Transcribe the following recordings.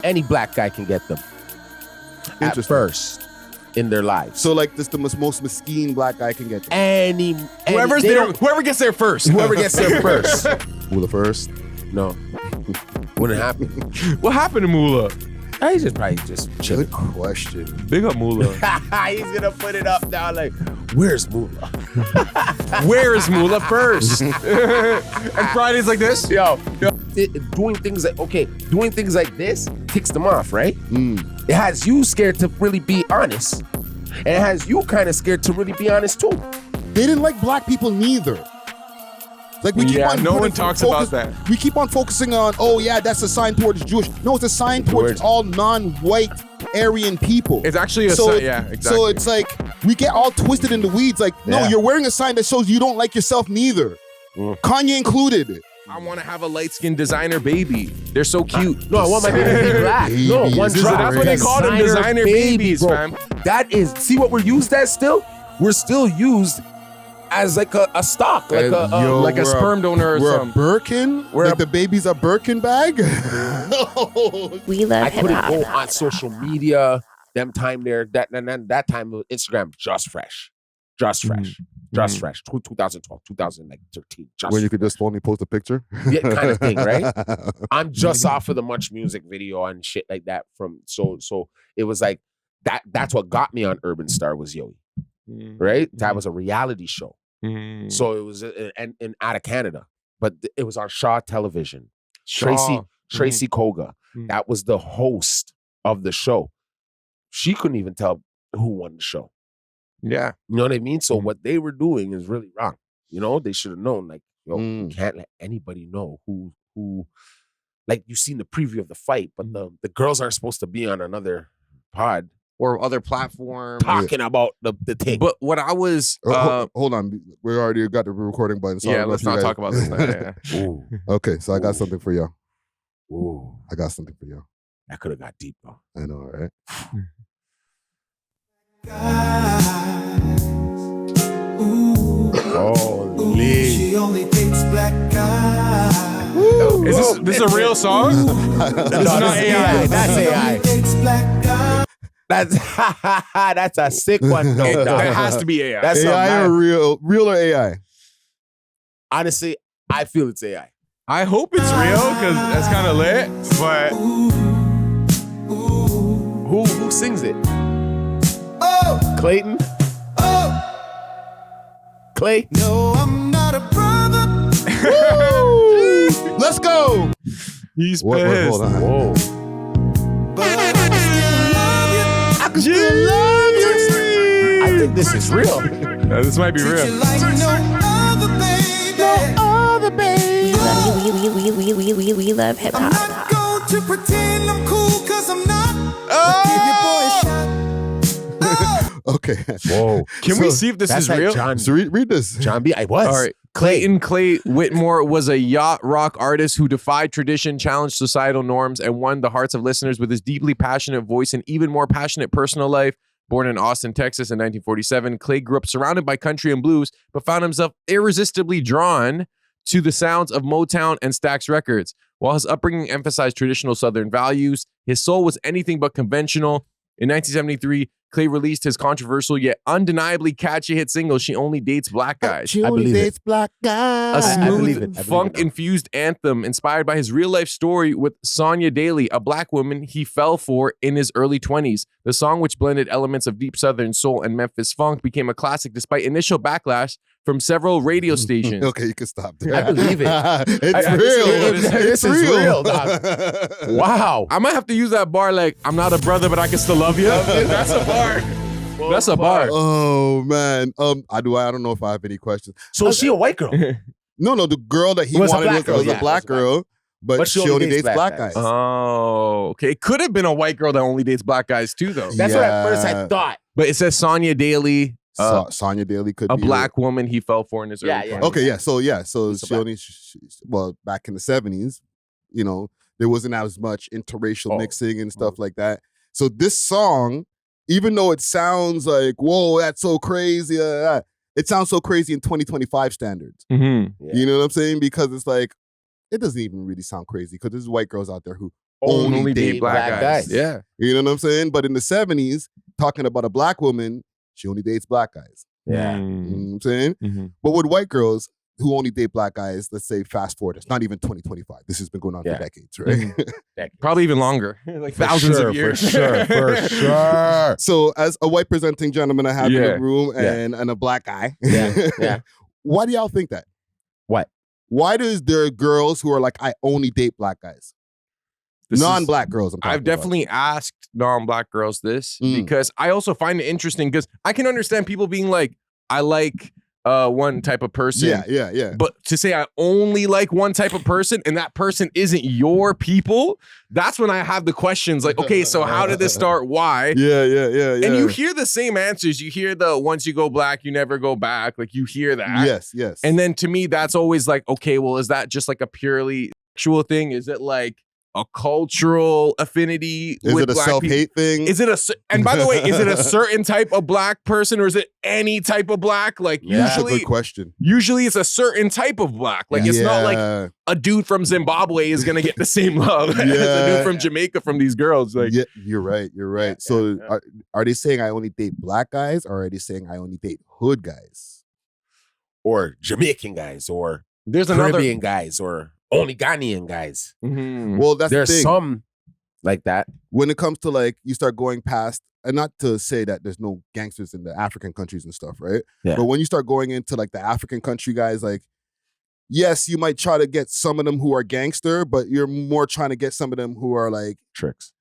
any black guy can get them at first in their lives. So like this, the most mesquite black guy can get them. Whoever gets there first. Whoever gets there first. Moolah first? No. Wouldn't happen. What happened to Moolah? He's just probably just chilling. Good question. Big up Moolah. He's gonna put it up now like, where's Moolah? Where is Moolah first? And Friday's like this? Yo, doing things like this ticks them off, right? It has you scared to really be honest. And it has you kind of scared to really be honest too. They didn't like black people neither. Like we keep on no one talks about that. We keep on focusing on, oh yeah, that's a sign towards Jewish. No, it's a sign towards all non-white Aryan people. It's actually a sign, yeah, exactly. So it's like, we get all twisted in the weeds. Like, no, you're wearing a sign that shows you don't like yourself neither. Kanye included. I want to have a light-skinned designer baby. They're so cute. No, I want my baby to be black. No, one drop. That's what they call them, designer babies, fam. That is, see what we're used as still? We're still used as like a stock, like a sperm donor or something. We're a Birkin? Like the baby's a Birkin bag? We love I couldn't hip-hop. go on social media them time there. That time Instagram just fresh. 2012, 2013. When you could just only post a picture? Yeah, kind of thing, right? I'm just off of the Much Music video and shit like that from so it was like that's what got me on Urban Star was Yoey. Right? That was a reality show. So it was and out of Canada, but it was on Shaw Television. Tracy Koga, that was the host of the show. She couldn't even tell who won the show. Yeah. You know what I mean? So what they were doing is really wrong. You know, they should have known, like, you can't let anybody know who like you've seen the preview of the fight, but the girls aren't supposed to be on another pod or other platform talking about the thing. But what I was hold on, we already got the recording button. So let's not talk about this now. Okay, so I got something for y'all. I got something for y'all. That could have got deep though. I know, right? Holy. She only dates black guys. Is this a real song? This is not AI. That's AI. That's a sick one. No, that has to be AI. That's AI or real or AI? Honestly, I feel it's AI. I hope it's real because that's kind of lit. But who sings it? Clayton. Clay. No, I'm not a brother. Let's go. He's Wait, pissed. hold on. Whoa. But I can still love you. I think this is real. This might be real. Like no other baby. We love hip I'm hop. not going to pretend I'm cool because I'm not. Give your boy a shot. Okay. Whoa. Can we see if this is real? So read this. John B. I was. All right. Clayton Clay Whitmore was a yacht rock artist who defied tradition, challenged societal norms, and won the hearts of listeners with his deeply passionate voice and even more passionate personal life. Born in Austin, Texas in 1947, Clay grew up surrounded by country and blues, but found himself irresistibly drawn to the sounds of Motown and Stax Records. While his upbringing emphasized traditional Southern values, his soul was anything but conventional. In 1973, Clay released his controversial yet undeniably catchy hit single, She Only Dates Black Guys. She only dates black guys. A smooth, funk-infused anthem inspired by his real-life story with Sonia Daly, a black woman he fell for in his early 20s. The song, which blended elements of deep Southern soul and Memphis funk, became a classic despite initial backlash from several radio stations. Okay, you can stop there. I believe it. It's real. This is real, dog. Wow. I might have to use that bar like, I'm not a brother, but I can still love you. That's a bar. That's a bar. Oh man. I don't know if I have any questions. So is she a white girl? No, the girl that he Was a wanted black was girl, a black girl, but she only dates black guys. Oh, okay. It could have been a white girl that only dates black guys too, though. That's what at first I thought. But it says Sonia Daly. Sonia Daly could a be black woman he fell for in his early 20s. Okay, so she only back in the 70s, you know, there wasn't as much interracial mixing and stuff like that. So this song, even though it sounds like, whoa, that's so crazy, it sounds so crazy in 2025 standards. Mm-hmm. Yeah. You know what I'm saying? Because it's like, it doesn't even really sound crazy because there's white girls out there who only date black black guys. guys. Yeah. You know what I'm saying? But in the 70s, talking about a black woman, she only dates black guys. Yeah. You know what I'm saying? Mm-hmm. But with white girls who only date black guys, let's say fast forward, it's not even 2025. This has been going on for decades, right? Probably even longer. Like For thousands sure, of years. For sure. So as a white presenting gentleman I have in Yeah. the room Yeah. and a black guy, Yeah. why do y'all think that? What? Why does there girls who are like, I only date black guys? This is- Non-black girls, I'm talking I've definitely asked non-black girls this Mm. because I also find it interesting because I can understand people being like, I like one type of person. Yeah. But to say I only like one type of person and that person isn't your people, that's when I have the questions like, okay, so how did this start? Why? Yeah. And you hear the same answers. You hear the once you go black, you never go back. Like you hear that. Yes. And then to me, that's always like, okay, well, is that just like a purely sexual thing? Is it like a cultural affinity is with it a black self-hate people? thing? Is it and by the way, is it a certain type of black person or is it any type of black? Like That's a usually, good question. usually it's a certain type of black. Like it's not like a dude from Zimbabwe is gonna get the same love as a dude from Jamaica from these girls. Like, yeah, you're right. So are they saying I only date black guys, or are they saying I only date hood guys? Or Jamaican guys, or there's another. Caribbean guys, or only Ghanaian guys. Mhm. Well, that's the There's thing. some like that. When it comes to like, you start going past, and not to say that there's no gangsters in the African countries and stuff, right? Yeah. But when you start going into like the African country guys, like, yes, you might try to get some of them who are gangster, but you're more trying to get some of them who are like tricks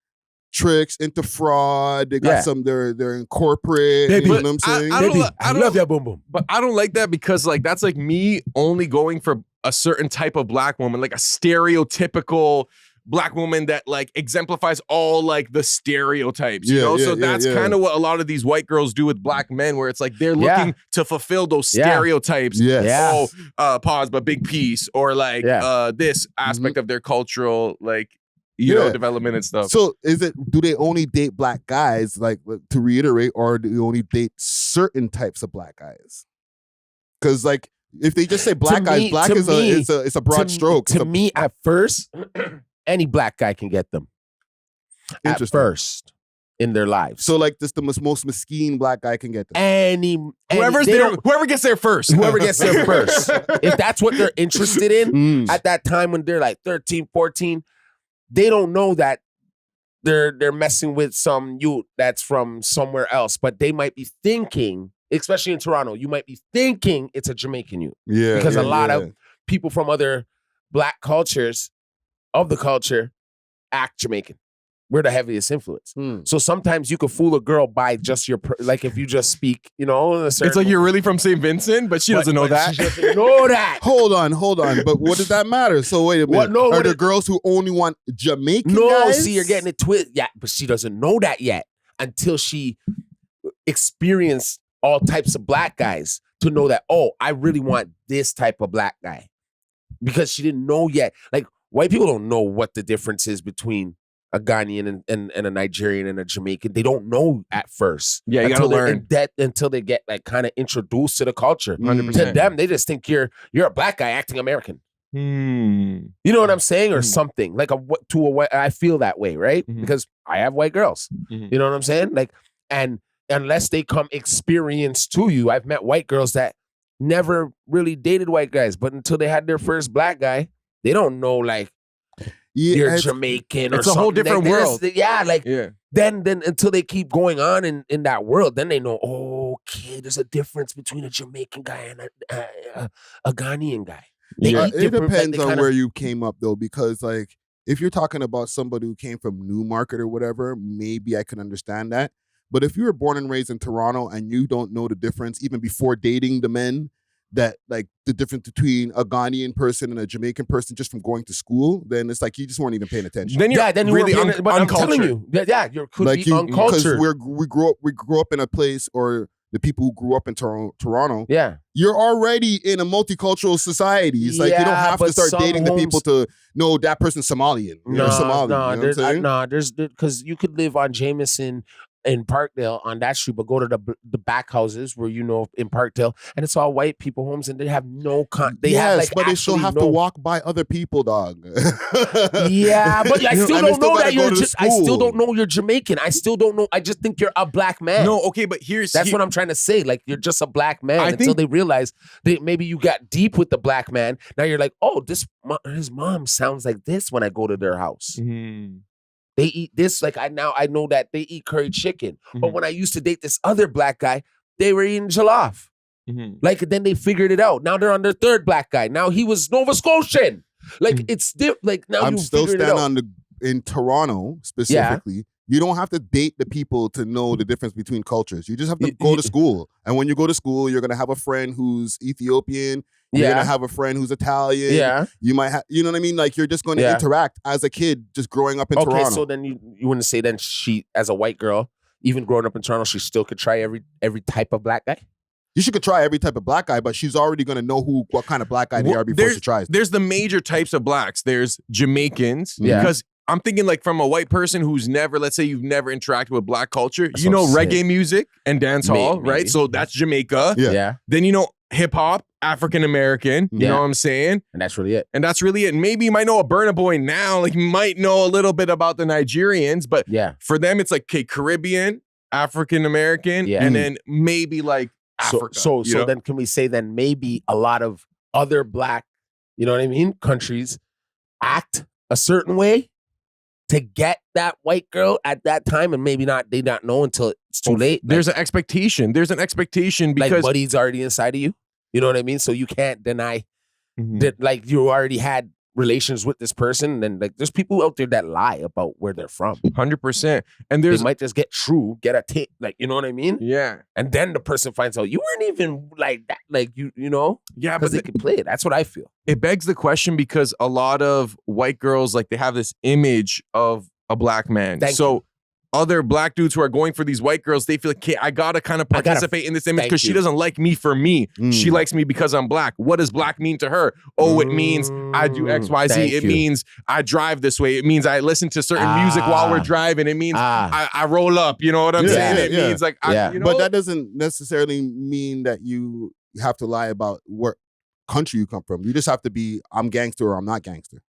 into fraud. They got some. They're in corporate. Baby, you know what I'm saying? I love your boom boom. But I don't like that because like that's like me only going for a certain type of black woman, like a stereotypical black woman that like exemplifies all like the stereotypes, you know? So that's kind of what a lot of these white girls do with black men, where it's like they're looking to fulfill those stereotypes. Yes. Pause, but big piece, or like this aspect of their cultural like you know development and stuff. So do they only date black guys, like to reiterate, or do you only date certain types of black guys? Because like if they just say black guys, black is a broad stroke. To me, at first, any black guy can get them. At first in their lives. So like this the most mesquite black guy can get them. Whoever gets there first. Whoever gets there first. If that's what they're interested in at that time when they're like 13, 14, they don't know that they're messing with some youth that's from somewhere else, but they might be thinking, especially in Toronto, you might be thinking it's a Jamaican youth. Yeah. Because a lot of people from other black cultures of the culture act Jamaican. We're the heaviest influence. So sometimes you could fool a girl by just your, like if you just speak, you know. It's like you're really from St. Vincent, but she doesn't know that. She doesn't know that. Hold on. But what does that matter? So wait a minute. Are there girls who only want Jamaican guys? See, you're getting it twisted. Yeah, but she doesn't know that yet until she experienced all types of black guys to know that, oh, I really want this type of black guy. Because she didn't know yet. Like, white people don't know what the difference is between a Ghanaian and a Nigerian and a Jamaican. They don't know at first. Yeah, you gotta learn. Until they get like kind of introduced to the culture. 100%. To them, they just think you're a black guy acting American. You know what I'm saying? Or something. Like I feel that way, right? Because I have white girls. You know what I'm saying? Like, and unless they come experienced to you, I've met white girls that never really dated white guys, but until they had their first black guy, they don't know like you're Jamaican or something. It's a whole different world. Then until they keep going on in that world, then they know, okay, there's a difference between a Jamaican guy and a Ghanaian guy. It depends on where you came up though, because like if you're talking about somebody who came from Newmarket or whatever, maybe I can understand that. But if you were born and raised in Toronto and you don't know the difference even before dating the men, that like the difference between a Ghanaian person and a Jamaican person just from going to school, then it's like you just weren't even paying attention. Then you're really uncultured. I'm telling you, you could like be uncultured. Because we grew up in a place, or the people who grew up in Toronto, you're already in a multicultural society. It's like you don't have to start dating the people to know that person's Somalian. Somali. There's because you could live on Jameson in Parkdale on that street, but go to the back houses where in Parkdale, and it's all white people homes, and they have no they have like but they still have to walk by other people, dog. Yeah, but I still don't know that you're. I still don't know. know you're Jamaican. I still don't know. I just think you're a black man. No, okay, but that's what I'm trying to say. Like you're just a black man until they realize that maybe you got deep with the black man. Now you're like, oh, his mom sounds like this when I go to their house. Mm-hmm. They eat this. Like I know that they eat curry chicken. Mm-hmm. But when I used to date this other black guy, they were eating jollof. Mm-hmm. Like then they figured it out. Now they're on their third black guy. Now he was Nova Scotian. Like it's like now I'm you still figured it out. standing in Toronto specifically. You don't have to date the people to know the difference between cultures. You just have to go to school. And when you go to school, you're gonna have a friend who's Ethiopian. You're gonna have a friend who's Italian. Yeah. You might have, you know what I mean? Like you're just gonna interact as a kid just growing up in Toronto. Okay, so then you wouldn't say then she, as a white girl, even growing up in Toronto, she still could try every type of black guy? You could try every type of black guy, but she's already gonna know what kind of black guy they are before she tries. There's the major types of blacks. There's Jamaicans. Yeah. Because I'm thinking like from a white person who's never, let's say you've never interacted with black culture. That's you know what I'm reggae saying. music and dance hall, Maybe. right? So that's Jamaica. Yeah. Then hip hop, African American. You know what I'm saying? And that's really it. And that's really it. And maybe you might know a Burna Boy now. Like you might know a little bit about the Nigerians, but for them it's like Caribbean, African American, and then maybe like Africa. So then can we say then maybe a lot of other black, you know what I mean, countries act a certain way to get that white girl at that time, and maybe they not know until it's too late. There's an expectation. There's an expectation because like Buddy's already inside of you. You know what I mean? So you can't deny that like you already had relations with this person. And like there's people out there that lie about where they're from. 100%. And they might just get a tape, like, you know what I mean? Yeah. And then the person finds out you weren't even like that, like you know? Yeah, but they can play it. That's what I feel. It begs the question because a lot of white girls, like they have this image of a black man. So other black dudes who are going for these white girls, they feel like, okay, I gotta kind of participate in this image because she doesn't like me for me. She likes me because I'm black. What does black mean to her? Oh, it means I do X, Y, Z. It means I drive this way. It means I listen to certain music while we're driving. It means I roll up. You know what I'm saying? It means like, But that doesn't necessarily mean that you have to lie about what country you come from. You just have to be, I'm gangster or I'm not gangster.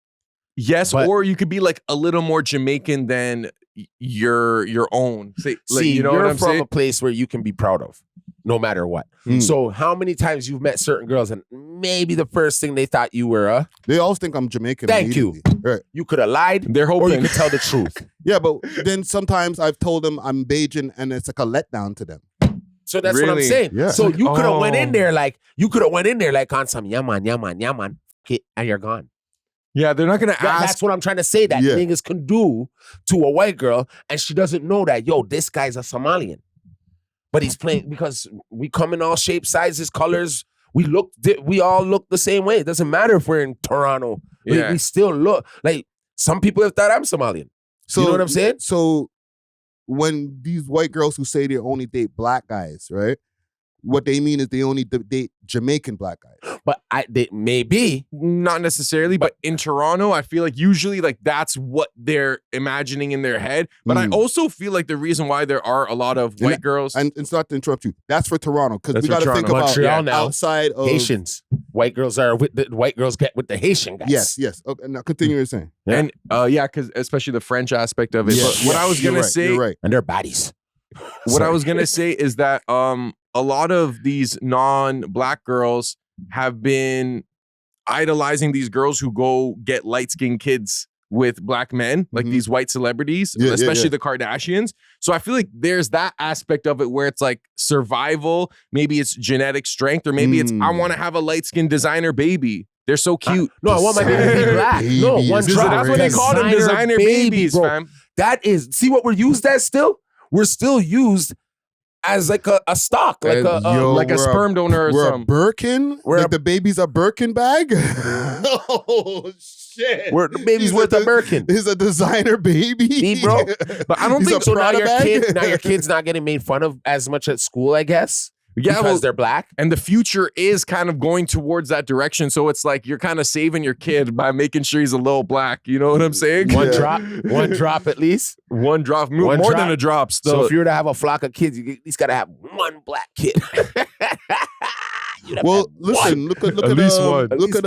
Yes, or you could be like a little more Jamaican than your own. See, you know you're what I'm from saying? a place where you can be proud of, no matter what. So how many times you've met certain girls and maybe the first thing they thought you were They always think I'm Jamaican. Thank you. Right. You could have lied. They're hoping. Or you could tell the truth. Yeah, but then sometimes I've told them I'm Bajan and it's like a letdown to them. So that's what I'm saying. Yeah. So you could have went in there like on some yaman, okay, and you're gone. Yeah, they're not gonna ask. That's what I'm trying to say. That niggas can do to a white girl, and she doesn't know that. Yo, this guy's a Somalian, but he's playing because we come in all shapes, sizes, colors. We all look the same way. It doesn't matter if we're in Toronto. We still look like some people have thought I'm Somalian. So you know what I'm saying? So when these white girls who say they only date black guys, right? What they mean is they only date Jamaican black guys. But they maybe not necessarily, but in Toronto, I feel like usually like that's what they're imagining in their head. But I also feel like the reason why there are a lot of white girls, and it's not to interrupt you, that's for Toronto because we got to think about Montreal now. Outside of Haitians. White girls get with the Haitian guys. Yes. Okay, now continue your saying. And because especially the French aspect of it. Yes, But what I was gonna say, you're right. And their bodies. What I was gonna say is that a lot of these non-black girls have been idolizing these girls who go get light-skinned kids with black men, like these white celebrities, especially the Kardashians. So I feel like there's that aspect of it where it's like survival, maybe it's genetic strength, or maybe it's I want to have a light-skinned designer baby. They're so cute. No, I want my baby to be black. No, one drop. That's what they call them, designer babies, bro. fam. That is, see what we're used as still? We're still used as like a stock, like a sperm donor or we're something. A Birkin? Like the baby's a Birkin bag? Oh, shit. The baby's worth a Birkin. He's a designer baby. See, bro? But I don't think so. Now your kid's not getting made fun of as much at school, I guess. Yeah, because they're black. And the future is kind of going towards that direction. So it's like you're kind of saving your kid by making sure he's a little black. You know what I'm saying? One drop at least. One drop, One more drop. than a drop. Still. So if you were to have a flock of kids, you at least got to have one black kid. Well, listen, look at least one. Look at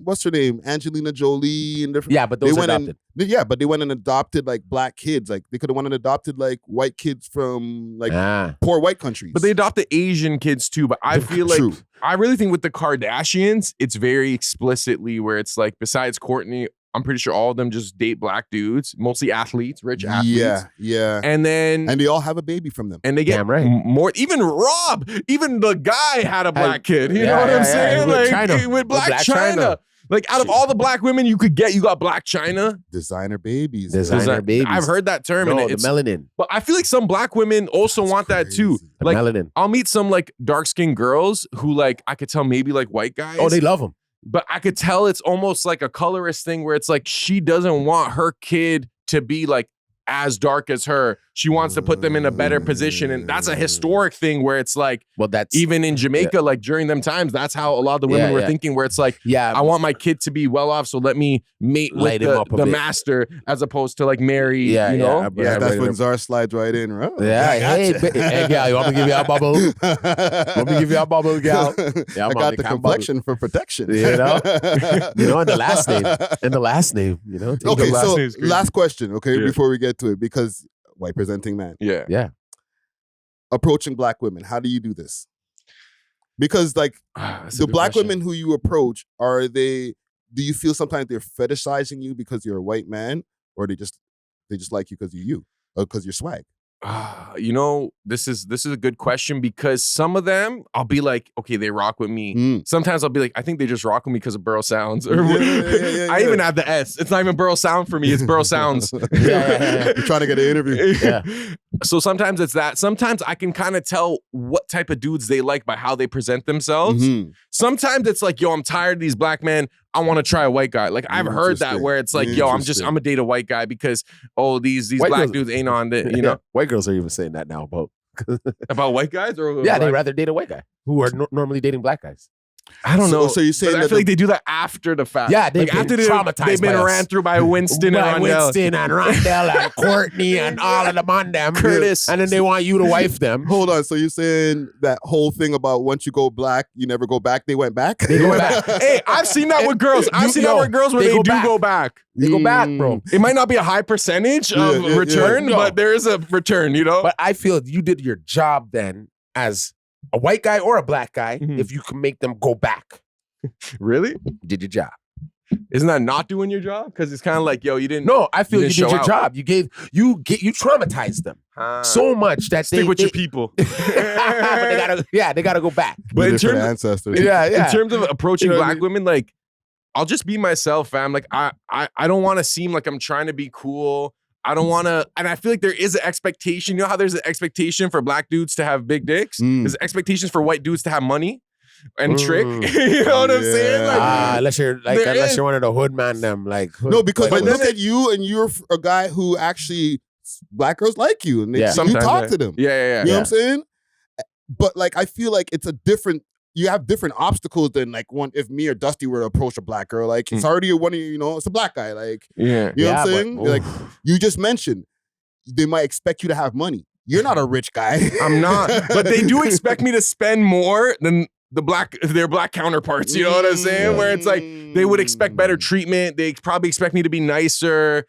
what's her name, Angelina Jolie, and different. Yeah, but those adopted. But they went and adopted like black kids. Like they could have went and adopted like white kids from like poor white countries. But they adopt the Asian kids too. But I feel like True. I really think with the Kardashians, it's very explicitly where it's like besides Kourtney, I'm pretty sure all of them just date black dudes, mostly athletes, rich athletes. Yeah. And they all have a baby from them. And they get Damn right. more. Even Rob, even the guy had a black kid. You know what I'm saying? With Like China. with Black Black China. China. Like out of all the black women you could get, you got Black China. Designer babies. Designer babies. I've heard that term. No, and the it's melanin. But I feel like some black women also want that too. crazy. The Like melanin. I'll meet some like dark-skinned girls who like I could tell maybe like white guys. Oh, they love them. But I could tell it's almost like a colorist thing where it's like she doesn't want her kid to be like as dark as her. She wants to put them in a better position. And that's a historic thing where it's like, Well, that's even in Jamaica, like during them times, that's how a lot of the women Yeah, were yeah. thinking where it's like, yeah. I want my kid to be well off, so let me mate Light with him up a the bit. master as opposed to like marry, Yeah, you yeah, know? I- That's right, when right. Czar slides right in. Right? Yeah, hey, gal, you want me to give you a bubble? Let me give you a bubble, gal. Yeah, I mommy, got the can't complexion for protection. You know? You know, and the last name, you know? Take Okay, the last so name's crazy. last question, okay, Yeah. before we get to it, because white presenting man. Yeah. Yeah. Approaching black women, how do you do this? Because like That's a the good black question. women who you approach, do you feel sometimes they're fetishizing you because you're a white man, or they just like you because you're you, or because you're swag? You know, this is a good question because some of them I'll be like, okay, they rock with me. Mm. Sometimes I'll be like, I think they just rock with me because of Burrow Sounds. Or Yeah, I yeah. even have the S. It's not even Burrow Sound for me. It's Burrow Sounds. You're trying to get an interview. Yeah. So sometimes it's that. Sometimes I can kind of tell what type of dudes they like by how they present themselves. Mhm. Sometimes it's like, yo, I'm tired of these black men. I want to try a white guy. Like I've heard that Interesting. where it's like, yo, I'm gonna date a white guy because these White black girls- dudes ain't on the, you know, White girls are even saying that now about. about white guys or Yeah, they black- rather date a white guy who are normally dating black guys. I don't know. So you're saying But I that feel like they do that after the fact. Yeah, they've like been after traumatized they've been by us. ran through by Winston By and Rondell. Winston and Rondell and Courtney and all of them on them. Curtis. And then they want you to wife them. Hold on. So you're saying that whole thing about once you go black, you never go back? They went back? They go back. Hey, I've seen that with girls. I've seen that yo, with girls where they they go do back. go back. They go back, bro. It might not be a high percentage of Yeah, yeah, return, yeah. but there is a return, you know? But I feel you did your job then as a white guy or a black guy Mhm. if you can make them go back. Really? You did your job. Isn't that not doing your job? Because it's kind of like, yo, you didn't. No, I feel You you didn't did show your out. job. You traumatized them so much that stick they with they, your people. but they gotta go back. But in Different terms, ancestors. Yeah, yeah. in terms of approaching You know what I black mean? women, like I'll just be myself, fam. Like I don't want to seem like I'm trying to be cool. I don't want to, and I feel like there is an expectation. You know how there's an expectation for black dudes to have big dicks? Mm. There's expectations for white dudes to have money and trick. Mm. You know what I'm saying? Like, Unless you're there is- you're one of the hood man them like No, because like, I look at you and you're a guy who actually black girls like you and Yeah. you Sometimes, talk yeah. to them. yeah. You know what I'm saying? But like I feel like it's a different. You have different obstacles than like one. If me or Dusty were to approach a black girl, like it's already one of you know, it's a black guy. Like Yeah. you know what I'm Yeah, saying? but- Like you just mentioned, they might expect you to have money. You're not a rich guy. I'm not, but they do expect me to spend more than their black counterparts. You know what I'm saying? Where it's like they would expect better treatment. They probably expect me to be nicer,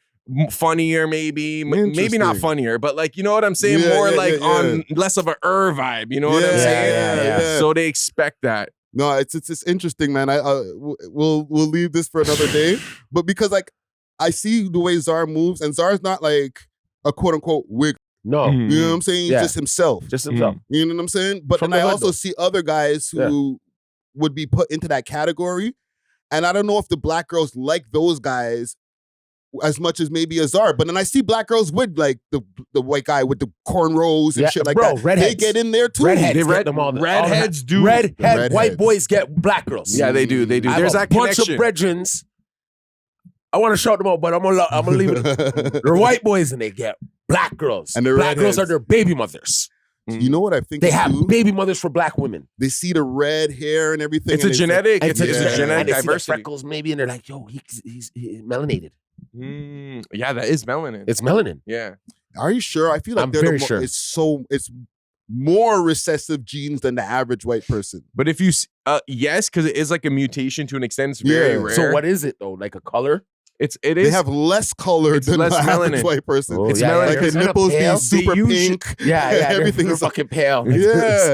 funnier, maybe not Interesting. funnier, but like you know what I'm saying? Yeah, More yeah, like yeah, on less of a vibe. You know what I'm Yeah, saying? yeah. So they expect that. No, it's interesting, man. We'll leave this for another day. But because like I see the way Czar moves, and Czar's not like a quote unquote wig. no, Mhm. You know what I'm saying? He's Yeah. just himself. just himself. You know what I'm saying? But From then I the hood, also though. see other guys who would be put into that category. And I don't know if the black girls like those guys as much as maybe a Czar. But then I see black girls with like the white guy with the cornrows and Yeah, shit like bro, that. redheads. They get in there too. Redheads They get them all. redheads do. Redhead white Redheads. boys get black girls. Yeah, they do. They do. I have There's a that bunch connection. of brethrens. I want to shout them out, but I'm gonna leave it. They're white boys and they get black girls. And they're black girls redheads. are their baby mothers. You know what I think They have too? baby mothers for black women. They see the red hair and everything. It's a and genetic. And It's a yeah. genetic and they see the diversity. freckles maybe, and they're like, yo, he's melanated. Yeah, that is melanin. It's melanin. Yeah. Are you sure? I feel like I'm they're very the sure. It's more recessive genes than the average white person. But if you, yes, because it is like a mutation to an extent. It's very Yeah. rare. So what is it though? Like a color? It They is. have less color It's than less the average melanin. white person. Oh, It's yeah, melanin. Like they're their kinda nipples pale. be super pink. Yeah, Everything they're is fucking pale. Yeah.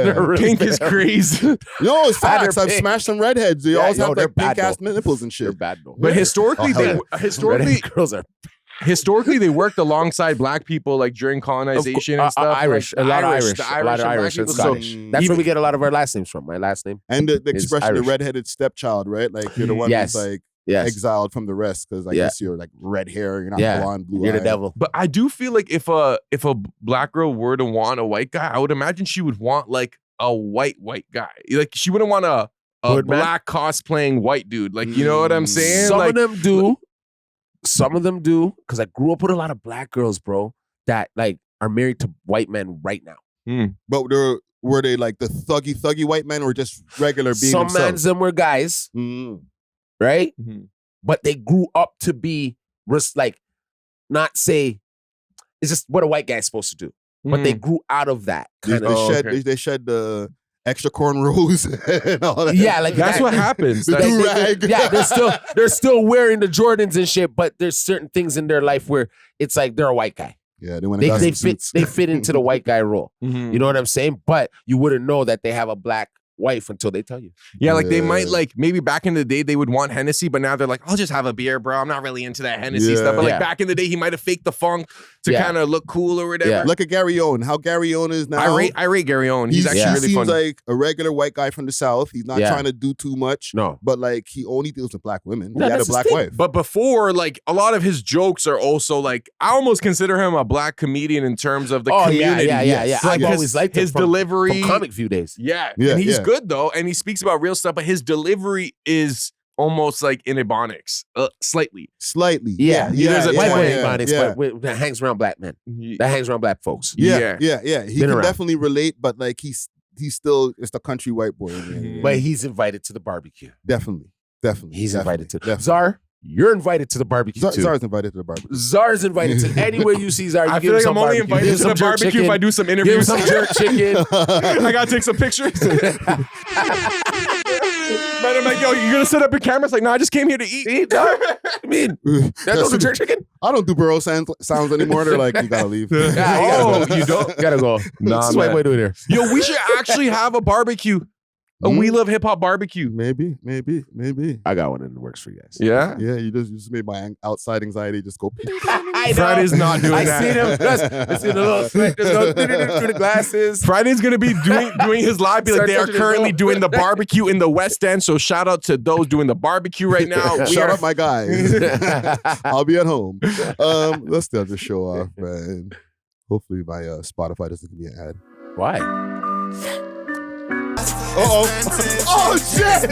They're really Pink is pale. crazy. No, it's Ah, they're facts. I've pink. smashed some redheads. They always have they're like pink bad, ass though. nipples and They're shit. bad though. But historically, Oh, hell Redheaded girls are historically they worked alongside black people like during colonization and stuff. Irish, like, a lot of Irish, the a lot of and black Irish and people. So Scottish. That's where we get a lot of our last names from. My last name. And the It's expression, the Irish. redheaded stepchild, right? Like you're the one Yes. who's like Yes, exiled from the rest because I Yeah. guess you're like red hair, you're not Yeah. blonde, blue you're the eyed. devil. But I do feel like if a black girl were to want a white guy, I would imagine she would want like a white guy. Like she wouldn't want a Hood man? black cosplaying white dude. Like you know what I'm saying? Some like, of them do. Some of them do. Because I grew up with a lot of black girls, bro, that like are married to white men right now. But were they like the thuggy white men or just regular being Some themselves? mans them were guys, right? Mhm. But they grew up to be like not say it's just what a white guy's supposed to do. But they grew out of that They, kind of. Oh, shed, okay. they shed the extra cornrows and all that. Yeah, like that's that. what happens. The That's- do-rag. Yeah, they're still wearing the Jordans and shit, but there's certain things in their life where it's like they're a white guy. Yeah, they went They, and got they some fit suits. they fit into the white guy role. Mhm. You know what I'm saying? But you wouldn't know that they have a black wife until they tell you. Yeah, like they Yeah. might like maybe back in the day they would want Hennessy, but now they're like, I'll just have a beer, bro. I'm not really into that Hennessy Yeah. stuff. But like Yeah. back in the day, he might have faked the funk to Yeah. kind of look cool or whatever. Yeah. Look at Gary Owen. How Gary Owen is now. I rate Gary Owen. He's actually Yeah. he really seems funny. like a regular white guy from the South. He's not Yeah. trying to do too much, No. but like he only deals with black women. No, He had a that's his black thing. wife. But before, like a lot of his jokes are also like I almost consider him a black comedian in terms of the community. yeah. Like I've his, always liked him his from delivery. Comic View days. Yeah, Yeah, and he's yeah. good though, and he speaks about real stuff. But his delivery is almost like in Ebonics, slightly. Slightly. Yeah. There's a White point. boy yeah, Ebonics, yeah. but that hangs around black men. That hangs around black folks. Yeah. He Been can around. definitely relate, but like he's still it's the country white boy. Yeah. But he's invited to the barbecue. Definitely. He's invited to. Definitely. Czar, you're invited to the barbecue too. Czar's invited to the barbecue. Czar's invited to anywhere you see Czar. You I give feel him like some I'm only barbecue. invited Give him to some the jerk barbecue chicken. if I do some Give him interviews. some jerk chicken. I gotta take some pictures. But I'm like, yo, you're gonna set up your camera? It's like, no, I just came here to eat. Eat, dog. I mean, that's no jerk chicken. I don't do burrow sounds anymore. They're like, you gotta leave. Yeah, you don't? Gotta go. Nah, This is white man. boy doing here. Yo, we should actually have a barbecue. A We Love Hip Hop barbecue. Maybe. I got one in the works for you guys. Yeah. Yeah, you just made my outside anxiety just go. I know. Friday's not doing I that. seen him. I seen a little sweat just go through the glasses. Friday's gonna be doing his live. Be like, Start they are touching his currently nose. doing the barbecue in the West End. So shout out to those doing the barbecue right now. We Shout are- out my guys. I'll be at home. Let's start the show off, man. Hopefully my Spotify doesn't give me an ad. Why? Oh shit!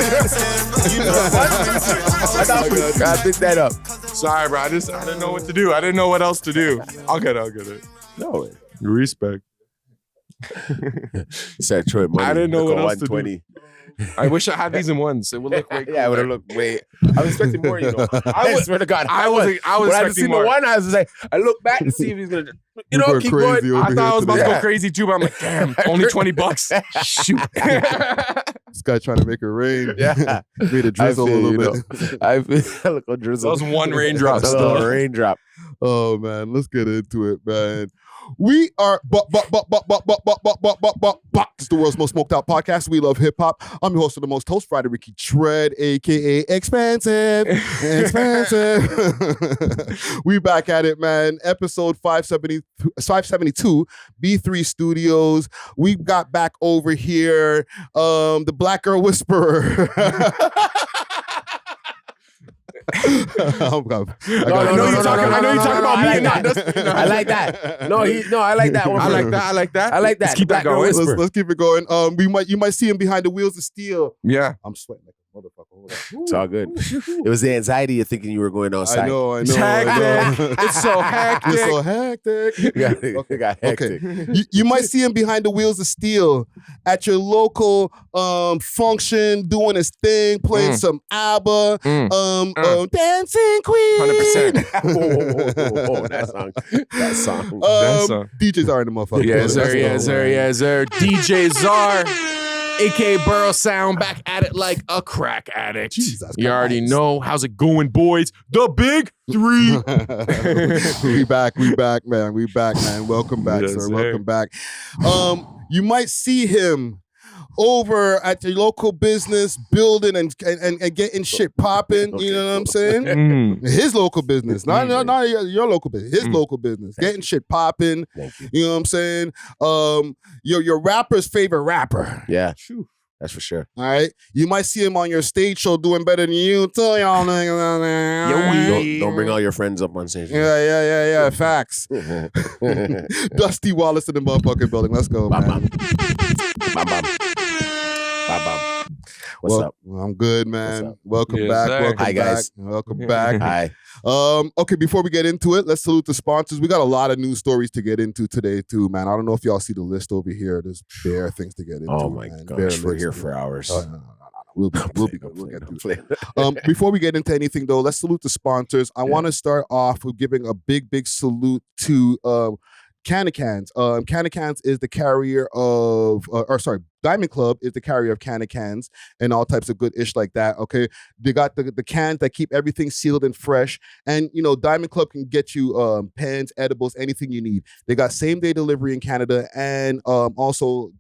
I picked that up. Sorry, bro. I didn't know what to do. I didn't know what else to do. I'll get it. No. Respect. You said Troy money. I didn't know Look what at else to do. 120. I wish I had these in ones. It would look way cooler. Yeah, it would have looked way. I was expecting more, you know. I swear to God. I was when I just expecting seen more. the one, I was like, I look back to see if he's gonna, People are keep crazy going. over I thought I was about to Yeah. go crazy too, but I'm like, damn, only $20. Shoot. This guy trying to make it rain. Yeah. Made it drizzle a little bit. I feel look on drizzle. That was one raindrop That was a still. raindrop. Oh man, let's get into it, man. We are It's the world's most smoked out podcast. We love hip hop. I'm your host of the most host, Friday Ricky Tread, aka Expensive. We back at it, man. Episode 572, B3 Studios. We got back over here, the Black Girl Whisperer. Oh, God. I know you're talking about me and not this. I like that. I like that one. I like that. I like that. I like that. Let's keep that Black Girl going. Whisperer. Let's keep it going. You might see him behind the wheels of steel. Yeah. I'm sweating like a motherfucker. Hold It's all good. It was the anxiety of thinking you were going outside. I know. It's hectic. It's so hectic. It's so hectic. It got hectic. Okay. You might see him behind the wheels of steel at your local function, doing his thing, playing some ABBA, Dancing Queen. 100%. Oh, that song. That song. DJ Czar in the motherfucker. Yes, sir. That's Yes, the sir. one. Yes, sir. DJ Czar, aka Burrow Sound, back at it like a crack addict. Jesus You already Christ. know. How's it going, boys? The big three. we back, man. We back, man. Welcome back, Yes, sir. sir. Welcome back. You might see him over at your local business building and getting shit popping. You know what I'm saying? His local business, not your local business. His local business, getting shit popping. You know what I'm saying? Your rapper's favorite rapper. Yeah, that's for sure. All right, you might see him on your stage show doing better than you. Tell y'all niggas. Don't bring all your friends up on stage. Yeah. Facts. Dusty Wallace in the motherfucking building. Let's go, man. What's up? I'm good, man. What's up? Welcome Yes, back. sir. Welcome Hi, guys. back. Welcome back. Hi. Okay, before we get into it, let's salute the sponsors. We got a lot of news stories to get into today, too, man. I don't know if y'all see the list over here. There's bare things to get into. Oh my man. gosh, Bare we're list. here for hours. No. We'll be good. We'll get to it. Play. Before we get into anything, though, let's salute the sponsors. I want to start off with giving a big salute to Can-A-Cans. Can-A-Cans is the carrier of, Diamond Club is the carrier of Can-A-Cans and all types of good ish like that. Okay, they got the cans that keep everything sealed and fresh, and Diamond Club can get you pens, edibles, anything you need. They got same day delivery in Canada and also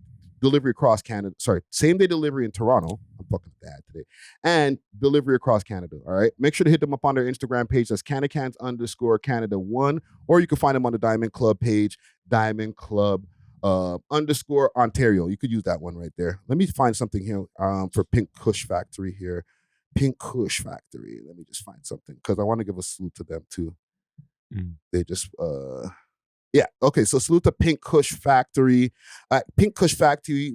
delivery across Canada. Sorry, same day delivery in Toronto. I'm fucking bad today. And delivery across Canada. All right. Make sure to hit them up on their Instagram page. That's Can-A-Cans_Canada1. Or you can find them on the Diamond Club page, Diamond Club _Ontario. You could use that one right there. Let me find something here for Pink Kush Factory here. Pink Kush Factory. Let me just find something because I want to give a salute to them too. They just yeah. Okay. So salute to Pink Kush Factory. Pink Kush Factory.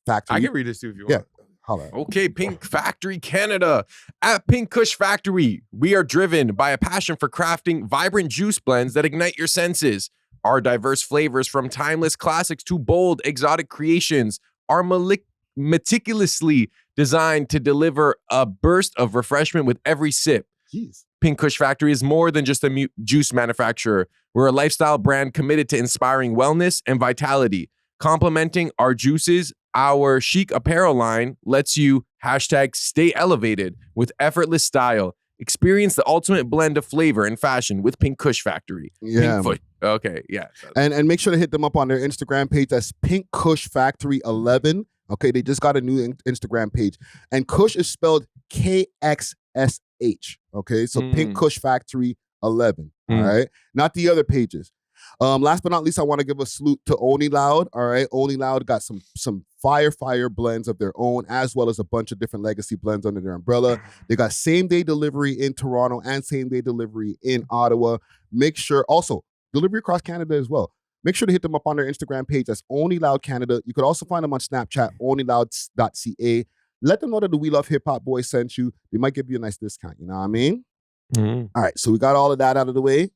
I can read this too if you want. Yeah. Holla. Okay, Pink Factory Canada. At Pink Kush Factory, we are driven by a passion for crafting vibrant juice blends that ignite your senses. Our diverse flavors, from timeless classics to bold, exotic creations, are meticulously designed to deliver a burst of refreshment with every sip. Jeez. Pink Kush Factory is more than just a juice manufacturer. We're a lifestyle brand committed to inspiring wellness and vitality. Complementing our juices, our chic apparel line lets you #stay elevated with effortless style. Experience the ultimate blend of flavor and fashion with Pink Kush Factory. Yeah. Okay, yeah. And make sure to hit them up on their Instagram page. That's Pink Kush Factory 11. Okay, they just got a new Instagram page. And Kush is spelled KXSH. Okay, so Pink Kush Factory 11. All right, not the other pages. Last but not least, I want to give a salute to Only Loud. All right, Only Loud got some fire blends of their own, as well as a bunch of different legacy blends under their umbrella. They got same day delivery in Toronto and same day delivery in Ottawa. Make sure also delivery across Canada as well. Make sure to hit them up on their Instagram page. That's Only Loud Canada. You could also find them on Snapchat, onlyloud.ca. Let them know that the We Love Hip Hop boys sent you. They might give you a nice discount. You know what I mean? All right, so we got all of that out of the way.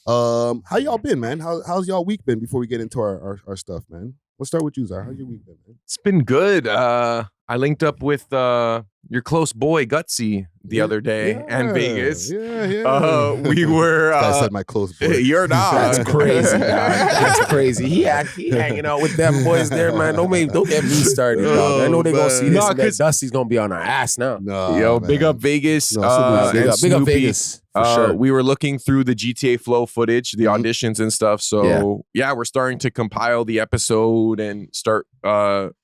How y'all been, man? How's y'all week been before we get into our stuff, man? Let's start with you, Zara. How's your week been, man? It's been good. I linked up with your close boy Gutsy the other day and Vegas. Yeah. We were. I said my close boy. You're not. That's crazy. Dog. That's crazy. He hanging out with them boys there, man. Don't get me started, dog. I know they gonna see this. And that Dusty's gonna be on our ass now. No, Yo, man. big up Vegas. No, and big up Snoopy. Vegas. For sure. We were looking through the GTA Flow footage, the auditions and stuff. So yeah, we're starting to compile the episode and start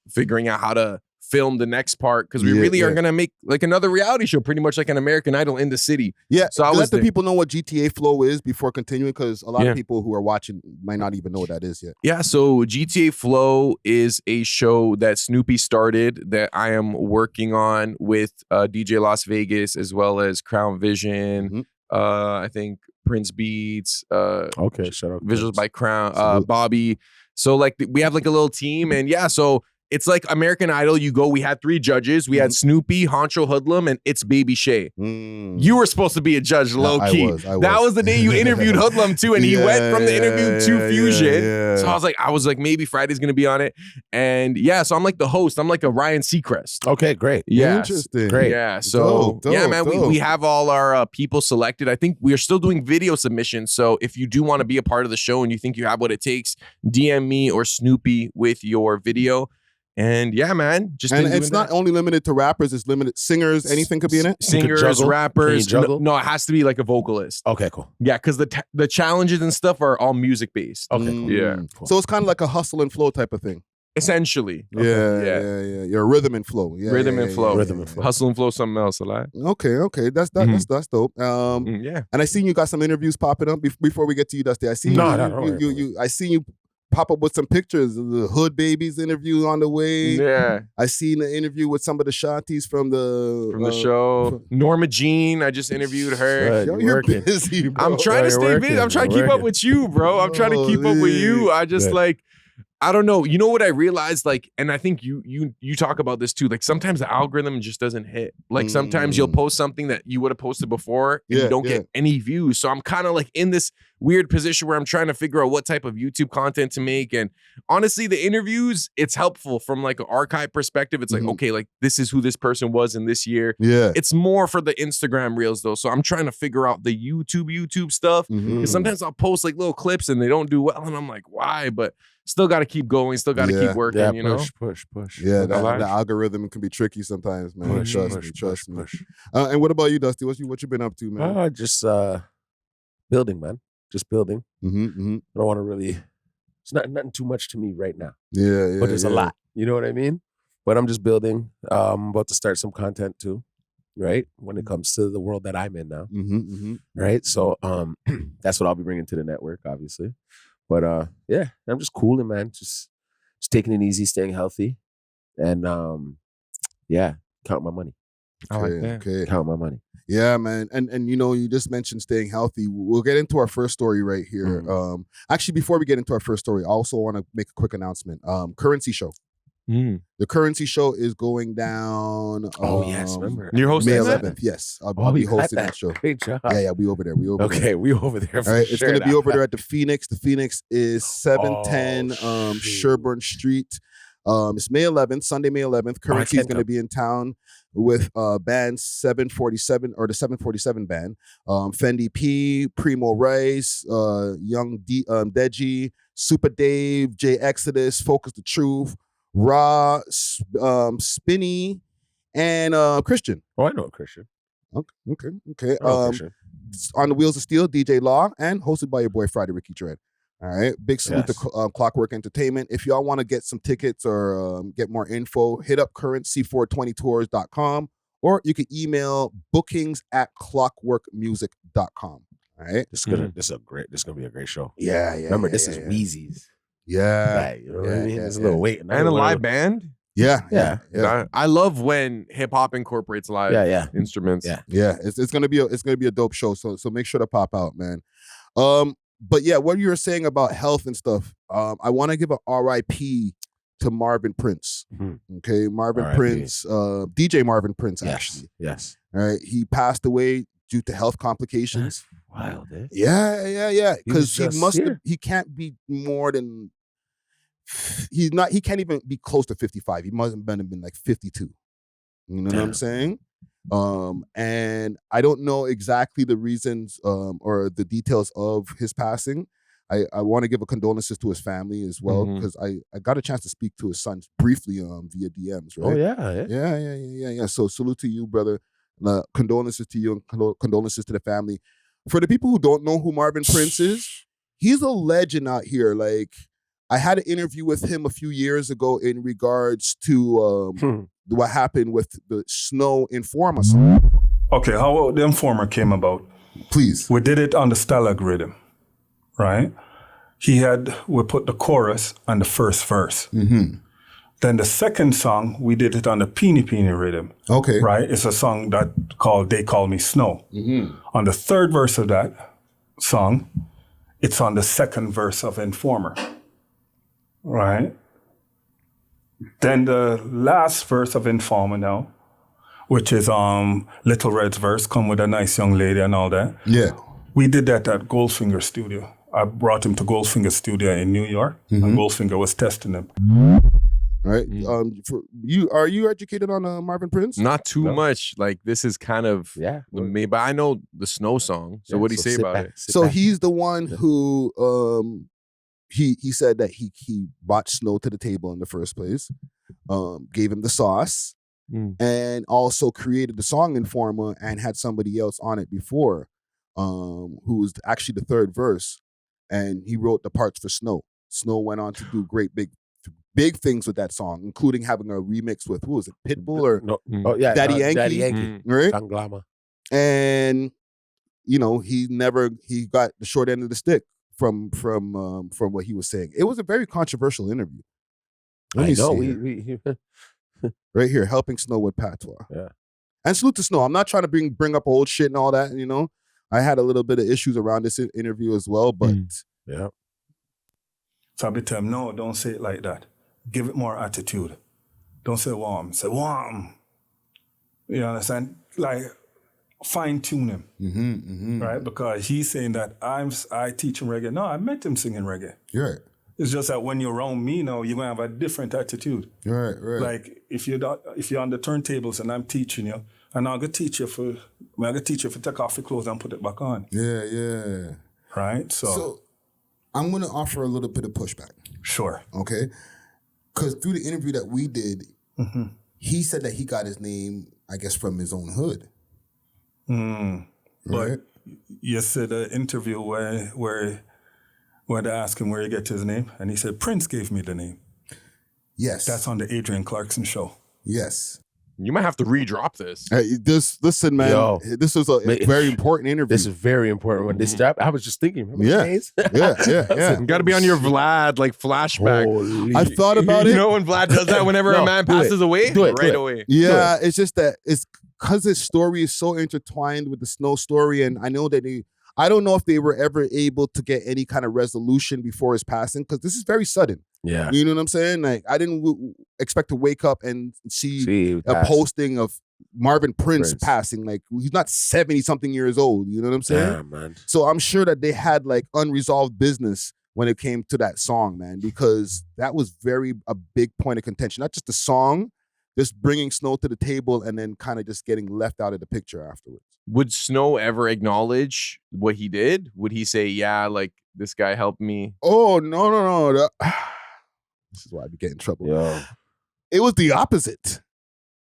figuring out how to film the next part because we really are gonna make like another reality show, pretty much like an American Idol in the city. Yeah, so let the people know what GTA Flow is before continuing, because a lot of people who are watching might not even know what that is yet. Yeah, so GTA Flow is a show that Snoopy started that I am working on with DJ Las Vegas as well as Crown Vision. I think Prince Beats. Okay, shut up. Visuals by Crown, Bobby. So like we have like a little team, and yeah, so it's like American Idol. You go, we had 3 judges. We had Snoopy, Honcho Hoodlum, and It's Baby Shay. You were supposed to be a judge, low key. I was. That was the day you interviewed Hoodlum too, and he went from the interview to Fusion. Yeah. So I was like, maybe Friday's gonna be on it. And yeah, so I'm like the host. I'm like a Ryan Seacrest. Okay, great. Yeah. Interesting. Great. Yeah. So Dope, yeah, man, dope. we have all our people selected. I think we are still doing video submissions. So if you do want to be a part of the show and you think you have what it takes, DM me or Snoopy with your video. And yeah, man, just And it's not only limited to rappers; it's limited singers. Anything could be in it. Singers, juggle? rappers. Can you juggle? No, it has to be like a vocalist. Okay, cool. Yeah, because the challenges and stuff are all music based. Okay, cool. Yeah. Cool. So it's kind of like a hustle and flow type of thing. Essentially. Yeah. Your rhythm and flow. Yeah, Rhythm and flow. Rhythm and flow. Hustle and flow, something else, a lot. Okay. That's dope. Yeah. And I seen you got some interviews popping up before we get to you, Dusty. I see I seen you pop up with some pictures. The Hood Babies interview on the way. Yeah. I seen the interview with some of the Shanties from the show. Norma Jean, I just interviewed her. Good. You're working. busy, bro. I'm trying to you're stay working. busy. I'm trying to You're keep up working. with you, bro. I'm trying to keep up with you. I just Good. I don't know. You know what I realized? Like, and I think you talk about this too. Like sometimes the algorithm just doesn't hit. Like sometimes you'll post something that you would have posted before and you don't get any views. So I'm kind of like in this weird position where I'm trying to figure out what type of YouTube content to make. And honestly, the interviews, it's helpful from like an archive perspective. It's like, okay, like this is who this person was in this year. Yeah. It's more for the Instagram reels though. So I'm trying to figure out the YouTube stuff. Because sometimes I'll post like little clips and they don't do well. And I'm like, why? But still got to keep going. Still got to keep working, you know? Push. Yeah, the algorithm can be tricky sometimes, man. Trust me. And what about you, Dusty? What you been up to, man? Just building, man. Just building. I don't want to really. It's nothing too much to me right now. Yeah. But there's a lot. You know what I mean? But I'm just building. I'm about to start some content too, right? When it comes to the world that I'm in now, right? So that's what I'll be bringing to the network, obviously. But yeah, I'm just cooling, man. Just taking it easy, staying healthy, and count my money. Okay. Count my money. Yeah, man. And you know, you just mentioned staying healthy. We'll get into our first story right here. Actually, before we get into our first story, I also want to make a quick announcement. Currency show. The Currency show is going down. Yes, remember. You're hosting May that? 11th. Yes, I'll be hosting that show. Great job. Yeah, we over there. We over there. Okay, we over there. All right, it's going to be over there at the Phoenix. The Phoenix is 710 Sherburne Street. It's May 11th, Sunday, May 11th. Currency is going to be in town with band 747 or the 747 band. Fendi P, Primo Rice, Young Deji, Super Dave, J Exodus, Focus the Truth, Raw, Spinny, and Christian. Oh, I know Christian. Okay. Christian. On the Wheels of Steel, DJ Law, and hosted by your boy Friday Ricky Dread. All right. Big salute to Clockwork Entertainment. If y'all want to get some tickets or get more info, hit up currency420tours.com or you can email bookings@clockworkmusic.com. All right. This is gonna be a great show. Yeah. Remember, this is Wheezy's. Yeah. You know what I mean? There's a little wait. And a live band? Yeah. I love when hip hop incorporates live instruments. Yeah. It's gonna be a dope show. So make sure to pop out, man. But yeah, what you were saying about health and stuff, I want to give an R.I.P. to Marvin Prince. Okay, Marvin R.I.P. Prince, DJ Marvin Prince, actually. Yes. All right, he passed away due to health complications. Wild, eh? Yeah. Because He he can't be more than. He can't even be close to 55. He must have been like 52. You know what I'm saying? And I don't know exactly the reasons or the details of his passing. I want to give a condolences to his family as well, because I got a chance to speak to his son briefly via DMs, right? Oh, yeah. Yeah. So salute to you, brother. Condolences to you and condolences to the family. For the people who don't know who Marvin Prince is, he's a legend out here. Like, I had an interview with him a few years ago in regards to what happened with the Snow Informer song. Okay, how the Informer came about? Please. We did it on the Stalag rhythm, right? We put the chorus on the first verse. Then the second song, we did it on the Peeny Peeny rhythm. Okay. Right? It's a song called They Call Me Snow. On the third verse of that song, it's on the second verse of Informer. Right? Then the last verse of Informer now, which is Little Red's verse, come with a nice young lady and all that. Yeah. We did that at Goldfinger Studio. I brought him to Goldfinger Studio in New York, and Goldfinger was testing him. Right. Are you educated on Marvin Prince? Not too much. Like this is kind of me, but I know the Snow song. So what do you say about it? So he's the one who he said that he brought Snow to the table in the first place, gave him the sauce, and also created the song Informer and had somebody else on it before, who was actually the third verse, and he wrote the parts for Snow. Snow went on to do great big things with that song, including having a remix with, who was it, Pitbull or Daddy Yankee, right? Tanglama. And he got the short end of the stick from what he was saying. It was a very controversial interview. Let me see. Right here, helping Snow with patois. Yeah. And salute to Snow. I'm not trying to bring up old shit and all that, I had a little bit of issues around this interview as well, but yeah. So I be telling him, no, don't say it like that. Give it more attitude. Don't say warm. Say warm. You understand? Like, fine-tune him. Right? Because he's saying that I teach him reggae. No, I met him singing reggae. Right. It's just that when you're around me now, you're going to have a different attitude. Right. Like, if you're on the turntables and I'm teaching you, and I'm going to teach you to take off your clothes and put it back on. Yeah. Right? So I'm going to offer a little bit of pushback. Sure. Okay? Because through the interview that we did, he said that he got his name, I guess, from his own hood. Right? But you said the interview where they asked him where he get his name, and he said, Prince gave me the name. Yes. That's on the Adrian Clarkson show. Yes. You might have to redrop this. Listen, man. Yo, this was a very important interview. This is very important. When this dropped, I was just thinking. Yeah. You got to be on your Vlad like flashback. Holy I thought about it. You know when Vlad does that whenever a man passes away? Right away. Yeah, it's just that it's because his story is so intertwined with the Snow story, and I know that I don't know if they were ever able to get any kind of resolution before his passing, because this is very sudden. Yeah. You know what I'm saying? Like, I didn't expect to wake up and see a posting of Marvin Prince passing. Like, he's not 70-something years old. You know what I'm saying? Yeah, man. So I'm sure that they had like unresolved business when it came to that song, man, because that was a big point of contention. Not just the song, just bringing Snow to the table and then kind of just getting left out of the picture afterwards. Would Snow ever acknowledge what he did? Would he say, yeah, like this guy helped me? Oh, no. This is why I be getting in trouble. Yo. It was the opposite.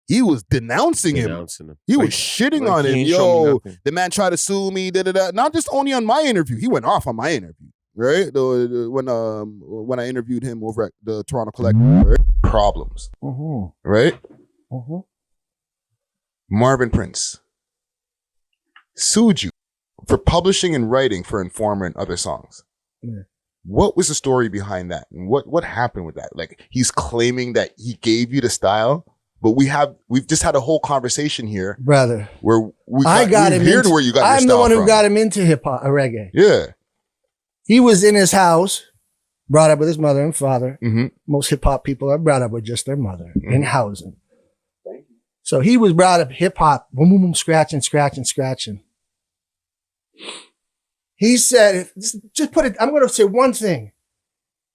He was denouncing him. He was shitting on him. Yo, the man tried to sue me. Not just only on my interview. He went off on my interview, right? When I interviewed him over at the Toronto Collective. Right? Problems, right? Marvin Prince sued you for publishing and writing for Informer and other songs. Yeah. What was the story behind that? And what happened with that? Like, he's claiming that he gave you the style, but we've just had a whole conversation here, brother, where I'm the one who got him into hip hop, reggae. Yeah. He was in his house, brought up with his mother and father. Most hip hop people are brought up with just their mother in housing. So he was brought up hip hop, boom, boom, boom, scratching. He said, just put it, I'm going to say one thing.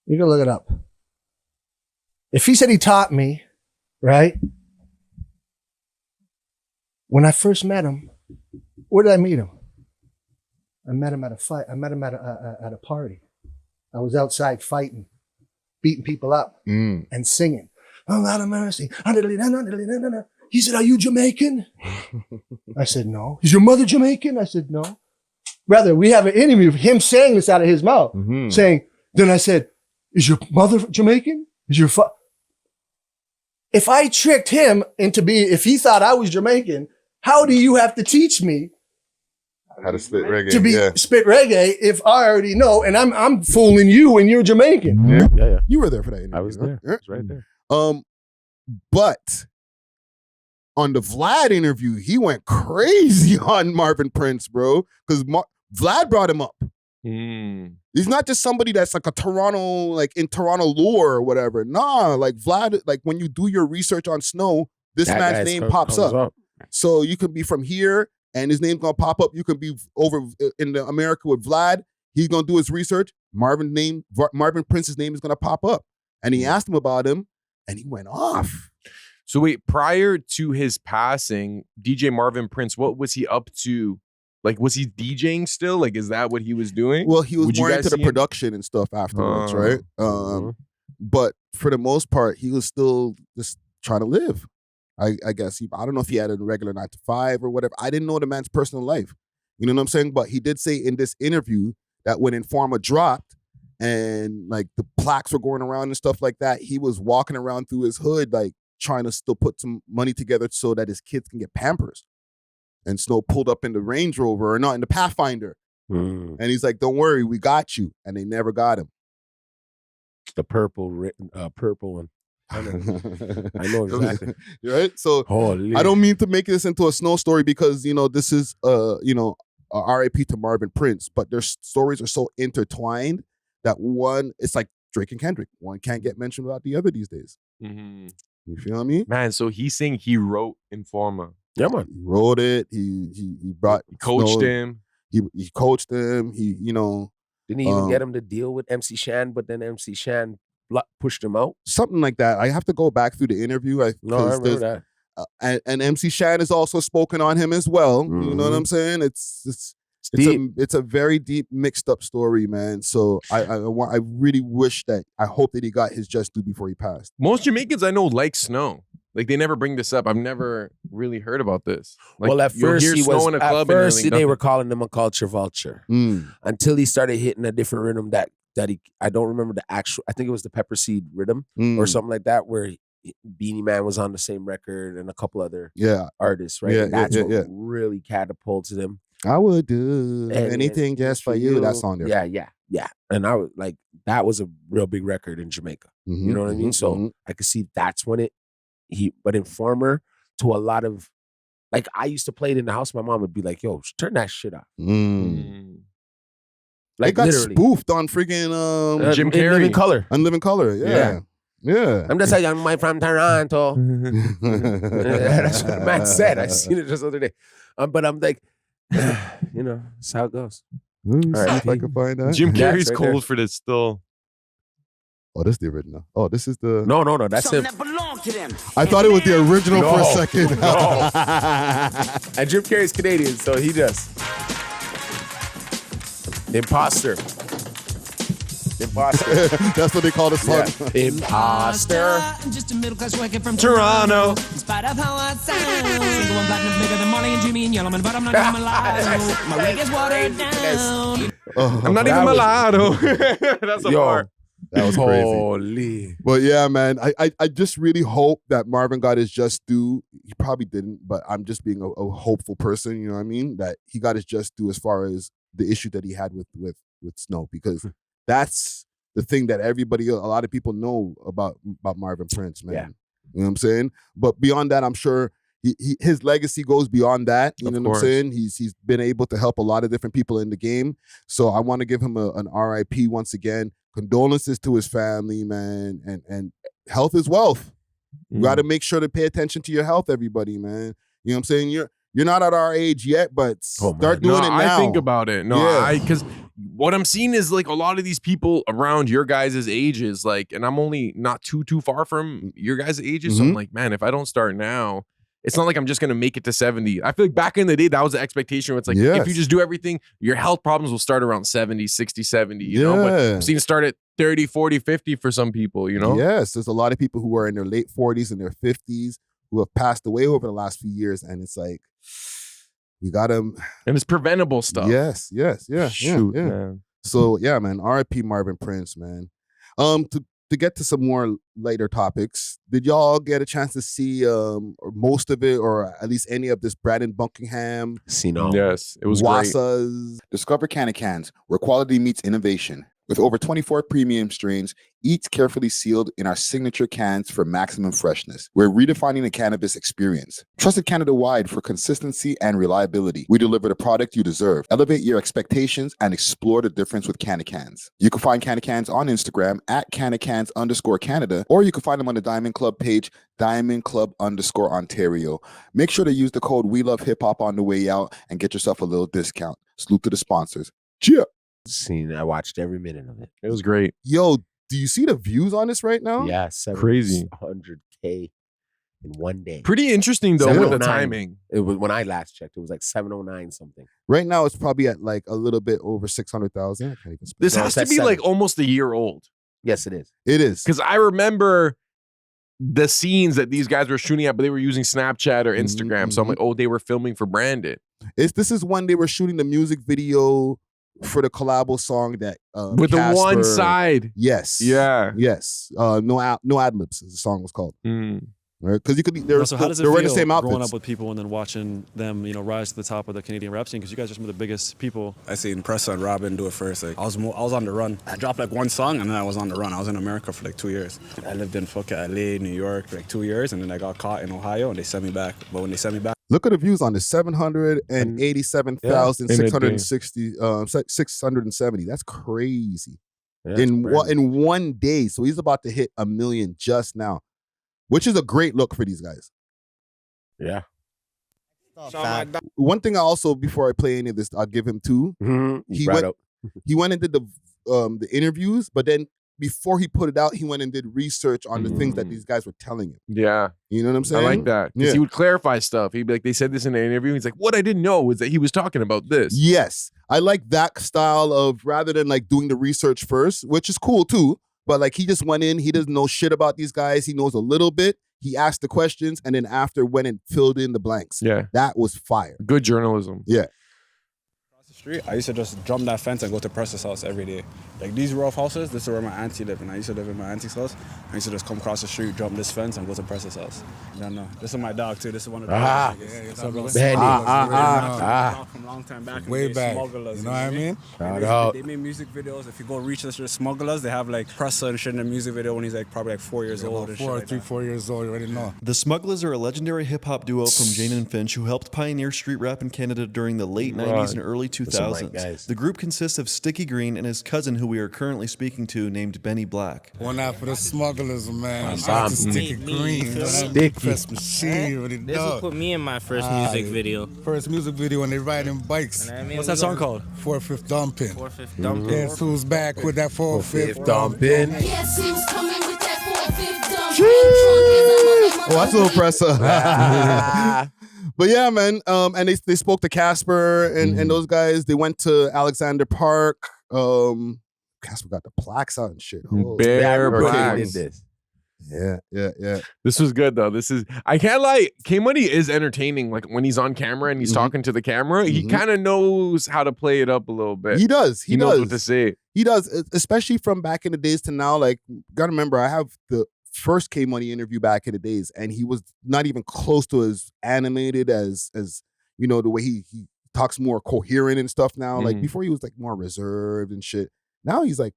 You can look it up. If he said he taught me, right? When I first met him, where did I meet him? I met him at a fight. I met him at a party. I was outside fighting, beating people up and singing. Oh, Lord of mercy. He said, are you Jamaican? I said, no. Is your mother Jamaican? I said, no. Brother, we have an interview of him saying this out of his mouth, saying, then I said, is your mother Jamaican? Is your If I tricked him if he thought I was Jamaican, how do you have to teach me how to spit reggae? Spit reggae if I already know, and I'm fooling you when you're Jamaican. Yeah. You were there for that interview. I was there. I was right there. But on the Vlad interview, he went crazy on Marvin Prince, bro, because Vlad brought him up. He's not just somebody that's like a Toronto, like in Toronto lore or whatever. Nah, like Vlad, like when you do your research on Snow, this man's name pops up. So you can be from here and his name's gonna pop up. You can be over in the America with Vlad. He's gonna do his research. Marvin Prince's name is gonna pop up. And he asked him about him and he went off. So wait, prior to his passing, DJ Marvin Prince, what was he up to? Like, was he DJing still? Like, is that what he was doing? Well, he was more into the production and stuff afterwards, right? But for the most part, he was still just trying to live. I guess I don't know if he had a regular 9 to 5 or whatever. I didn't know the man's personal life. You know what I'm saying? But he did say in this interview that when Informa dropped and like the plaques were going around and stuff like that, he was walking around through his hood like trying to still put some money together so that his kids can get Pampers. And Snow pulled up in the Range Rover, or not, in the Pathfinder. And he's like, don't worry, we got you. And they never got him. The purple one. I know exactly. Right? So I don't mean to make this into a Snow story because, you know, this is, you know, a R.I.P. to Marvin Prince, but their stories are so intertwined that one, it's like Drake and Kendrick. One can't get mentioned without the other these days. You feel me? Man, so he's saying he wrote Informa. Yeah, man. He wrote it. He coached him. He coached him. He, you know. Didn't he even get him to deal with MC Shan, but then MC Shan pushed him out? Something like that. I have to go back through the interview. I remember that. And MC Shan has also spoken on him as well. You know what I'm saying? It's a very deep, mixed up story, man. So I really wish that, I hope that he got his just due before he passed. Most Jamaicans I know like Snow. Like, they never bring this up. I've never really heard about this. Like, well, at first they were calling him a culture vulture until he started hitting a different rhythm that I don't remember the actual. I think it was the Pepper Seed rhythm or something like that, where Beanie Man was on the same record and a couple other artists, right? And that's what really catapulted him. I would do anything just for you. That song there. Yeah. And I was like, that was a real big record in Jamaica. You know what I mean? So I could see that's when but Informer, to a lot of, like, I used to play it in the house. My mom would be like, yo, turn that shit off. Like, it got spoofed on freaking Jim Carrey. Unliving Color. Yeah. I'm just a young man from Toronto. That's what the man said. I seen it just the other day. But I'm like, you know, that's how it goes. Let me see if I can find that. Jim Carrey's right cold for this still. Oh, this is the original. Oh, this is the... No, that's him. I thought it was the original for a second. And Jim Carrey's Canadian, so he does. Imposter. That's what they call the song. Yeah. Imposter. I'm just a middle class worker from Toronto. In spite of how I sound, going platinum bigger than Marley and Jimmy and Yellowman, but I'm not even mulatto. My wig is watered down. I'm not even mulatto. That's a part. That was crazy. But yeah, man, I just really hope that Marvin got his just due. He probably didn't, but I'm just being a hopeful person, you know what I mean? That he got his just due as far as the issue that he had with Snow, because that's the thing that a lot of people know about Marvin Prince, man. Yeah. You know what I'm saying? But beyond that, I'm sure his legacy goes beyond that. You know what I'm saying? He's been able to help a lot of different people in the game. So I want to give him an R.I.P. once again. Condolences to his family, man. And health is wealth. You got to make sure to pay attention to your health, everybody, man. You know what I'm saying? You're not at our age yet, but start doing it now. I think about it. Because what I'm seeing is, like, a lot of these people around your guys' ages, like, and I'm only not too far from your guys' ages. So I'm like, man, if I don't start now, it's not like I'm just going to make it to 70. I feel like back in the day, that was the expectation where it's like, if you just do everything, your health problems will start around 70, 60, 70, you know? But I'm seeing it start at 30, 40, 50 for some people, you know? Yes, there's a lot of people who are in their late 40s and their 50s who have passed away over the last few years. And it's like, we got them. And it's preventable stuff. Yes. Shoot, man. So, yeah, man, R.I.P. Marvin Prince, man. To get to some more later topics, did y'all get a chance to see or most of it, or at least any of this Brandon Buckingham? Seen all. Yes, it was Wassa's. Discover Cans, where quality meets innovation. With over 24 premium strains, each carefully sealed in our signature cans for maximum freshness. We're redefining the cannabis experience. Trusted Canada-wide for consistency and reliability. We deliver the product you deserve. Elevate your expectations and explore the difference with CannaCans. You can find CannaCans on Instagram at CannaCans_Canada, or you can find them on the Diamond Club page, Diamond Club_Ontario. Make sure to use the code WeLoveHipHop on the way out and get yourself a little discount. Salute to the sponsors. Cheer! I watched every minute of it. It was great. Yo, do you see the views on this right now? Yeah, Crazy. 700K in one day. Pretty interesting though with the 709. timing. It was when I last checked. It was like 709 something. Right now, it's probably at like a little bit over 600,000. I can't even spell This it. No, has it's to at be like 7. almost a year old. Yes, it is. It is. Because I remember the scenes that these guys were shooting at, but they were using Snapchat or Instagram. So I'm like, oh, they were filming for Brandon. This is when they were shooting the music video for the collabo song that With the one Casper- side. Yes. Yeah. Yes. No ad libs, as the song was called. Mm. Right? Because you could they're So how does it they're feel wearing the same growing outfits. up with people and then watching them, rise to the top of the Canadian rap scene? Because you guys are some of the biggest people. I seen Pressa and Robin do it first. Like I was on the run. I dropped like one song and then I was on the run. I was in America for like 2 years. I lived in fucking LA, New York for like 2 years, and then I got caught in Ohio and they sent me back. But when they sent me back, Look at the views on this 787,670. That's crazy. Yeah, in one day. So he's about to hit 1 million just now, which is a great look for these guys. Yeah. One thing I also, before I play any of this, I'll give him two. He went and did the interviews, but then before he put it out, he went and did research on the things that these guys were telling him. Yeah. You know what I'm saying? I like that. Because Yeah. he would clarify stuff. He'd be like, they said this in the interview. He's like, what I didn't know was that he was talking about this. Yes. I like that style of, rather than like doing the research first, which is cool too, but like he just went in, he doesn't know shit about these guys. He knows a little bit. He asked the questions and then after went and filled in the blanks. Yeah. That was fire. Good journalism. Yeah. across the street, I used to just jump that fence and go to Pressa's house every day. Like these rough houses, this is where my auntie lived, and I used to live in my auntie's house. I used to just come across the street, jump this fence, and go to Pressa's house. Yeah, no, this is my dog too. This is one of the dogs. From long time back. Way back. Smugglers, you know what I mean? They made music videos. If you go reach the smugglers, they have like Pressa and shit in the music video when he's like probably like 4 years old. And 4 years old, you already know. The Smugglers are a legendary hip-hop duo from Jane and Finch who helped pioneer street rap in Canada during the late 90s and early 2000s. The group consists of Sticky Green and his cousin who we are currently speaking to named Benny Black. One out for the smugglers, man. Sticky Green. Sticky. This will put me in my first music video. First music video when they riding bikes. What's that song called? 4/5 Dumping. 4/5 Dumping. Guess who's back with that 4/5 Dumping. Guess who's coming with that 4/5 Oh, that's a little Pressa. But yeah, man. And they spoke to Casper and those guys. They went to Alexander Park. Casper got the plaques out and shit. Oh, Bare okay, plaques. Did this. Yeah. This was good though. I can't lie. K Money is entertaining. Like when he's on camera and he's talking to the camera, he kind of knows how to play it up a little bit. He does. He knows does what to say. He does, especially from back in the days to now. Like, gotta remember, I have the first K Money interview back in the days, and he was not even close to as animated as you know, the way he talks more coherent and stuff now. Like before, he was like more reserved and shit. Now he's like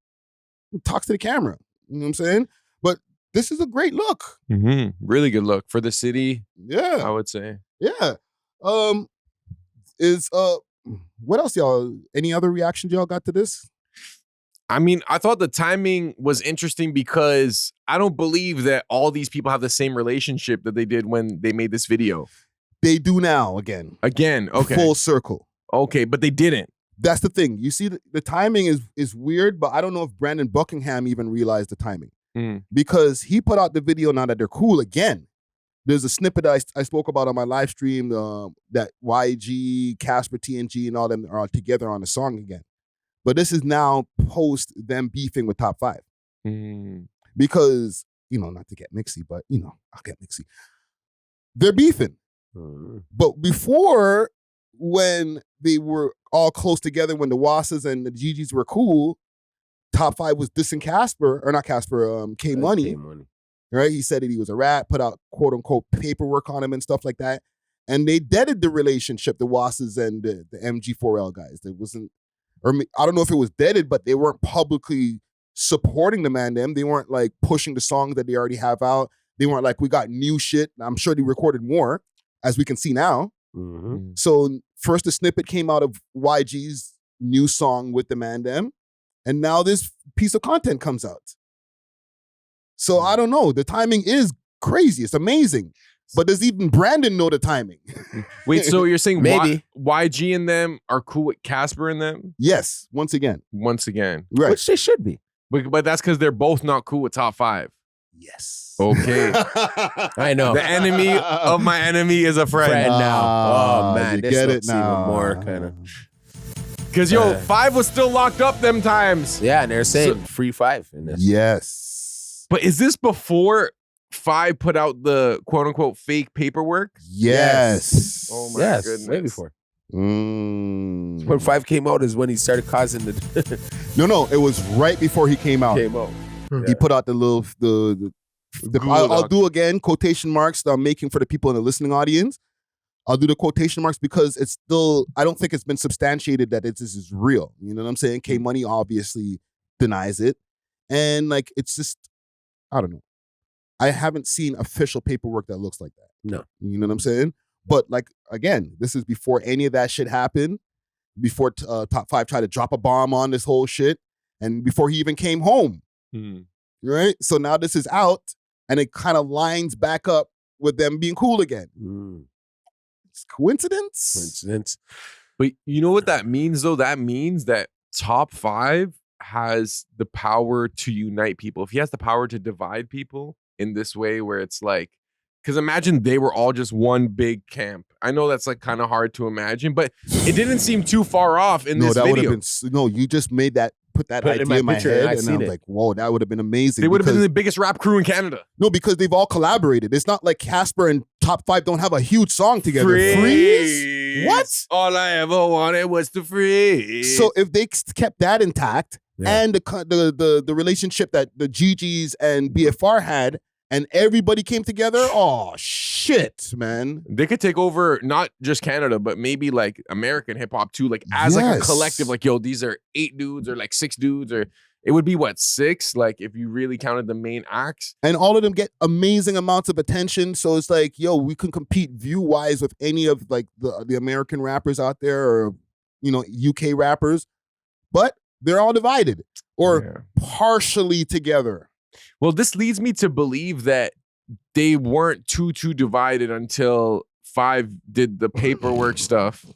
talks to the camera. You know what I'm saying? But this is a great look. Really good look for the city. Yeah, I would say. Yeah. What else, y'all? Any other reactions y'all got to this? I mean, I thought the timing was interesting because I don't believe that all these people have the same relationship that they did when they made this video. They do now again. Okay. Full circle. Okay, but they didn't. That's the thing. You see, the timing is weird, but I don't know if Brandon Buckingham even realized the timing. Because he put out the video now that they're cool again. There's a snippet I spoke about on my live stream that YG, Casper TNG, and all them are together on the song again. But this is now post them beefing with Top 5. Because, you know, not to get mixy, but, you know, I'll get mixy. They're beefing. But before, when they were all close together, when the Wasses and the GGs were cool, Top 5 was dissing Casper, or not Casper, K Money. Right? He said that he was a rat, put out quote unquote paperwork on him and stuff like that. And they deaded the relationship, the Wasses and the MG4L guys. There wasn't, or I don't know if it was deaded, but they weren't publicly supporting the man them. They weren't like pushing the songs that they already have out. They weren't like, we got new shit. I'm sure they recorded more, as we can see now. Mm-hmm. So first the snippet came out of YG's new song with the man them, and now this piece of content comes out. So I don't know. The timing is crazy. It's amazing. But does even Brandon know the timing? Wait, so you're saying Maybe. YG and them are cool with Casper and them? Yes, once again. Once again. Right. Which they should be. But that's because they're both not cool with top 5. Yes. Okay. I know. The enemy of my enemy is a friend. now. Oh, man. you This get it looks now. even more kind of. Because, 5 was still locked up them times. Yeah, and they're saying free 5 in this. Yes. But is this before 5 put out the quote-unquote fake paperwork? Yes. Oh, my Yes, goodness. way before. Mm. When 5 came out is when he started causing the No, it was right before he came out. He put out the little I'll do again quotation marks that I'm making for the people in the listening audience. I'll do the quotation marks because it's still, I don't think it's been substantiated that this is real. You know what I'm saying? K Money obviously denies it. And like, it's just, I don't know. I haven't seen official paperwork that looks like that. No. You know what I'm saying? But like, again, this is before any of that shit happened, before Top 5 tried to drop a bomb on this whole shit, and before he even came home. Right? So now this is out, and it kind of lines back up with them being cool again. It's coincidence? But you know what that means, though? That means that Top 5 has the power to unite people. If he has the power to divide people in this way, where it's like, because imagine they were all just one big camp. I know that's like kind of hard to imagine, but it didn't seem too far off in this that would video. have been, no, you just made that, put that idea in my head, and I'm like, whoa, that would have been amazing. They would have been the biggest rap crew in Canada. No, because they've all collaborated. It's not like Casper and Top 5 don't have a huge song together. Freeze. What? All I ever wanted was to freeze. So if they kept that intact, and the relationship that the GGs and BFR had, and everybody came together, oh shit, man. They could take over not just Canada, but maybe like American hip hop too, like as like a collective, like, yo, these are 8 dudes or like 6 dudes, or it would be what, 6? Like if you really counted the main acts. And all of them get amazing amounts of attention. So it's like, yo, we can compete view-wise with any of like the American rappers out there, or, you know, UK rappers. But they're all divided or partially together. Well, this leads me to believe that they weren't too divided until 5 did the paperwork stuff.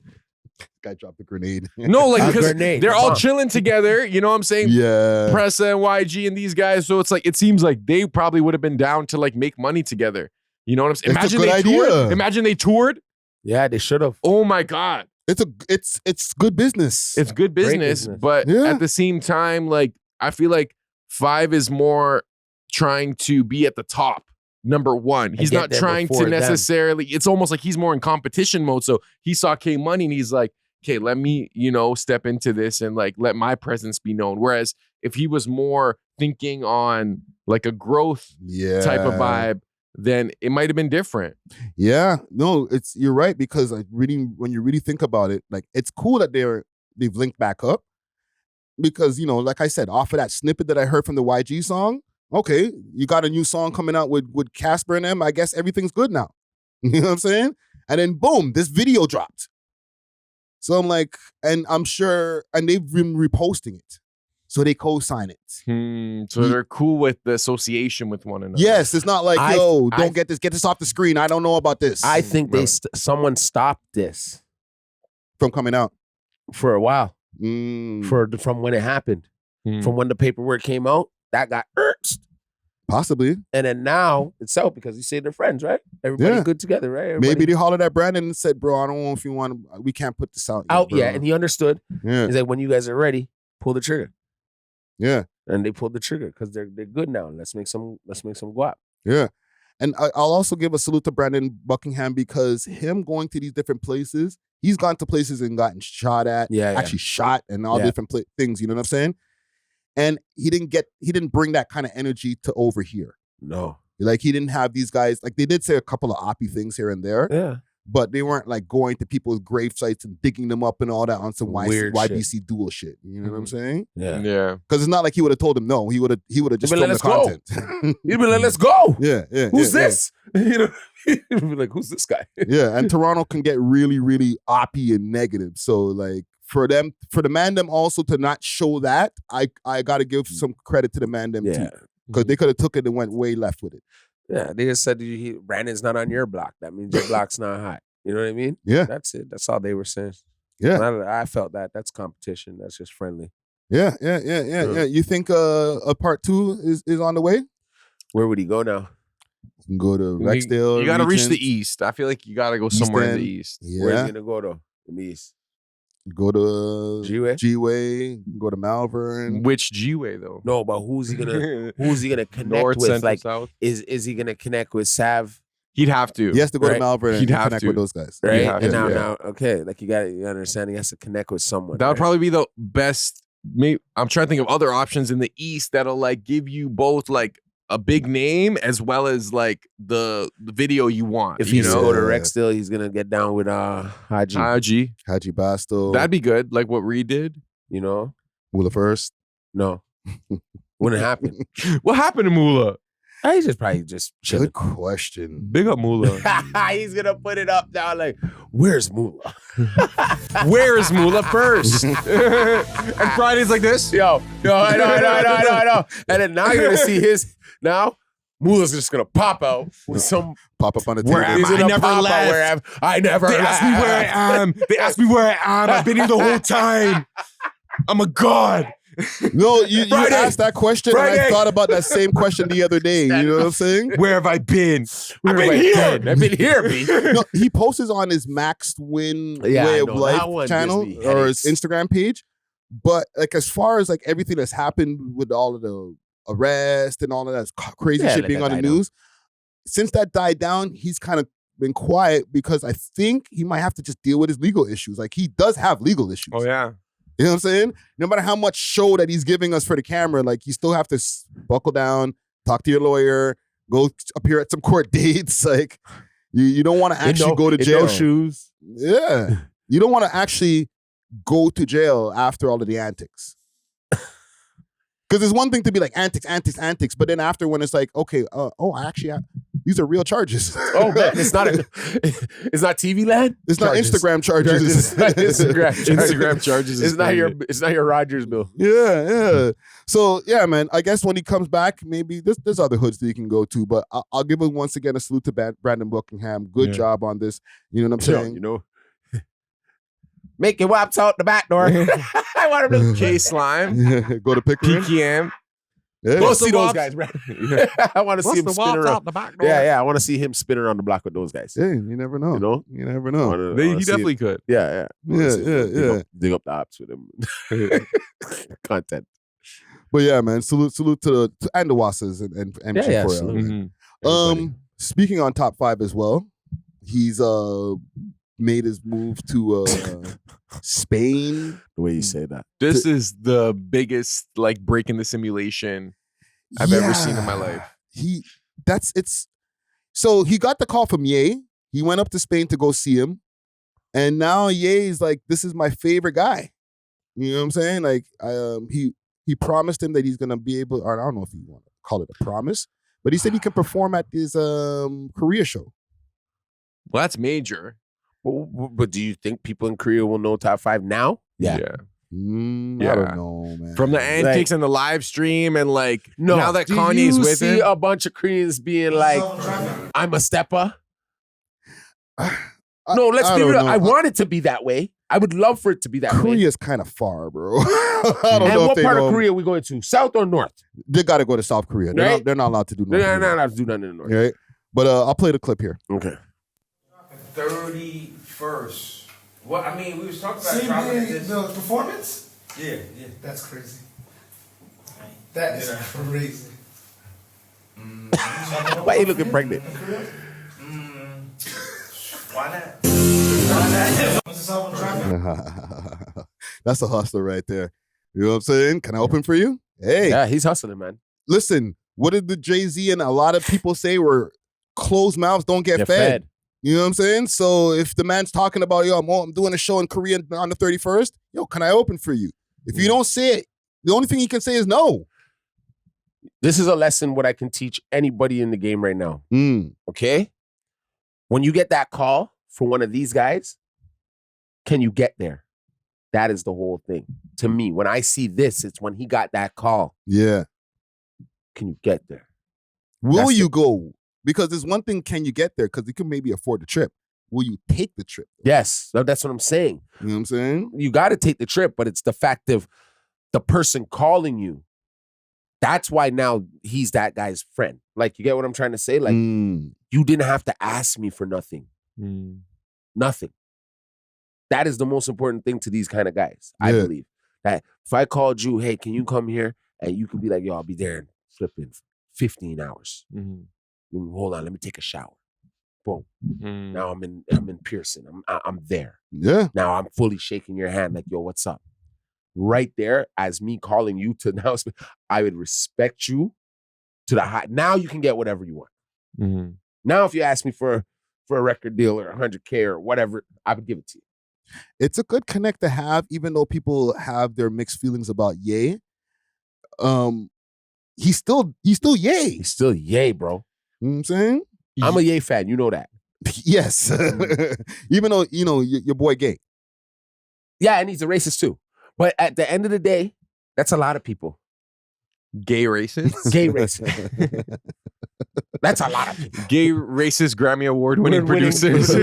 Guy dropped a grenade. No, like, because they're all chilling together. You know what I'm saying? Yeah. Pressa and YG and these guys. So it's like, it seems like they probably would have been down to like make money together. You know what I'm saying? That's Imagine a they good idea. toured. Imagine they toured. Yeah, they should have. Oh my God. It's good business. It's good business. But at the same time, like, I feel like 5 is more trying to be at the top, number one. He's not trying to necessarily, it's almost like he's more in competition mode. So he saw K Money and he's like, okay, let me, step into this and like let my presence be known. Whereas if he was more thinking on like a growth type of vibe, then it might have been different. Yeah, no, you're right, because like when you really think about it, like it's cool that they've linked back up, because like I said, off of that snippet that I heard from the YG song, okay, you got a new song coming out with Casper and them. I guess everything's good now. You know what I'm saying? And then boom, this video dropped. So I'm like, and I'm sure, and they've been reposting it. So they co-sign it. So they're cool with the association with one another. Yes, it's not like, don't get this off the screen. I don't know about this. I think someone stopped this from coming out for a while. From when it happened, from when the paperwork came out, that got irked. Possibly. And then now it's out because you say they're friends, right? Everybody good together, right? Maybe they hollered at Brandon and said, bro, I don't know if you want to, we can't put this out yet, and he understood. Yeah. He's like, when you guys are ready, pull the trigger. Yeah. And they pulled the trigger because they're good now. Let's make some guap. Yeah. And I'll also give a salute to Brandon Buckingham, because him going to these different places, he's gone to places and gotten shot at, actually shot and all different things, you know what I'm saying? And he didn't bring that kind of energy to over here. No. Like he didn't have these guys, like they did say a couple of oppy things here and there. Yeah. but they weren't like going to people's grave sites and digging them up and all that on some Weird YBC dual shit. You know what I'm saying? Yeah. Because it's not like he would have told him no. He would have just filmed the content. He'd be like, let's go. Yeah. Who's this? You know, he'd be like, who's this guy? Yeah, and Toronto can get really, really oppy and negative. So like for the Mandem also to not show that, I got to give some credit to the Mandem too, because they could have took it and went way left with it. Yeah, they just said Brandon's not on your block. That means your block's not hot. You know what I mean? Yeah, that's it. That's all they were saying. Yeah, and I felt that. That's competition. That's just friendly. Yeah. You think a part 2 is on the way? Where would he go now? You can go to Rexdale. You got to reach the east. I feel like you got to go somewhere in the east. Yeah. Where's he gonna go to? In the east. Go to G-Way. Go to Malvern. Which G-Way though? No, but who's he gonna connect North, with? Central, Like, South? is he gonna connect with Sav? He'd have to. He has to go Right? to Malvern and connect with those guys. Right? have And to, now, okay, like you understand. He has to connect with someone. That would right? probably be the best. I'm trying to think of other options in the east that'll like give you both like a big name as well as like the video you want. If he's go to Rexdale, he's gonna get down with Haji Basto. That'd be good, like what Reed did. You know, Mula first. No, wouldn't happen. What happened to Mula? He's just probably just chilling. Good question. Big up Mula. He's gonna put it up now. Like, where's Mula? Where's Mula first? And Friday's like this. Yo, I know. And then now you're gonna see his. Now Mula's just gonna pop out with some pop up on the table. Where am I? I never left. I never. They asked me where I am. They asked me where I am. I've been here the whole time. I'm a god. No, you asked that question, and I thought about that same question the other day. You know what I'm saying? Where have I been? I've been here, B. No, he posts on his Max Win Way of Life channel or his Instagram page. But like as far as like everything that's happened with all of the arrest and all of that crazy shit being on the news, since that died down, he's kind of been quiet because I think he might have to just deal with his legal issues. Like he does have legal issues. Oh yeah. You know what I'm saying? No matter how much show that he's giving us for the camera, like you still have to buckle down, talk to your lawyer, go appear at some court dates. Like you don't want to actually go to jail. Shoes. Yeah. You don't want to actually go to jail after all of the antics. Because it's one thing to be like antics, but then after when it's like, okay, these are real charges. Oh man, it's not TV land. It's not Instagram charges. It's not Instagram charges. It's not your Rogers bill. Yeah. So yeah, man. I guess when he comes back, maybe there's other hoods that he can go to. But I'll give him once again a salute to Brandon Buckingham. Good job on this. You know what I'm saying? You know. Make your waps out the back door. I want him to K-Slime. Go to Pickering. PKM. Yeah. Go see those guys, right? I want to see him spin around the back door? Yeah. I want to see him spin around the block with those guys. Yeah, you never know. You never know. He definitely could. Yeah. Dig up the ops with him. Content. But yeah, man. Salute to and the Wassas and G4L. Mm-hmm. Speaking on top 5 as well, he's made his move to Spain. The way you say that. This is the biggest like break in the simulation I've ever seen in my life. So he got the call from Ye. He went up to Spain to go see him. And now Ye is like, this is my favorite guy. You know what I'm saying? Like he promised him that he's gonna be able, or I don't know if you want to call it a promise, but he said he can perform at his Korea show. Well, that's major. But do you think people in Korea will know top 5 now? I don't know, man. From the antics and the live stream and like now that do Kanye's you with see him. a bunch of Koreans being like, I'm a stepper? No, let's be real. I want it to be that way. I would love for it to be that way. Korea's kind of far, bro. I don't know what if part of Korea are we going to? South or North? They got to go to South Korea. They're not allowed to do North. They're not allowed to do nothing in the North. Right? But I'll play the clip here. Okay. 31st. Well, I mean, we was talking about dropping this. The performance? Yeah. That's crazy. That is crazy. Why you looking pregnant? Why not? That's a hustler right there. You know what I'm saying? Can I open for you? Hey. Yeah, he's hustling, man. Listen, what did the Jay-Z and a lot of people say were closed mouths don't get fed? You know what I'm saying? So if the man's talking about, yo, I'm doing a show in Korea on the 31st, yo, can I open for you? If you don't say it, the only thing he can say is no. This is a lesson what I can teach anybody in the game right now. Okay? When you get that call from one of these guys, can you get there? That is the whole thing. To me, when I see this, it's when he got that call. Yeah. Can you get there? Will you go? Because there's one thing, can you get there? Because you can maybe afford the trip. Will you take the trip? Yes, that's what I'm saying. You know what I'm saying? You got to take the trip, but it's the fact of the person calling you. That's why now he's that guy's friend. Like, you get what I'm trying to say? Like, you didn't have to ask me for nothing. Nothing. That is the most important thing to these kind of guys, I believe. That if I called you, hey, can you come here? And you could be like, yo, I'll be there in flipping 15 hours. Hold on, let me take a shower. Boom. Now I'm in Pearson. I'm there. Yeah. Now I'm fully shaking your hand like, yo, what's up? Right there, as me calling you to now, I would respect you to the high. Now you can get whatever you want. Now if you ask me for a record deal or 100K or whatever, I would give it to you. It's a good connect to have, even though people have their mixed feelings about Ye. He's still Ye. He's still Ye, bro. You know what I'm saying? I'm a Ye fan. You know that. Yes. Even though, you know, your boy gay. Yeah, and he's a racist too. But at the end of the day, that's a lot of people. Gay racist? Gay racist. That's a lot of people. Gay racist Grammy Award winning producers.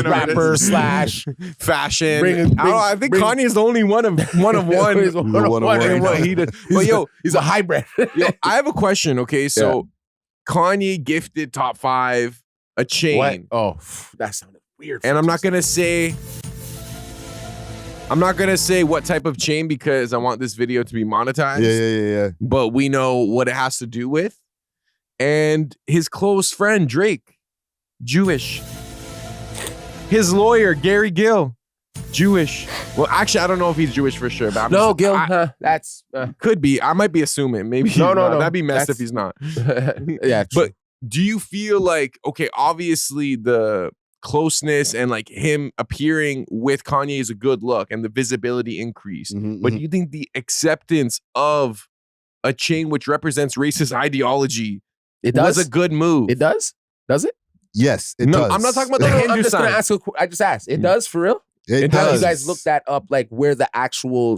Rappers slash fashion. I think Kanye is the only one of one. He's one of one. He did. But yo, he's a hybrid. Yo, I have a question. Okay, so Kanye gifted Top 5 a chain. What? Oh, that sounded weird. And I'm not gonna say what type of chain because I want this video to be monetized. Yeah. But we know what it has to do with. And his close friend, Drake, Jewish. His lawyer, Gary Gill, Jewish. Well, actually, I don't know if he's Jewish for sure. But Gil, that's... could be. I might be assuming. Maybe he's no. That'd be messed if he's not. Yeah, true. But do you feel like, okay, obviously the closeness and like him appearing with Kanye is a good look and the visibility increase. But do you think the acceptance of a chain which represents racist ideology was a good move? It does? Does it? Yes, it does. I'm not talking about the Hindu I'm just side. gonna ask. I just asked. It does for real? It Have does. you guys looked that up, like where the actual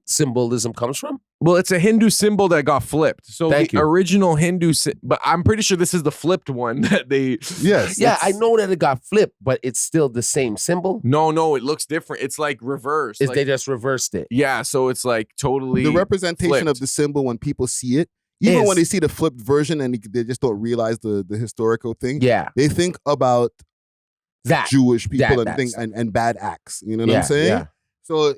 symbolism comes from? Well, it's a Hindu symbol that got flipped. So Thank the you. original Hindu, but I'm pretty sure this is the flipped one that they. Yes. Yeah, I know that it got flipped, but it's still the same symbol. No, it looks different. It's like reversed. They just reversed it. Yeah, so it's like totally the representation flipped. of the symbol when people see it, even when they see the flipped version and they just don't realize the historical thing. Yeah, they think about that Jewish people and bad acts. You know what I'm saying? Yeah. So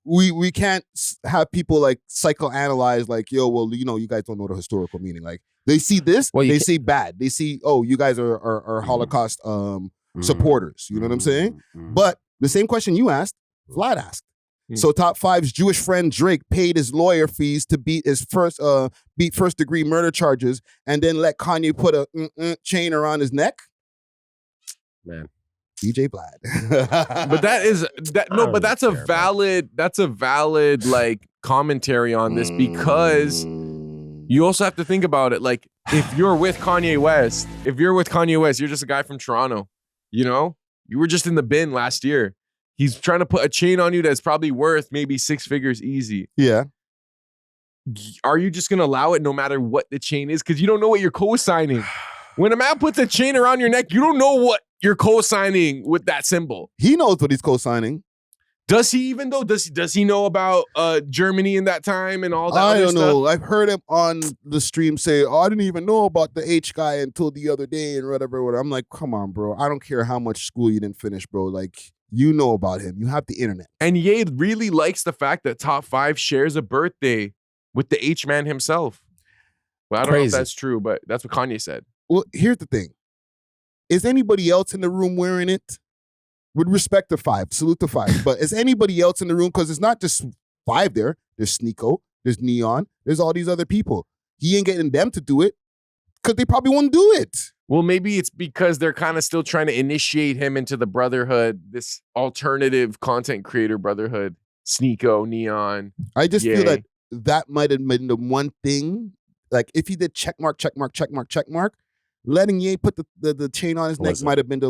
we can't have people like psychoanalyze like, yo, well, you know, you guys don't know the historical meaning. Like they see this, they see bad. They see, oh, you guys are Holocaust supporters. You know what I'm saying? But the same question you asked, Vlad asked. So Top 5's Jewish friend Drake paid his lawyer fees to beat first degree murder charges and then let Kanye put a chain around his neck. Man. DJ Vlad. But that's a valid like commentary on this because you also have to think about it. Like if you're with Kanye West, you're just a guy from Toronto, you know? You were just in the bin last year. He's trying to put a chain on you that's probably worth maybe 6 figures easy. Yeah. Are you just going to allow it no matter what the chain is? Because you don't know what you're co-signing. When a man puts a chain around your neck, you don't know what you're co-signing with that symbol. He knows what he's co-signing. Does he even though? Does he know about Germany in that time and all that I other don't know. stuff? I've heard him on the stream say, oh, I didn't even know about the H guy until the other day and whatever. I'm like, come on, bro. I don't care how much school you didn't finish, bro. Like, you know about him. You have the internet. And Ye really likes the fact that Top 5 shares a birthday with the H man himself. Well, I don't know if that's true, but that's what Kanye said. Well, here's the thing. Is anybody else in the room wearing it? With respect to 5, salute to 5. But is anybody else in the room? Because it's not just 5 there. There's Sneeko, there's Neon, there's all these other people. He ain't getting them to do it because they probably won't do it. Well, maybe it's because they're kind of still trying to initiate him into the brotherhood, this alternative content creator brotherhood. Sneeko, Neon. I just feel that that might have been the one thing. Like if he did check mark, letting Ye put the chain on his neck might have been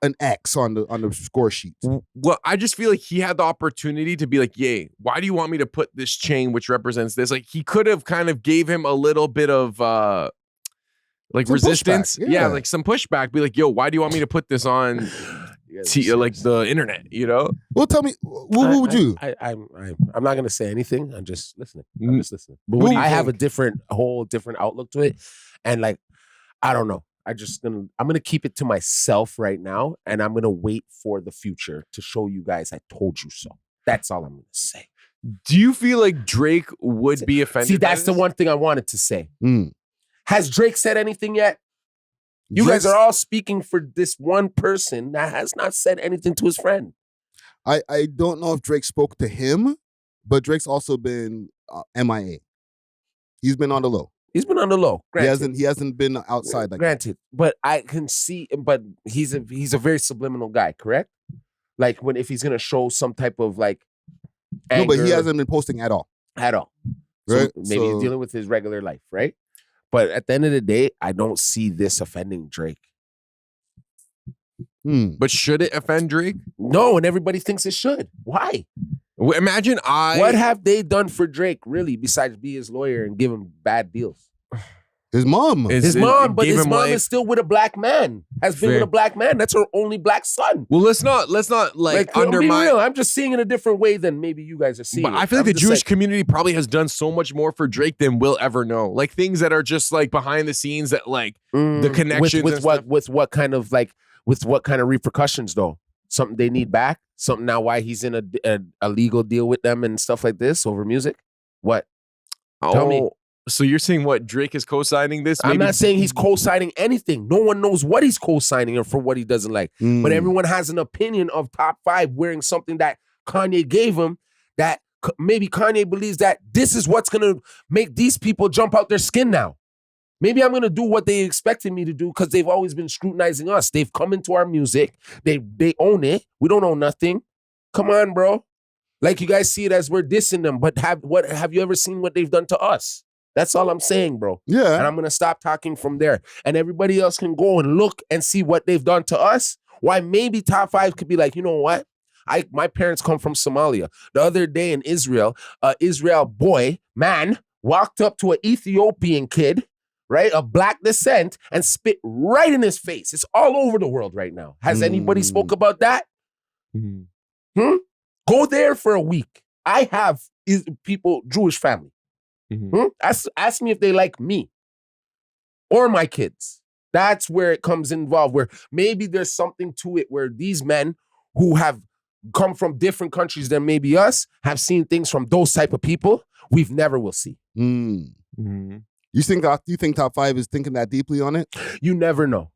an X on the score sheet. Well, I just feel like he had the opportunity to be like, Ye, why do you want me to put this chain which represents this? Like he could have kind of gave him a little bit of like some resistance. Yeah, like some pushback. Be like, yo, why do you want me to put this on like the internet, you know? Well, tell me, what would you? I'm not gonna say anything. I'm just listening. But I have a whole different outlook to it, and like, I don't know. I'm gonna keep it to myself right now, and I'm gonna wait for the future to show you guys I told you so. That's all I'm gonna say. Do you feel like Drake would be offended? See, that's the one thing I wanted to say. Has Drake said anything yet? You guys are all speaking for this one person that has not said anything to his friend. I don't know if Drake spoke to him, but Drake's also been MIA. He's been on the low. He's been on the low. Granted. He hasn't been outside like granted, but I can see. But he's a very subliminal guy, correct? Like if he's gonna show some type of like anger, no, but he hasn't been posting at all. Right? So maybe he's dealing with his regular life, right? But at the end of the day, I don't see this offending Drake. But should it offend Drake? No, and everybody thinks it should. Why? Imagine What have they done for Drake, really, besides be his lawyer and give him bad deals? His mom. But his mom is still with a black man. Has been with a black man. That's her only black son. Well, let's not like undermine. Be real. I'm just seeing it a different way than maybe you guys are seeing. But I feel like the Jewish community probably has done so much more for Drake than we'll ever know. Like things that are just like behind the sscenes that like the connections with what kind of repercussions though? Something they need back? Something now why he's in a legal deal with them and stuff like this over music? What? Tell me. So you're saying what Drake is co-signing this? I'm not saying he's co-signing anything. No one knows what he's co-signing or for what he doesn't like. But everyone has an opinion of Top 5 wearing something that Kanye gave him that maybe Kanye believes that this is what's going to make these people jump out their skin now. Maybe I'm going to do what they expected me to do because they've always been scrutinizing us. They've come into our music. They own it. We don't own nothing. Come on, bro. Like you guys see it as we're dissing them, but have you ever seen what they've done to us? That's all I'm saying, bro. Yeah. And I'm going to stop talking from there. And everybody else can go and look and see what they've done to us. Why maybe Top 5 could be like, you know what? My parents come from Somalia. The other day in Israel, Israel man, walked up to an Ethiopian kid, right, of black descent, and spit right in his face. It's all over the world right now. Has anybody spoke about that? Go there for a week. I have Jewish family. Ask me if they like me or my kids. That's where it comes involved, where maybe there's something to it where these men who have come from different countries than maybe us have seen things from those type of people we've never will see. You think Top 5 is thinking that deeply on it? You never know.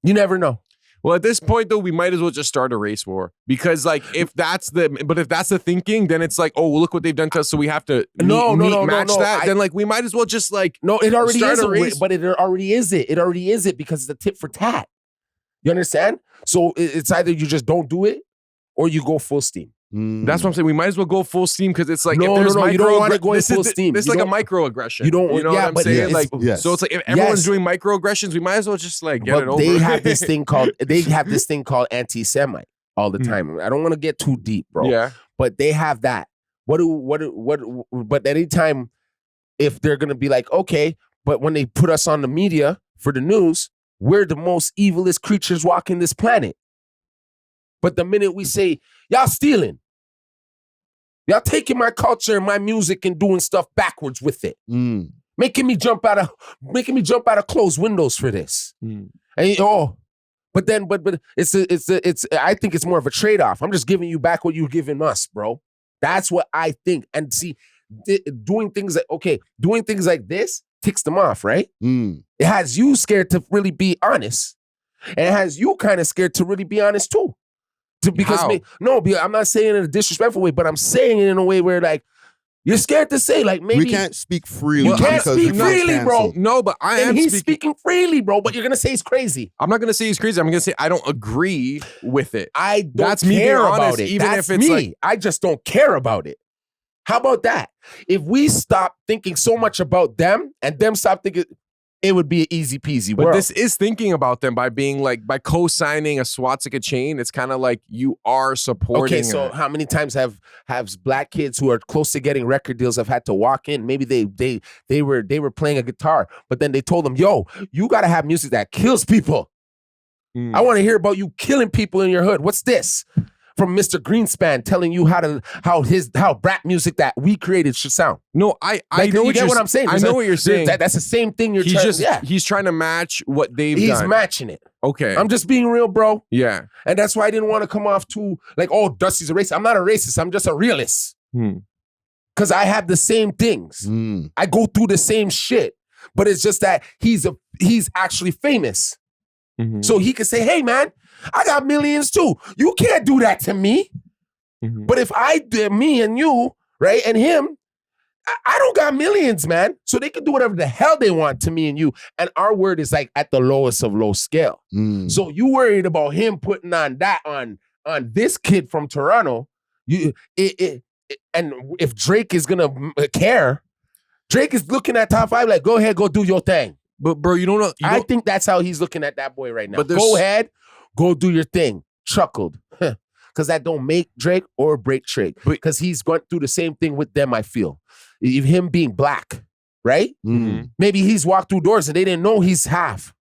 You never know. Well, at this point, though, we might as well just start a race war because, like, if that's the thinking, then it's like, oh, well, look what they've done to us, so we have to match that. Then, like, we might as well just like it already is a race, but it already is it. It already is it because it's a tit for tat. You understand? So it's either you just don't do it or you go full steam. That's what I'm saying. We might as well go full steam because it's like no, you don't want to go full steam. This is like a microaggression. You don't. You know what I'm saying? Yes. So it's like if everyone's doing microaggressions, we might as well just like get it over. They have this thing called anti-Semite all the time. I don't want to get too deep, bro. Yeah. But they have that. But anytime if they're gonna be like, okay, but when they put us on the media for the news, we're the most evilest creatures walking this planet. But the minute we say, y'all stealing, y'all taking my culture and my music and doing stuff backwards with it. Making me jump out of closed windows for this. And but it's I think it's more of a trade-off. I'm just giving you back what you're giving us, bro. That's what I think. And see, doing things like this ticks them off, right? It has you scared to really be honest. And it has you kind of scared to really be honest too. Because I'm not saying it in a disrespectful way, but I'm saying it in a way where like You're scared to say, like, maybe we can't speak freely. You can't because speak we get freely, bro. canceled. No, but I and am he's speaking freely, bro. But you're gonna say he's crazy. I'm not gonna say he's crazy. I'm gonna say I don't agree with it. I don't That's me being care honest, about it. even That's if it's me. like- I just don't care about it. How about that? If we stop thinking so much about them and them stop thinking, it would be an easy peasy But world. this is thinking about them by being like, by co-signing a swastika chain. It's kind of like you are supporting. Okay, so how many times have black kids who are close to getting record deals have had to walk in? Maybe they were playing a guitar, but then they told them, "Yo, you got to have music that kills people. I want to hear about you killing people in your hood. What's this?" From Mr. Greenspan telling you how rap music that we created should sound. No, I Like, know you what get you're what I'm saying. I know what you're saying. That's the same thing you're He's trying. he's trying to match what they've He's done. matching it. Okay. I'm just being real, bro. Yeah. And that's why I didn't want to come off too like, oh, Dusty's a racist. I'm not a racist. I'm just a realist. Because I have the same things. I go through the same shit. But it's just that he's actually famous. So he could say, hey, man, I got millions too. You can't do that to me. But if I did me and you, right, and him, I don't got millions, man. So they can do whatever the hell they want to me and you. And our word is like at the lowest of low scale. So you worried about him putting on that on this kid from Toronto. And if Drake is gonna care, Drake is looking at Top 5 like, go ahead, go do your thing. But bro, you don't know. I think that's how he's looking at that boy right now. But Go ahead, go do your thing. Chuckled. Because that don't make Drake or break Drake. Because he's going through the same thing with them, I feel. Him being black, right? Maybe he's walked through doors and they didn't know he's half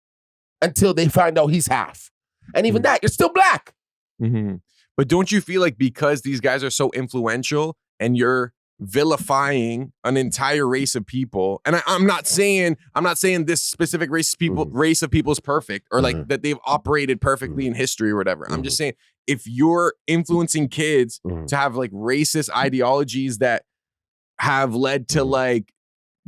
until they find out he's half. And even that, you're still black. But don't you feel like because these guys are so influential and you're vilifying an entire race of people, and I'm not saying this specific race of people is perfect or like that they've operated perfectly in history or whatever. I'm just saying if you're influencing kids to have like racist ideologies that have led to like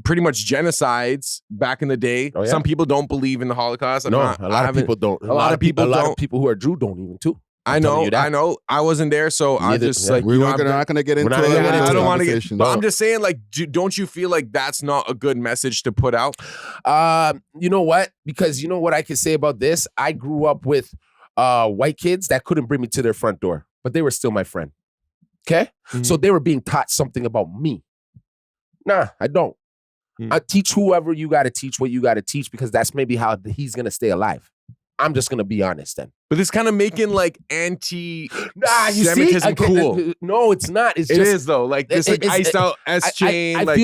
pretty much genocides back in the day. Oh, yeah. Some people don't believe in the Holocaust. A lot of people don't. A lot of people who are Jew don't even too. I know. I wasn't there, so I just like we're not going to get into it. I don't want to get. But I'm just saying, like, don't you feel like that's not a good message to put out? You know what? Because you know what I can say about this. I grew up with white kids that couldn't bring me to their front door, but they were still my friend. Okay, so they were being taught something about me. Nah, I don't. I teach whoever you got to teach what you got to teach because that's maybe how he's gonna stay alive. I'm just gonna be honest then. But it's kind of making like anti-Semitism cool. No, it's not. It is though. Like this like iced out S chain. I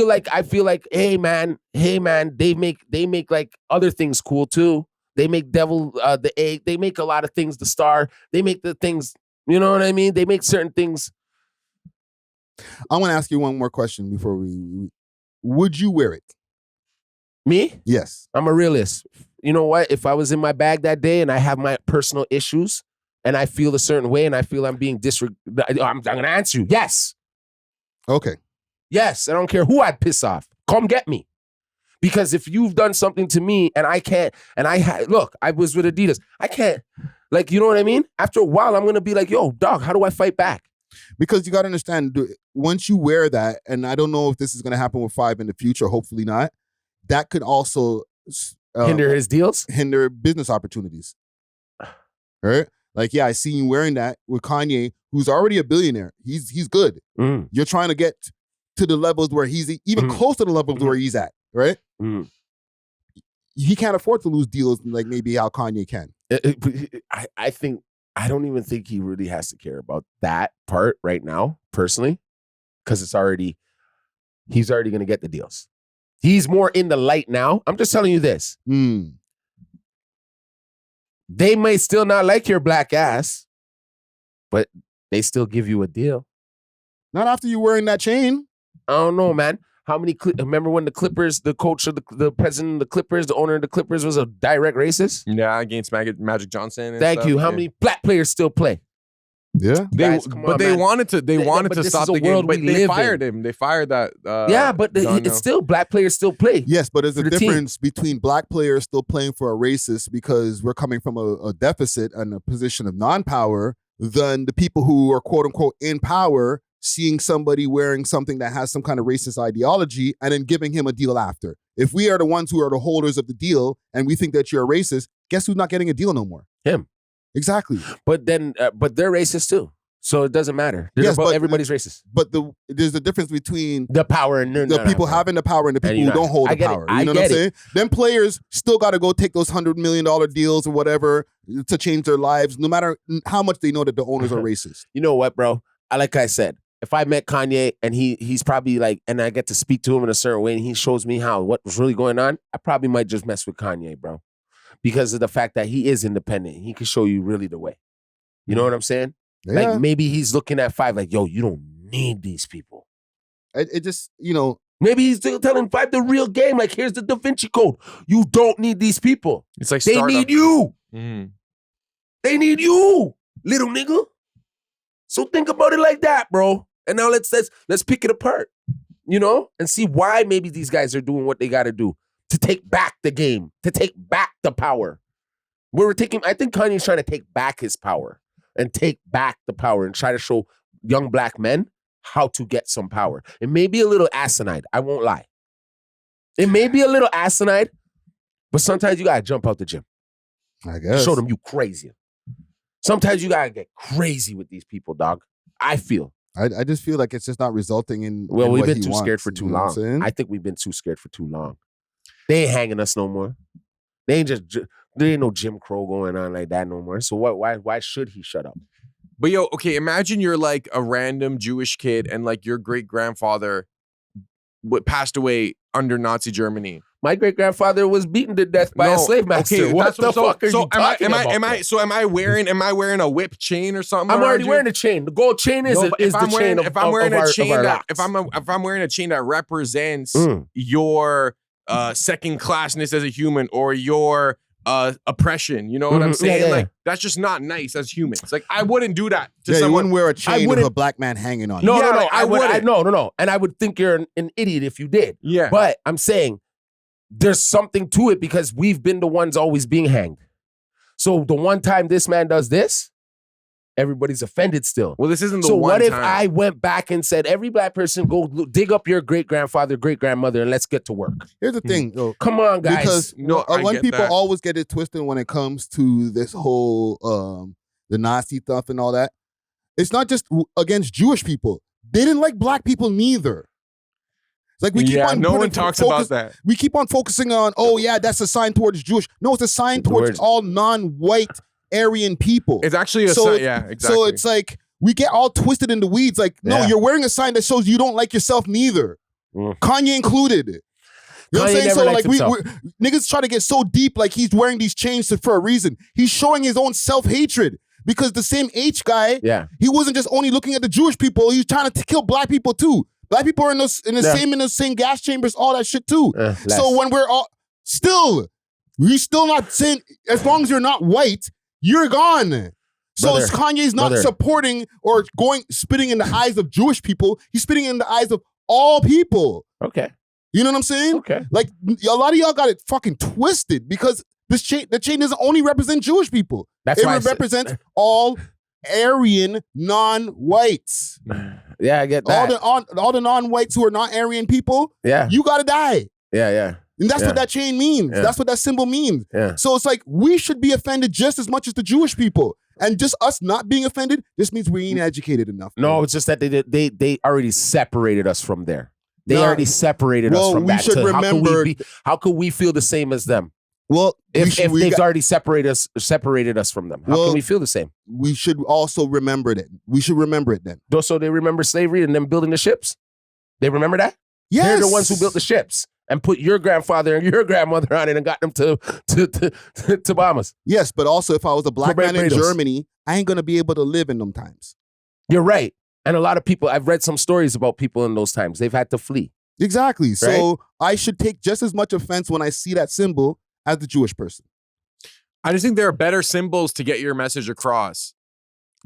feel like, hey man, they make like other things cool too. They make Devil the Egg. They make a lot of things. The Star. They make the things. You know what I mean? They make certain things. I want to ask you one more question before we. Would you wear it? Me? Yes. I'm a realist. You know what? If I was in my bag that day and I have my personal issues and I feel a certain way and I feel I'm being disregarded, I'm going to answer you. Yes. Okay. Yes. I don't care who I'd piss off. Come get me. Because if you've done something to me and I can't, and look, I was with Adidas. I can't, like, you know what I mean? After a while, I'm going to be like, yo, dog, how do I fight back? Because you got to understand, once you wear that, and I don't know if this is going to happen with 5 in the future, hopefully not, that could also hinder his deals? Hinder business opportunities. Right? Like, yeah, I see you wearing that with Kanye, who's already a billionaire. He's good. You're trying to get to the levels where he's even close to the levels where he's at, right? He can't afford to lose deals like maybe how Kanye can. I don't even think he really has to care about that part right now, personally, because he's already going to get the deals. He's more in the light now. I'm just telling you this. They may still not like your black ass, but they still give you a deal. Not after you wearing that chain. I don't know, man. How many? Remember when the Clippers, the coach of the president of the Clippers, the owner of the Clippers was a direct racist? Yeah, against Magic Johnson. And Thank you. How many black players still play? Yeah, Guys, they wanted to stop the game, but they fired him. They fired that. Yeah, but it's still black players still play. Yes, but there's a difference between black players still playing for a racist because we're coming from a deficit and a position of non-power than the people who are quote unquote in power seeing somebody wearing something that has some kind of racist ideology and then giving him a deal after. If we are the ones who are the holders of the deal and we think that you're a racist, guess who's not getting a deal no more? Him. Exactly. But then, but they're racist too. So it doesn't matter. But everybody's racist. But there's a difference between the power and the people having the power and the people who don't hold the power. You know what I'm saying? Them players still got to go take those $100 million deals or whatever to change their lives, no matter how much they know that the owners are racist. You know what, bro? Like I said, if I met Kanye and he's probably like, and I get to speak to him in a certain way and he shows me what was really going on, I probably might just mess with Kanye, bro. Because of the fact that he is independent. He can show you really the way. You know what I'm saying? Yeah. Like maybe he's looking at 5 like, yo, you don't need these people. It just, you know. Maybe he's still telling 5 the real game. Like, here's the Da Vinci Code. You don't need these people. It's like they need you. Mm. They need you, little nigga. So think about it like that, bro. And now let's pick it apart, you know, and see why maybe these guys are doing what they got to do to take back the game, to take back the power. I think Kanye's trying to take back his power and take back the power and try to show young black men how to get some power. It may be a little asinine. I won't lie. It may be a little asinine, but sometimes you got to jump out the gym. I guess. Show them you crazy. Sometimes you got to get crazy with these people, dog. I feel. I just feel like it's just not resulting in Well, we've what been he too wants, scared for too you know what I'm long. saying? I think we've been too scared for too long. They ain't hanging us no more. There ain't no Jim Crow going on like that no more. So why should he shut up? But yo, okay, imagine you're like a random Jewish kid and like your great-grandfather passed away under Nazi Germany. My great-grandfather was beaten to death by a slave master. Okay, what the fuck are you talking about? Am I wearing a whip chain or something? I'm already wearing a chain. The gold chain is the chain of our locks. If I'm wearing a chain that represents your second classness as a human or your oppression, you know what I'm saying? Yeah. Like that's just not nice as humans. Like I wouldn't do that to You someone. wouldn't wear a chain with a black man hanging on. No, it. no, I wouldn't. No. And I would think you're an idiot if you did. Yeah. But I'm saying there's something to it because we've been the ones always being hanged. So the one time this man does this, everybody's offended still. Well, this isn't the so one what if time. I went back and said, every black person go dig up your great-grandfather, great-grandmother, and let's get to work. Here's the thing, though. Come on, guys. Because when people always get it twisted when it comes to this whole the Nazi stuff and all that, it's not just against Jewish people. They didn't like black people neither. Like we keep on no one talks about that. We keep on focusing on, oh yeah, that's a sign towards Jewish. No, it's a sign towards all non-white Aryan people. It's actually a sign. Yeah, exactly. So it's like we get all twisted in the weeds. Like, no, you're wearing a sign that shows you don't like yourself neither. Kanye included. You know what I'm saying? So like we niggas try to get so deep, like he's wearing these chains for a reason. He's showing his own self-hatred. Because the same H guy, he wasn't just only looking at the Jewish people, he was trying to kill black people too. Black people are in the same gas chambers, all that shit too. So when we're all we're still not saying, as long as you're not white, you're gone. So Kanye's not supporting or spitting in the eyes of Jewish people. He's spitting in the eyes of all people. Okay. You know what I'm saying? Okay. Like a lot of y'all got it fucking twisted because the chain doesn't only represent Jewish people. That's why it represents all Aryan non-whites. Yeah, I get that. All the non-whites who are not Aryan people, you gotta die. Yeah. And that's what that chain means. Yeah. That's what that symbol means. Yeah. So it's like we should be offended just as much as the Jewish people. And just us not being offended, this means we ain't educated enough. No, it's just that they already separated us from there. They already separated us from that. We should remember. How could we feel the same as them? Well, if they've already separated us from them, how can we feel the same? We should also remember that. We should remember it then. So they remember slavery and them building the ships? They remember that? Yes. They're the ones who built the ships and put your grandfather and your grandmother on it and got them to Bahamas. Yes, but also if I was a black man in Germany, I ain't gonna be able to live in them times. You're right. And a lot of people, I've read some stories about people in those times. They've had to flee. Exactly. Right? So I should take just as much offense when I see that symbol as the Jewish person. I just think there are better symbols to get your message across.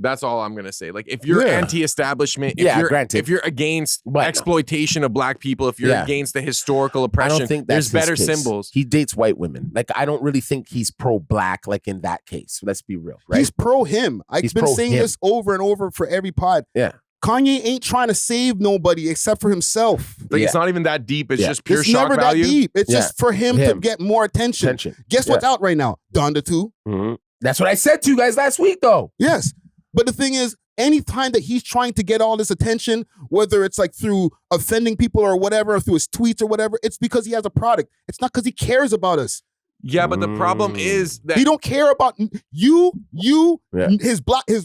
That's all I'm gonna say. Like if you're anti-establishment, if you're against exploitation of black people, if you're against the historical oppression, I don't think that's there's better his case. symbols. He dates white women. Like I don't really think he's pro-black. Like in that case, let's be real. Right? He's pro him. I've been saying this over and over for every pod. Yeah. Kanye ain't trying to save nobody except for himself. Like it's not even that deep. It's just pure It's shock never value. that deep. It's just for him to get more attention. Guess what's out right now? Donda 2. Mm-hmm. That's what I said to you guys last week, though. Yes. But the thing is, anytime that he's trying to get all this attention, whether it's like through offending people or whatever, or through his tweets or whatever, it's because he has a product. It's not because he cares about us. Yeah, but the problem is that he don't care about you, his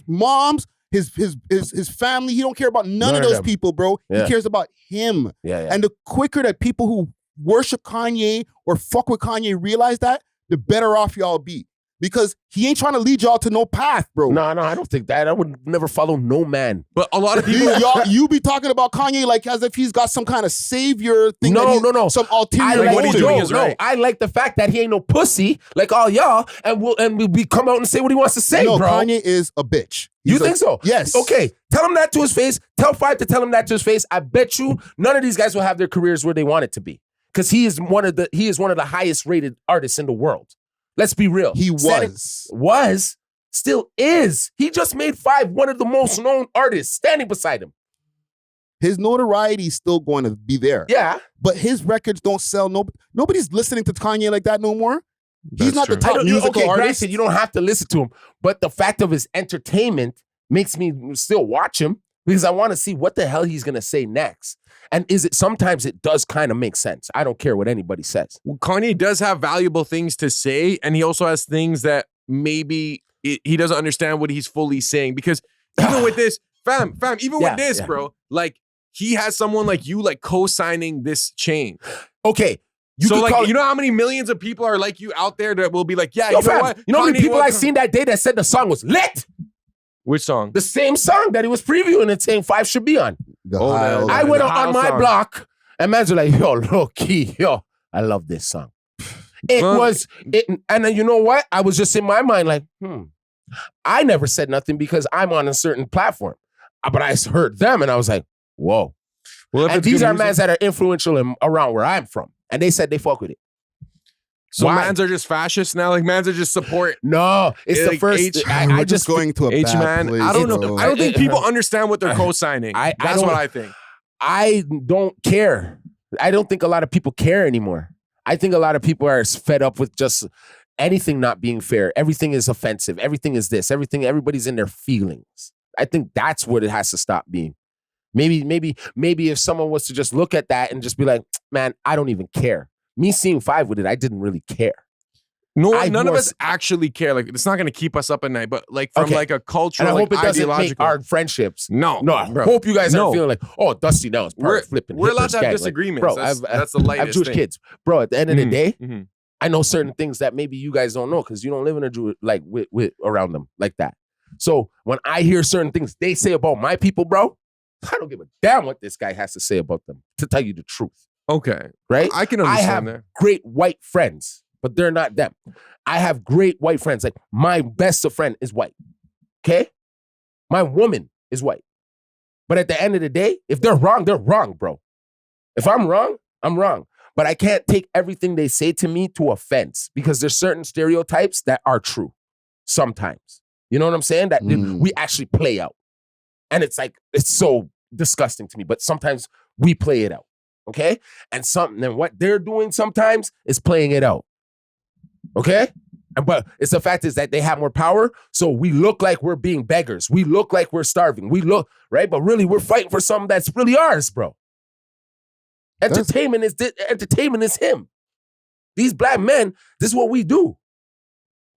moms, his family. He don't care about none of those people, bro. Yeah. He cares about him. Yeah. And the quicker that people who worship Kanye or fuck with Kanye realize that, the better off y'all be. Because he ain't trying to lead y'all to no path, bro. No, I don't think that. I would never follow no man. But a lot of people, you be talking about Kanye like as if he's got some kind of savior thing. No. Some ulterior I like what he's doing is right. I like the fact that he ain't no pussy like all y'all, and we come out and say what he wants to say, no, bro. Kanye is a bitch. You think so? Yes. Okay. Tell him that to his face. Tell 5 to tell him that to his face. I bet you none of these guys will have their careers where they want it to be, because he is one of the highest rated artists in the world. Let's be real. He still is. He just made 5 one of the most known artists standing beside him. His notoriety is still going to be there. Yeah. But his records don't sell. Nobody's listening to Kanye like that no more. He's not the top musical artist. Granted, you don't have to listen to him, but the fact of his entertainment makes me still watch him, because I want to see what the hell he's going to say next. And sometimes it does kind of make sense. I don't care what anybody says. Well, Kanye does have valuable things to say, and he also has things that maybe he doesn't understand what he's fully saying. Because even with this, fam, with this, bro, like he has someone like you like co-signing this chain. Okay. You know how many millions of people are like you out there that will be like, yeah, Yo, you know fam, what? You know how many people I seen that day that said the song was lit? Which song? The same song that he was previewing and saying 5 should be on. I went on my block and man's were like, yo, low key, yo, I love this song. And then you know what? I was just in my mind like, I never said nothing because I'm on a certain platform. But I heard them and I was like, whoa. Well, and these are mans that are influential around where I'm from. And they said they fuck with it. So mans are just fascists now? Like mans are just support? No, it's like the first. I just going to a H bad man. place, I don't know. bro. I don't think people understand what they're co-signing. That's what I think. I don't care. I don't think a lot of people care anymore. I think a lot of people are fed up with just anything not being fair. Everything is offensive. Everything is this. Everybody's in their feelings. I think that's what it has to stop being. Maybe if someone was to just look at that and just be like, man, I don't even care. Me seeing 5 with it, I didn't really care. No, none of us actually care. Like, it's not going to keep us up at night, but like from like a cultural, and I hope like, it doesn't make ideological. our friendships. No, I bro. hope you guys aren't feeling like, oh, Dusty now is part of flipping. We're allowed Hitler's to have gang. disagreements. Like, That's the lightest I have Jewish thing. kids. Bro, at the end of the day, Mhm. I know certain things that maybe you guys don't know because you don't live in a Jew like with around them like that. So when I hear certain things they say about my people, bro, I don't give a damn what this guy has to say about them, to tell you the truth. Okay. Right? I can understand I have that. great white friends, but they're not them. I have great white friends. Like my best of friend is white. Okay? My woman is white. But at the end of the day, if they're wrong, bro. If I'm wrong, I'm wrong. But I can't take everything they say to me to offense because there's certain stereotypes that are true sometimes. You know what I'm saying? That we actually play out. And it's like, it's so disgusting to me, but sometimes we play it out. Okay? And what they're doing sometimes is playing it out. Okay? But it's the fact is that they have more power, so we look like we're being beggars. We look like we're starving. We look, right? But really, we're fighting for something that's really ours, bro. Entertainment is him. These black men, this is what we do.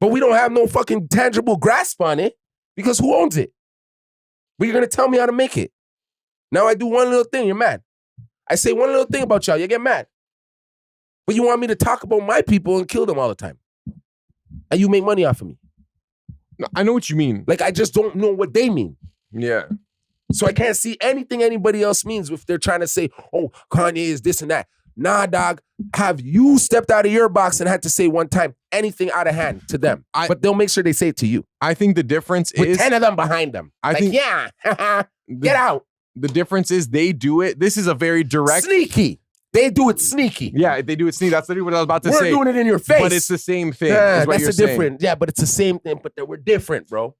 But we don't have no fucking tangible grasp on it because who owns it? But you're going to tell me how to make it. Now I do one little thing, you're mad. I say one little thing about y'all, you get mad. But you want me to talk about my people and kill them all the time. And you make money off of me. No, I know what you mean. Like, I just don't know what they mean. Yeah. So I can't see anything anybody else means if they're trying to say, oh, Kanye is this and that. Nah, dog. Have you stepped out of your box and had to say one time anything out of hand to them? But they'll make sure they say it to you. I think the difference With is 10 of them behind them. I think yeah, get out. The difference is they do it. This is a very direct. Sneaky. They do it sneaky. Yeah, they do it sneaky. That's literally what I was about to say. We're doing it in your face. But it's the same thing. Yeah, is what that's you're a different. Yeah, but it's the same thing. But we're different, bro.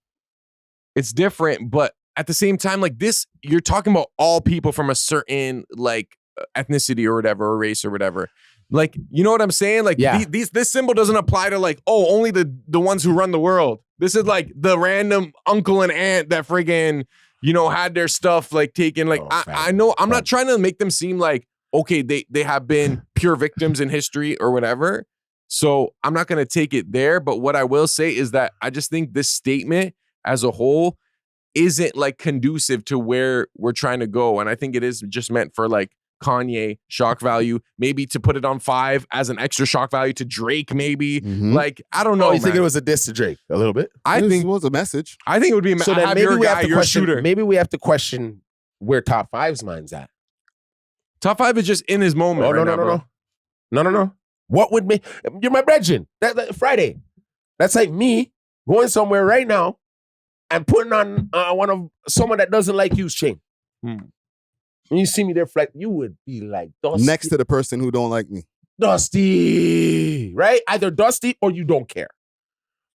It's different, but at the same time, like this, you're talking about all people from a certain like ethnicity or whatever, or race or whatever. Like, you know what I'm saying? Like, this symbol doesn't apply to like, oh, only the ones who run the world. This is like the random uncle and aunt that friggin', you know, had their stuff like taken. Like, I know I'm not trying to make them seem like, okay, they have been pure victims in history or whatever. So I'm not going to take it there. But what I will say is that I just think this statement as a whole isn't like conducive to where we're trying to go. And I think it is just meant for like Kanye shock value, maybe to put it on 5 as an extra shock value to Drake, maybe. Like, I don't know. You think it was a diss to Drake a little bit? I think it was a message. I think it would be so then maybe we have to question, shooter. maybe we have to question where Top 5's mind's at. Top 5 is just in his moment. Oh, no. What would make, you're my brethren. That Friday. That's like me going somewhere right now and putting on someone that doesn't like you's chain. When you see me there, you would be like, Dusty. Next to the person who don't like me. Dusty, right? Either Dusty or you don't care.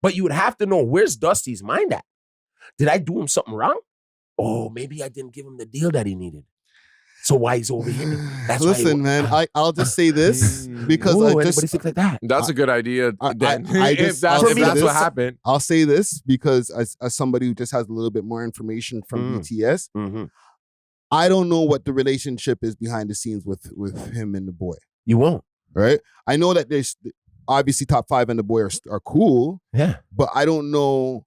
But you would have to know, where's Dusty's mind at? Did I do him something wrong? Oh, maybe I didn't give him the deal that he needed. So why he's over here? That's Listen, man, I'll just say this because anybody think like that? That's a good idea. If that's what happened. I'll say this because as somebody who just has a little bit more information from BTS, I don't know what the relationship is behind the scenes with him and the boy. You won't. Right? I know that there's obviously Top 5 and the boy are cool. Yeah. But I don't know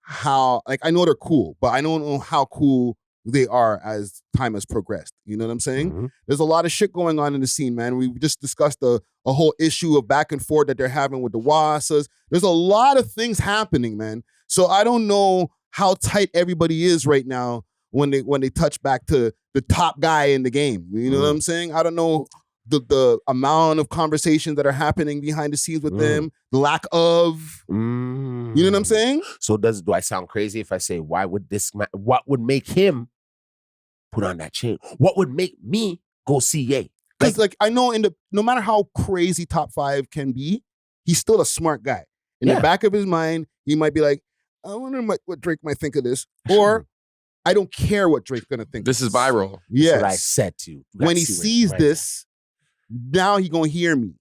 how, like, I know they're cool, but I don't know how cool they are as time has progressed. You know what I'm saying? There's a lot of shit going on in the scene, man. We just discussed a whole issue of back and forth that they're having with the Wassas. There's a lot of things happening, man. So I don't know how tight everybody is right now when they touch back to the top guy in the game. You know what I'm saying? I don't know the amount of conversations that are happening behind the scenes with them, the lack of, you know what I'm saying? So do I sound crazy if I say, what would make him put on that chain? What would make me go see Ye? Because like I know no matter how crazy Top 5 can be, he's still a smart guy. In the back of his mind, he might be like, I wonder what Drake might think of this. Or I don't care what Drake's gonna think. This is viral. Yes. That's what I said to you. When he sees this, now he gonna hear me.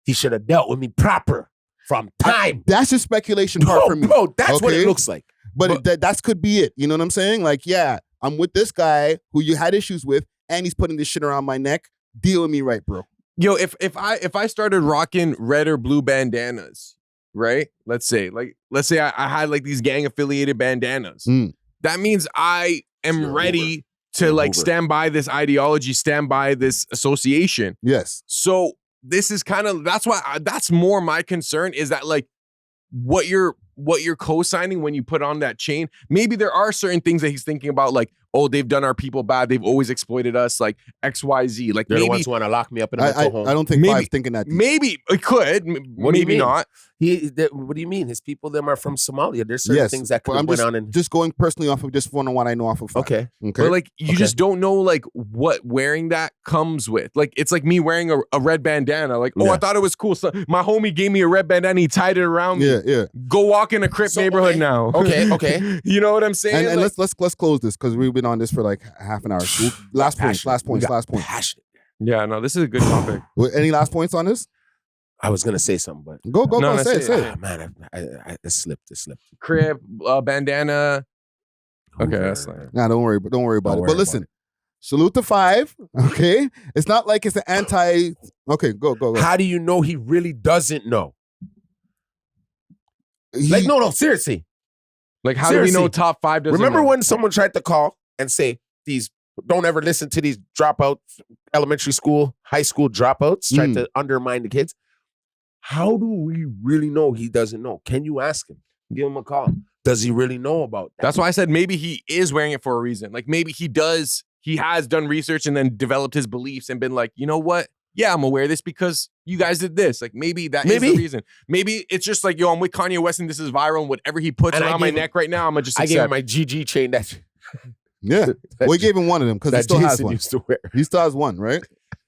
He should have dealt with me proper from time. That's just speculation part for me. Bro, that's what it looks like. But that could be it. You know what I'm saying? Like, yeah, I'm with this guy who you had issues with, and he's putting this shit around my neck. Deal with me right, bro. Yo, if I started rocking red or blue bandanas, right? Let's say I had like these gang affiliated bandanas. That means I am ready to like stand by this ideology, stand by this association. Yes. So this is kind of, that's more my concern, is that like what you're co-signing when you put on that chain. Maybe there are certain things that he's thinking about, like, oh, they've done our people bad, they've always exploited us, like XYZ. Like, they're maybe the ones who want to lock me up in a mental home. I don't think Five's thinking that deep. Maybe it could. What do you maybe mean? not. What do you mean? His people, them are from Somalia. There's certain things that could have went on. Just going personally off of just one on what I know off of Five. Okay. But like, you just don't know like what wearing that comes with. Like, it's like me wearing a red bandana. Like, I thought it was cool. So my homie gave me a red bandana. He tied it around me. Yeah. Go walk in a Crip neighborhood now. Okay. You know what I'm saying? And like, let's close this because we've been on this for like half an hour. Last point. Passionate. Yeah, no, this is a good topic. Any last points on this? I was gonna say something, but go. Say it. Man, it slipped. Crib, bandana. Okay, that's like. Nah, don't worry about it. But listen, salute to Five. Okay, it's not like it's an anti. Okay, go. How do you know he really doesn't know? No, seriously. Like, how do we know Top 5 doesn't Remember know? when someone tried to call and say, don't ever listen to these dropouts, elementary school, high school dropouts, trying to undermine the kids? How do we really know he doesn't know? Can you ask him? Give him a call. Does he really know about that? That's why I said maybe he is wearing it for a reason. Like, maybe he has done research and then developed his beliefs and been like, you know what? Yeah, I'm gonna wear this because you guys did this. Like, maybe that is the reason. Maybe it's just like, yo, I'm with Kanye West and this is viral, and whatever he puts around my neck right now, I'm gonna just accept. I gave him my GG chain that. Yeah. We gave him one of them because he still has one. Used to wear. He still has one, right?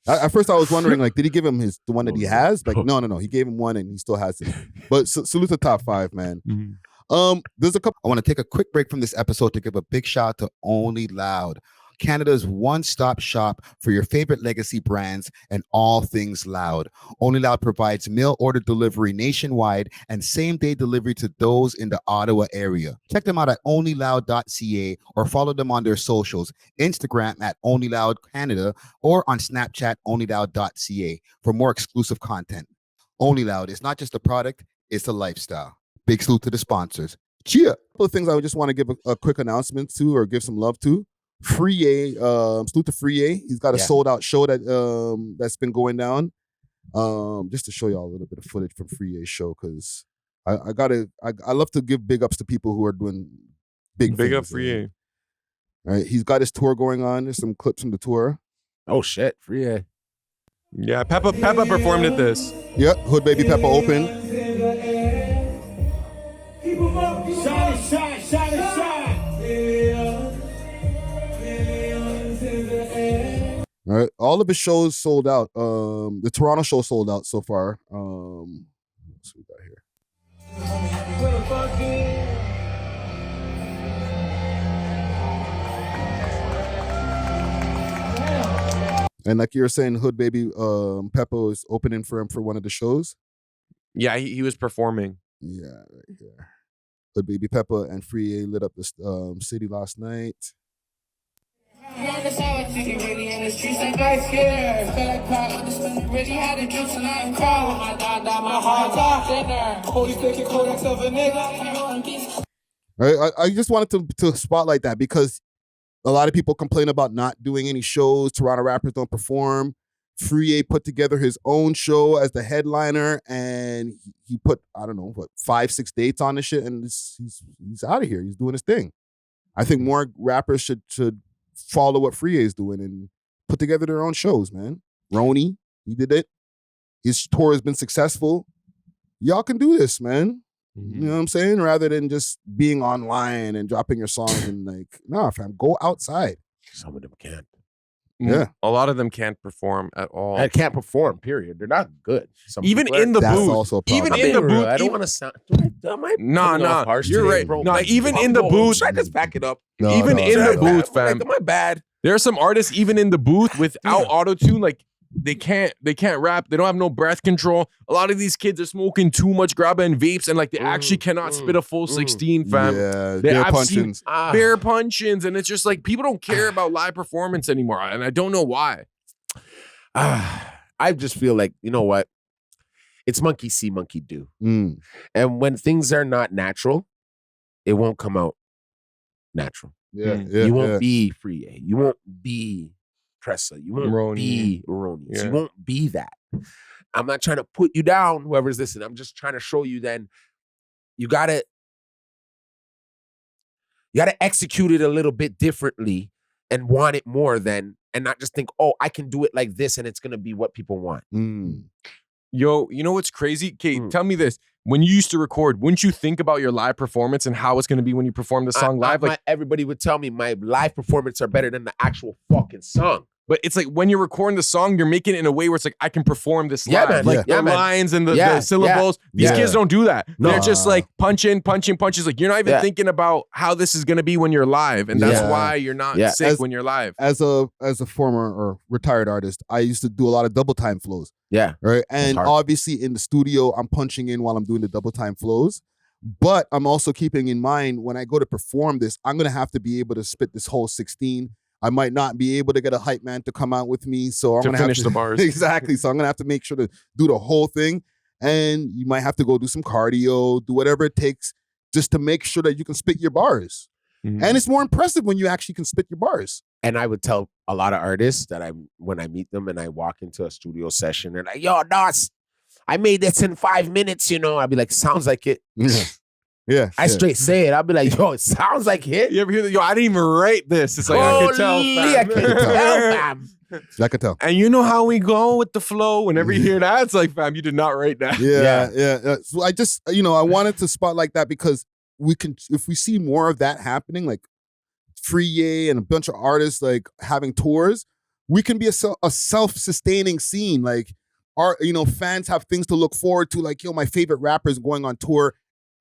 At first I was wondering, like, did he give him the one that he has? Like, no. He gave him one and he still has it. But salute to Top 5, man. There's a couple. I want to take a quick break from this episode to give a big shout out to Only Loud, Canada's one-stop shop for your favorite legacy brands and all things loud. Only Loud provides mail order delivery nationwide and same-day delivery to those in the Ottawa area. Check them out at onlyloud.ca or follow them on their socials, Instagram at onlyloudcanada or on Snapchat onlyloud.ca for more exclusive content. Only Loud is not just a product, it's a lifestyle. Big salute to the sponsors. Cheer. A couple of things I would just want to give a quick announcement to or give some love to. Friyie, salute to Friyie. He's got a sold out show that that's been going down. Just to show y'all a little bit of footage from Friyie's show, because I love to give big ups to people who are doing big up Friyie. All right, he's got his tour going on. There's some clips from the tour. Oh shit, Friyie. Yeah, Peppa performed at this. Yep, Hood Baby Peppa opened. All right, all of his shows sold out. The Toronto show sold out so far. What's we got here? And like you were saying, Hood Baby Peppa is opening for him for one of the shows. Yeah, he was performing. Yeah, right here. Hood Baby Peppa and Friyie lit up the city last night. Right, I just wanted to spotlight that because a lot of people complain about not doing any shows. Toronto rappers don't perform. Friyie put together his own show as the headliner, and he put, I don't know, 5-6 dates on this shit, and he's out of here. He's doing his thing. I think more rappers should follow what Friyie is doing and put together their own shows, man. Roni, he did it. His tour has been successful. Y'all can do this, man. You know what I'm saying? Rather than just being online and dropping your songs and like, nah, fam, go outside. Some of them can't. Yeah. A lot of them can't perform at all. I can't perform, period. They're not good. Even in the booth. Also a problem. Even in the booth. I don't want to sound. Nah. You're right. Nah, even in the booth. Should I just back it up? Even in the booth, fam. Am I bad? There are some artists even in the booth without auto-tune, like they can't rap. They don't have no breath control. A lot of these kids are smoking too much grabba and vapes, and like they actually cannot spit a full 16, fam. Yeah, Bare punchins, and it's just like people don't care about live performance anymore, and I don't know why. I just feel like, you know what? It's monkey see, monkey do. And when things are not natural, it won't come out natural. You won't be Friyie. You won't be Pressa. You won't be Roni. You won't be that. I'm not trying to put you down, whoever's listening. I'm just trying to show you then you gotta execute it a little bit differently and want it more than, and not just think, oh, I can do it like this and it's gonna be what people want. Yo, you know what's crazy? Kate, tell me this. When you used to record, wouldn't you think about your live performance and how it's going to be when you perform the song live? Everybody would tell me my live performance are better than the actual fucking song. But it's like when you're recording the song, you're making it in a way where it's like, I can perform this live. Man. Like the lines and the syllables. These kids don't do that. No. They're just like punching. Like you're not even thinking about how this is going to be when you're live. And that's why you're not sick when you're live. As a former or retired artist, I used to do a lot of double time flows. Yeah. Right. And obviously in the studio, I'm punching in while I'm doing the double time flows. But I'm also keeping in mind when I go to perform this, I'm going to have to be able to spit this whole 16. I might not be able to get a hype man to come out with me. So I'm going to finish the bars. Exactly. So I'm going to have to make sure to do the whole thing. And you might have to go do some cardio, do whatever it takes just to make sure that you can spit your bars. And it's more impressive when you actually can spit your bars. And I would tell a lot of artists that when I meet them and I walk into a studio session, they're like, yo, Nos, I made this in 5 minutes, you know. I'd be like, sounds like it. Yeah. I straight say it. I'll be like, yo, it sounds like it. You ever hear that? Yo, I didn't even write this. It's like, I can tell, fam. I can tell, fam. I can tell. And you know how we go with the flow. Whenever you hear that, it's like, fam, you did not write that. Yeah. So I just, I wanted to spotlight that because we can, if we see more of that happening, like Friyie and a bunch of artists like having tours, we can be a self-sustaining scene. Like fans have things to look forward to. Like, my favorite rapper is going on tour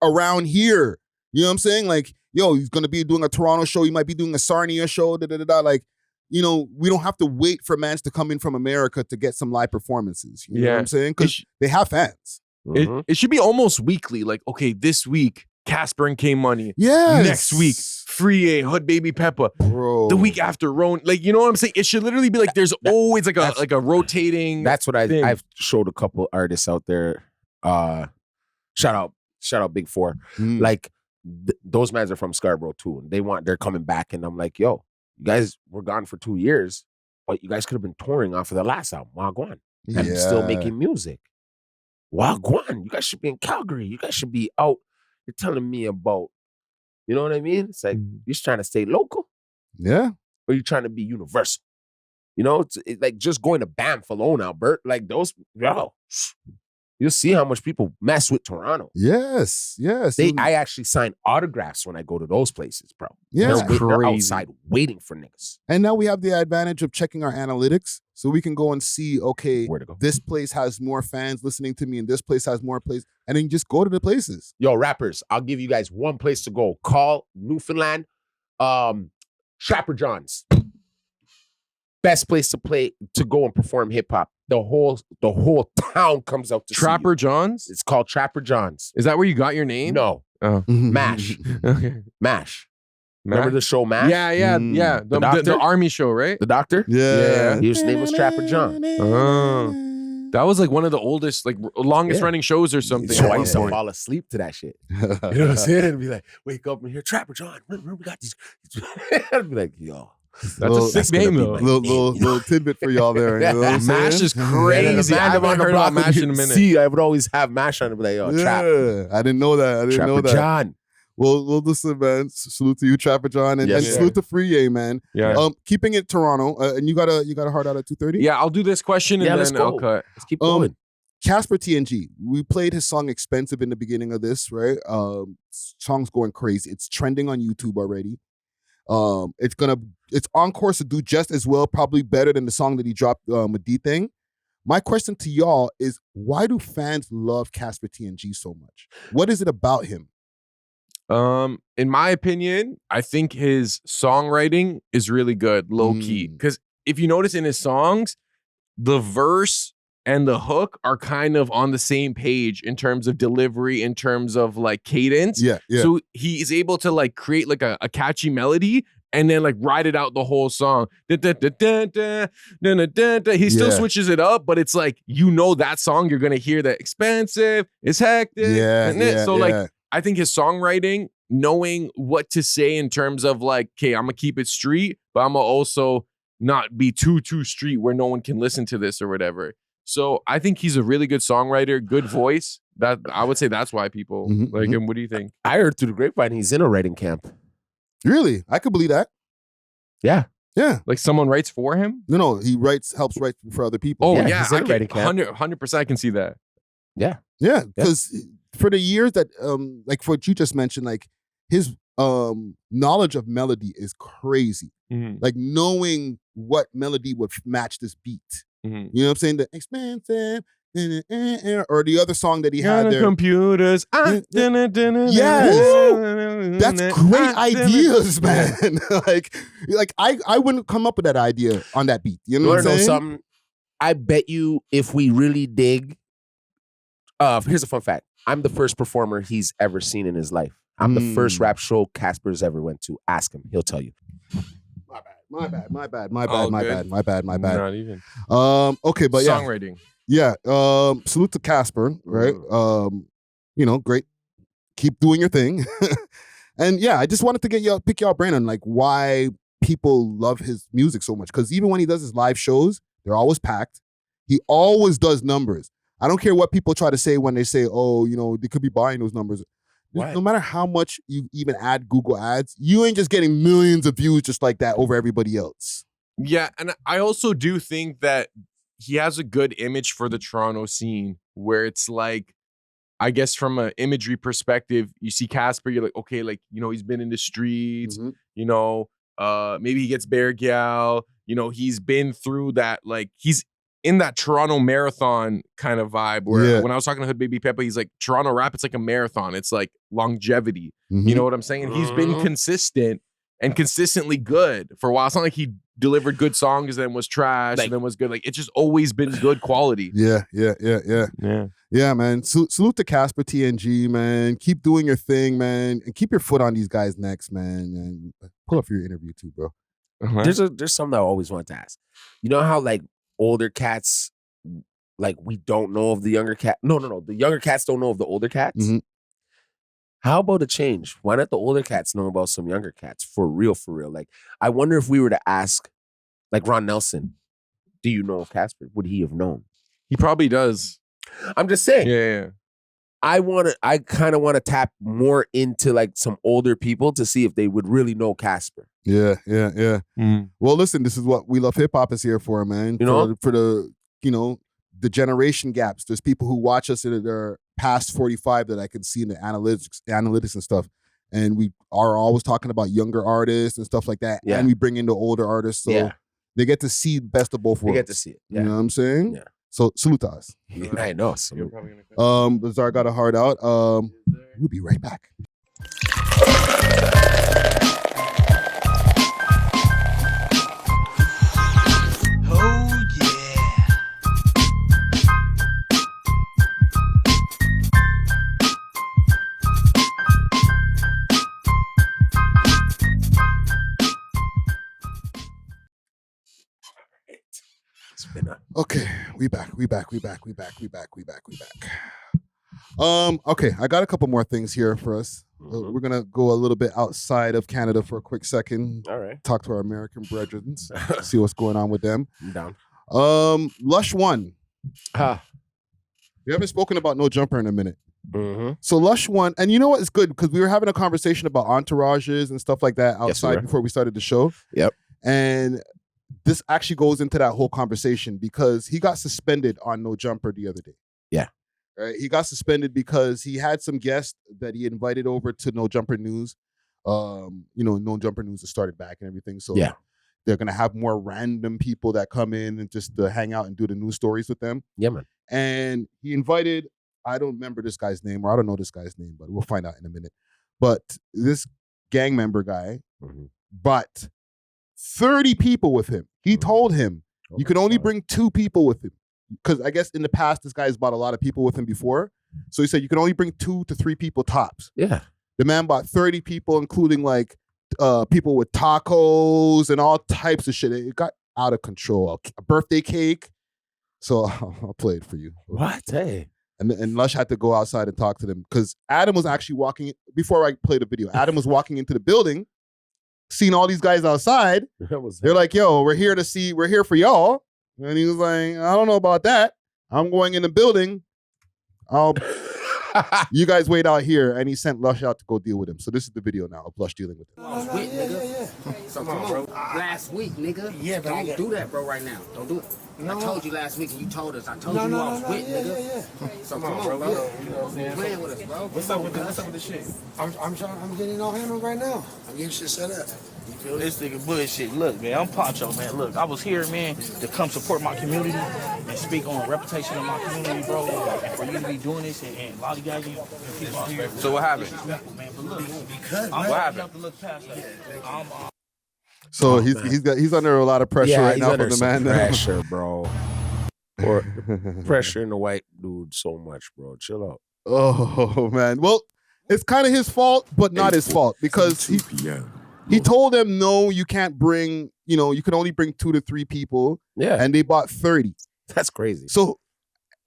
around here. You know what I'm saying? Like, yo, he's gonna be doing a Toronto show. He might be doing a Sarnia show. Like, you know, we don't have to wait for mans to come in from America to get some live performances. You know what I'm saying? Because they have fans. It should be almost weekly. Like, okay, this week, Casper and K Money. Yes. Next week, Friyie, Hood Baby Peppa. Bro. The week after, Roan. Like, you know what I'm saying? It should literally be like there's always like a rotating. That's what thing. I've showed a couple artists out there. Shout out Big Four. Like those mans are from Scarborough too, and they're coming back, and I'm like, yo, you guys were gone for 2 years, but you guys could have been touring off of the last album, Wagwan, and still making music. Wagwan, you guys should be in Calgary. You guys should be out. You're telling me about, you know what I mean? It's like you're just trying to stay local, yeah, or you're trying to be universal. You know, it's like just going to Banff alone, Albert. Like those, yo, you'll see how much people mess with Toronto. Yes. I actually sign autographs when I go to those places, bro. Yeah. They're outside waiting for niggas. And now we have the advantage of checking our analytics, so we can go and see, okay, where to go. This place has more fans listening to me, and this place has more plays, and then just go to the places. Yo, rappers, I'll give you guys one place to go. Call Newfoundland, Trapper John's. Best place to go and perform hip hop. The whole town comes out to Trapper see you. John's? It's called Trapper John's. Is that where you got your name? No. Oh. MASH. Okay. MASH. Remember the show MASH? Yeah. The army show, right? The doctor? Yeah. His name was Trapper John. Oh. That was like one of the oldest, like longest running shows or something. So I used to fall asleep to that shit. You know what I'm saying? And be like, wake up and hear Trapper John. Remember we got these. I'd be like, yo. That's a sick name though. Little tidbit for y'all there. You know what I'm MASH saying? is crazy. I haven't heard about MASH in a minute. See, I would always have MASH on it. Be like, yo, Trap. I didn't know that. I didn't know that. John. Well, listen, man. Salute to you, Trapper John, and salute to Friyie, man. Yeah. Keeping it Toronto, and you got a hard out at 2:30. Yeah, I'll do this question and then I'll cut. Let's keep going. Casper TNG. We played his song "Expensive" in the beginning of this, right? Song's going crazy. It's trending on YouTube already. It's on course to do just as well, probably better than the song that he dropped with D-Thing. My question to y'all is, why do fans love Casper TNG so much? What is it about him? In my opinion, I think his songwriting is really good, low key. Because if you notice in his songs, the verse and the hook are kind of on the same page in terms of delivery, in terms of like cadence. Yeah. So he is able to like create like a catchy melody and then like ride it out the whole song. He still switches it up, but it's like, you know, that song, you're going to hear that expensive, it's hectic. Like, I think his songwriting, knowing what to say in terms of like, okay, I'm going to keep it street, but I'm going to also not be too street where no one can listen to this or whatever. So I think he's a really good songwriter, good voice. That I would say that's why people like him. What do you think? I heard through the grapevine he's in a writing camp. Really? I could believe that. Yeah. Yeah. Like someone writes for him? No, he helps write for other people. Oh, yeah. He's in a writing camp. 100% I can see that. Yeah. Yeah. Because for the years that, like for what you just mentioned, like his knowledge of melody is crazy. Like knowing what melody would match this beat. You know what I'm saying? The expensive, or the other song that he had there. Computers. Yes. That's great ideas, man. like I wouldn't come up with that idea on that beat. You know what I'm saying? Something? I bet you if we really dig, here's a fun fact. I'm the first performer he's ever seen in his life. I'm the first rap show Casper's ever went to. Ask him. He'll tell you. My bad. Not even. Okay, but yeah. Songwriting. Yeah. Salute to Casper, right? Great. Keep doing your thing. And yeah, I just wanted to pick y'all brain on like why people love his music so much. Because even when he does his live shows, they're always packed. He always does numbers. I don't care what people try to say when they say, oh, they could be buying those numbers. What? No matter how much you even add Google ads, you ain't just getting millions of views just like that over everybody else. Yeah, and I also do think that he has a good image for the Toronto scene where it's like, I guess from an imagery perspective, you see Casper, you're like, okay, like, he's been in the streets, maybe he gets bear gal, he's been through that, like, he's in that Toronto marathon kind of vibe where Yeah. when I was talking to Hood Baby Peppa, he's like, Toronto rap, it's like a marathon. It's like longevity. Mhm. You know what I'm saying? And he's been consistent and consistently good for a while. It's not like he delivered good songs and then was trash and then was good. Like, it's just always been good quality. Yeah. Yeah. Yeah, man. Salute to Casper TNG, man. Keep doing your thing, man. And keep your foot on these guys' necks, man. And pull up for your interview too, bro. There's something I always wanted to ask. You know how like older cats, like we don't know of the younger cat. No. The younger cats don't know of the older cats. Mhm. How about a change? Why not the older cats know about some younger cats? For real. Like, I wonder if we were to ask, like Ron Nelson, do you know of Casper? Would he have known? He probably does. I'm just saying. Yeah. I kind of want to tap more into like some older people to see if they would really know Casper. Yeah. Well, listen, this is what We Love Hip Hop is here for, man. You know? For the, the generation gaps. There's people who watch us that are past 45 that I can see in the analytics and stuff. And we are always talking about younger artists and stuff like that. Yeah. And we bring in the older artists. So they get to see the best of both worlds. They get to see it. Yeah. You know what I'm saying? Yeah. So salute to us. I know. Bizarre got a heart out. We'll be right back. Oh yeah. Okay, we back. Okay, I got a couple more things here for us. We're gonna go a little bit outside of Canada for a quick second. All right. Talk to our American brethren, see what's going on with them. I'm down. Lush One. We haven't spoken about No Jumper in a minute. So Lush One, and you know what? It's good because we were having a conversation about entourages and stuff like that outside before we started the show. Yep. And this actually goes into that whole conversation because he got suspended on No Jumper the other day. Yeah. Right? He got suspended because he had some guests that he invited over to No Jumper News. No Jumper News has started back and everything. So they're gonna have more random people that come in and just to hang out and do the news stories with them. Yeah, man. And he invited, I don't remember this guy's name, or I don't know this guy's name, but we'll find out in a minute. But this gang member guy brought 30 people with him. He told him you can only bring 2 people with him. Because I guess in the past, this guy's brought a lot of people with him before. So he said you can only bring 2 to 3 people tops. Yeah. The man brought 30 people, including like people with tacos and all types of shit. It got out of control. A birthday cake. So I'll play it for you. What? Hey. And Lush had to go outside and talk to them because Adam was actually walking, before I played the video, Adam was walking into the building, seeing all these guys outside. They're like, yo, we're here for y'all. And he was like, I don't know about that. I'm going in the building. You guys wait out here. And he sent Lush out to go deal with him. So this is the video now of Lush dealing with him. So come on, bro. Last week, nigga. Yeah, but don't do that, bro, right now. Don't do it. I told you last week and you told us. I told you I was with, nigga. So come on, bro. You playing with us, bro. What's up with the shit? I'm getting all handled right now. I'm getting shit set up. You feel This nigga bullshit. Look, man, I'm Pancho, man. Look, I was here, man, to come support my community and speak on the reputation of my community, bro. And for you to be doing this and lollygagging people out here. So what happened? Man, but look, because I'm what gonna happened? have to look past that. So he's under a lot of pressure right now from the man. Pressure, bro. Or pressuring the white dude so much, bro. Chill out. Oh man. Well, it's kind of his fault, but not his fault because he told them no, you can't bring. You can only bring 2 to 3 people. Yeah, and they bought 30. That's crazy. So,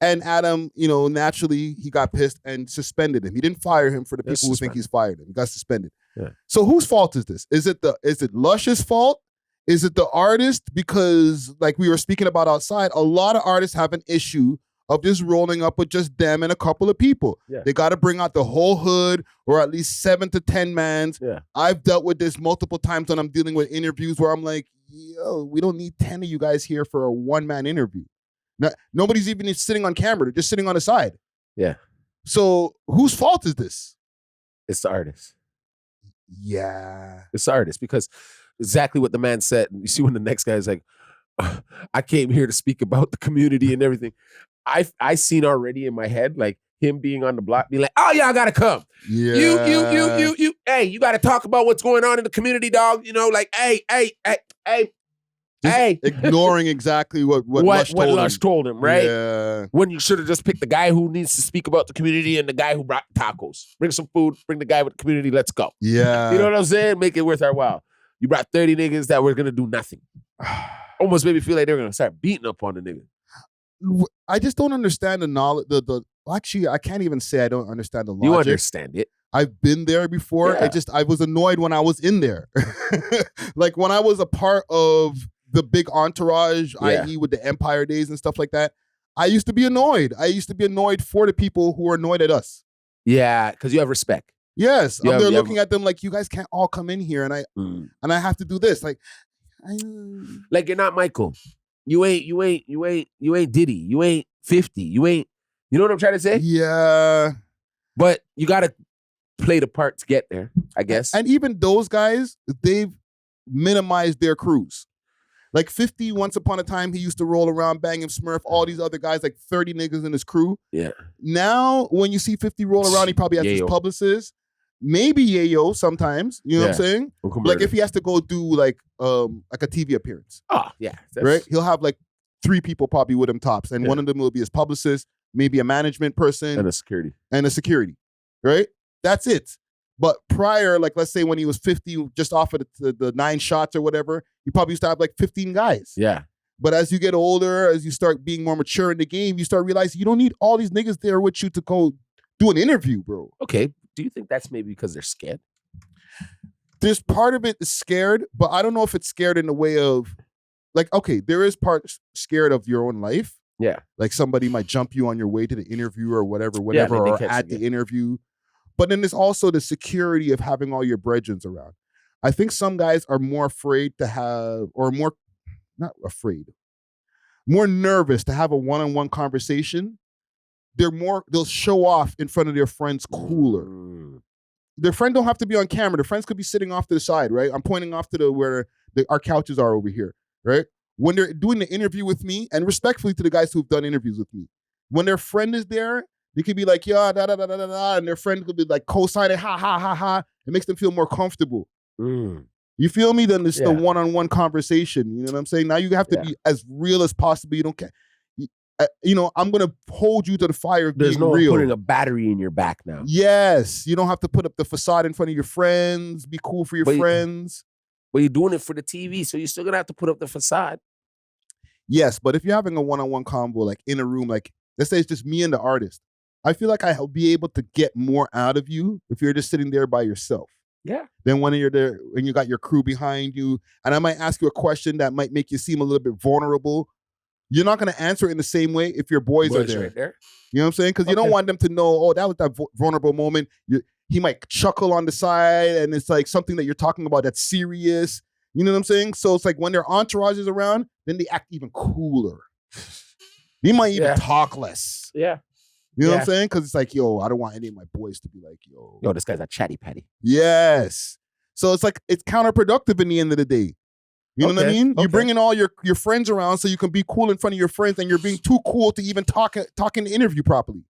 and Adam, naturally he got pissed and suspended him. He didn't fire him for the people who think he's fired him. He got suspended. Yeah. So whose fault is this? Is it Lush's fault? Is it the artist? Because like we were speaking about outside, a lot of artists have an issue of just rolling up with just them and a couple of people. Yeah. They got to bring out the whole hood or at least 7 to 10 mans. Yeah. I've dealt with this multiple times when I'm dealing with interviews where I'm like, yo, we don't need 10 of you guys here for a 1-man interview. Nobody's even sitting on camera. They're just sitting on the side. Yeah. So whose fault is this? It's the artist. Yeah. It's the artist because exactly what the man said. You see when the next guy is like, I came here to speak about the community and everything. I seen already in my head like him being on the block, being like, "Oh, y'all gotta come. Yeah. You. Hey, you gotta talk about what's going on in the community, dog. You know, like, hey. Just ignoring exactly what Lush told him, right? Yeah. When you should have just picked the guy who needs to speak about the community and the guy who brought tacos. Bring some food, bring the guy with the community, let's go. Yeah. You know what I'm saying? Make it worth our while. You brought 30 niggas that were gonna do nothing. Almost made me feel like they were gonna start beating up on the nigga. I just don't understand the knowledge. Actually, I can't even say I don't understand the logic. You understand it. I've been there before. Yeah. I was annoyed when I was in there. Like when I was a part of the big entourage, i.e. with the Empire days and stuff like that, I used to be annoyed. I used to be annoyed for the people who were annoyed at us. Yeah, because you have respect. Yes. I'm there looking at them like, you guys can't all come in here and I have to do this. Like you're not Michael. You ain't Diddy. You ain't 50. You ain't, you know what I'm trying to say? Yeah. But you gotta play the part to get there, I guess. And even those guys, they've minimized their crews. Like 50, once upon a time, he used to roll around banging Smurf, all these other guys, like 30 niggas in his crew. Yeah. Now, when you see 50 roll around, he probably has his publicist. Maybe Yayo sometimes. You know what I'm saying? Like if he has to go do like a TV appearance. Oh, yeah. Right? He'll have like 3 people probably with him tops. And one of them will be his publicist, maybe a management person. And a security. Right? That's it. But prior, like let's say when he was 50, just off of the 9 shots or whatever, he probably used to have like 15 guys. Yeah. But as you get older, as you start being more mature in the game, you start realizing you don't need all these niggas there with you to go do an interview, bro. Okay. Do you think that's maybe because they're scared? There's part of it is scared, but I don't know if it's scared in the way of, like, okay, there is part scared of your own life. Yeah. Like somebody might jump you on your way to the interview or whatever, Yeah, or at the interview. But then there's also the security of having all your brethrens around. I think some guys are more afraid to have, or more, not afraid, more nervous to have a one-on-one conversation. They'll show off in front of their friends cooler. Their friend don't have to be on camera. Their friends could be sitting off to the side, right? I'm pointing off to where our couches are over here, right? When they're doing the interview with me, and respectfully to the guys who've done interviews with me, when their friend is there, they could be like, yeah, da da da da da da, and their friend could be like co-signing, ha ha ha ha. It makes them feel more comfortable. You feel me? Then it's the one-on-one conversation. You know what I'm saying? Now you have to be as real as possible. You don't care. You know, I'm gonna hold you to the fire of There's being no real. putting a battery in your back now. Yes, you don't have to put up the facade in front of your friends. Be cool for your friends. But you're doing it for the TV, so you're still gonna have to put up the facade. Yes, but if you're having a one-on-one convo, like in a room, like let's say it's just me and the artist, I feel like I'll be able to get more out of you if you're just sitting there by yourself. Yeah. Then when you're there, when you got your crew behind you, and I might ask you a question that might make you seem a little bit vulnerable. You're not going to answer it in the same way if your boys are there. Right there. You know what I'm saying? Because you don't want them to know, oh, that was that vulnerable moment. He might chuckle on the side, and it's like something that you're talking about that's serious. You know what I'm saying? So it's like when their entourage is around, then they act even cooler. They might even talk less. Yeah. You know what I'm saying? Because it's like, yo, I don't want any of my boys to be like, yo, this guy's a chatty patty. Yes. So it's like, it's counterproductive in the end of the day. You know what I mean? You're bringing all your friends around so you can be cool in front of your friends, and you're being too cool to even talk in the interview properly.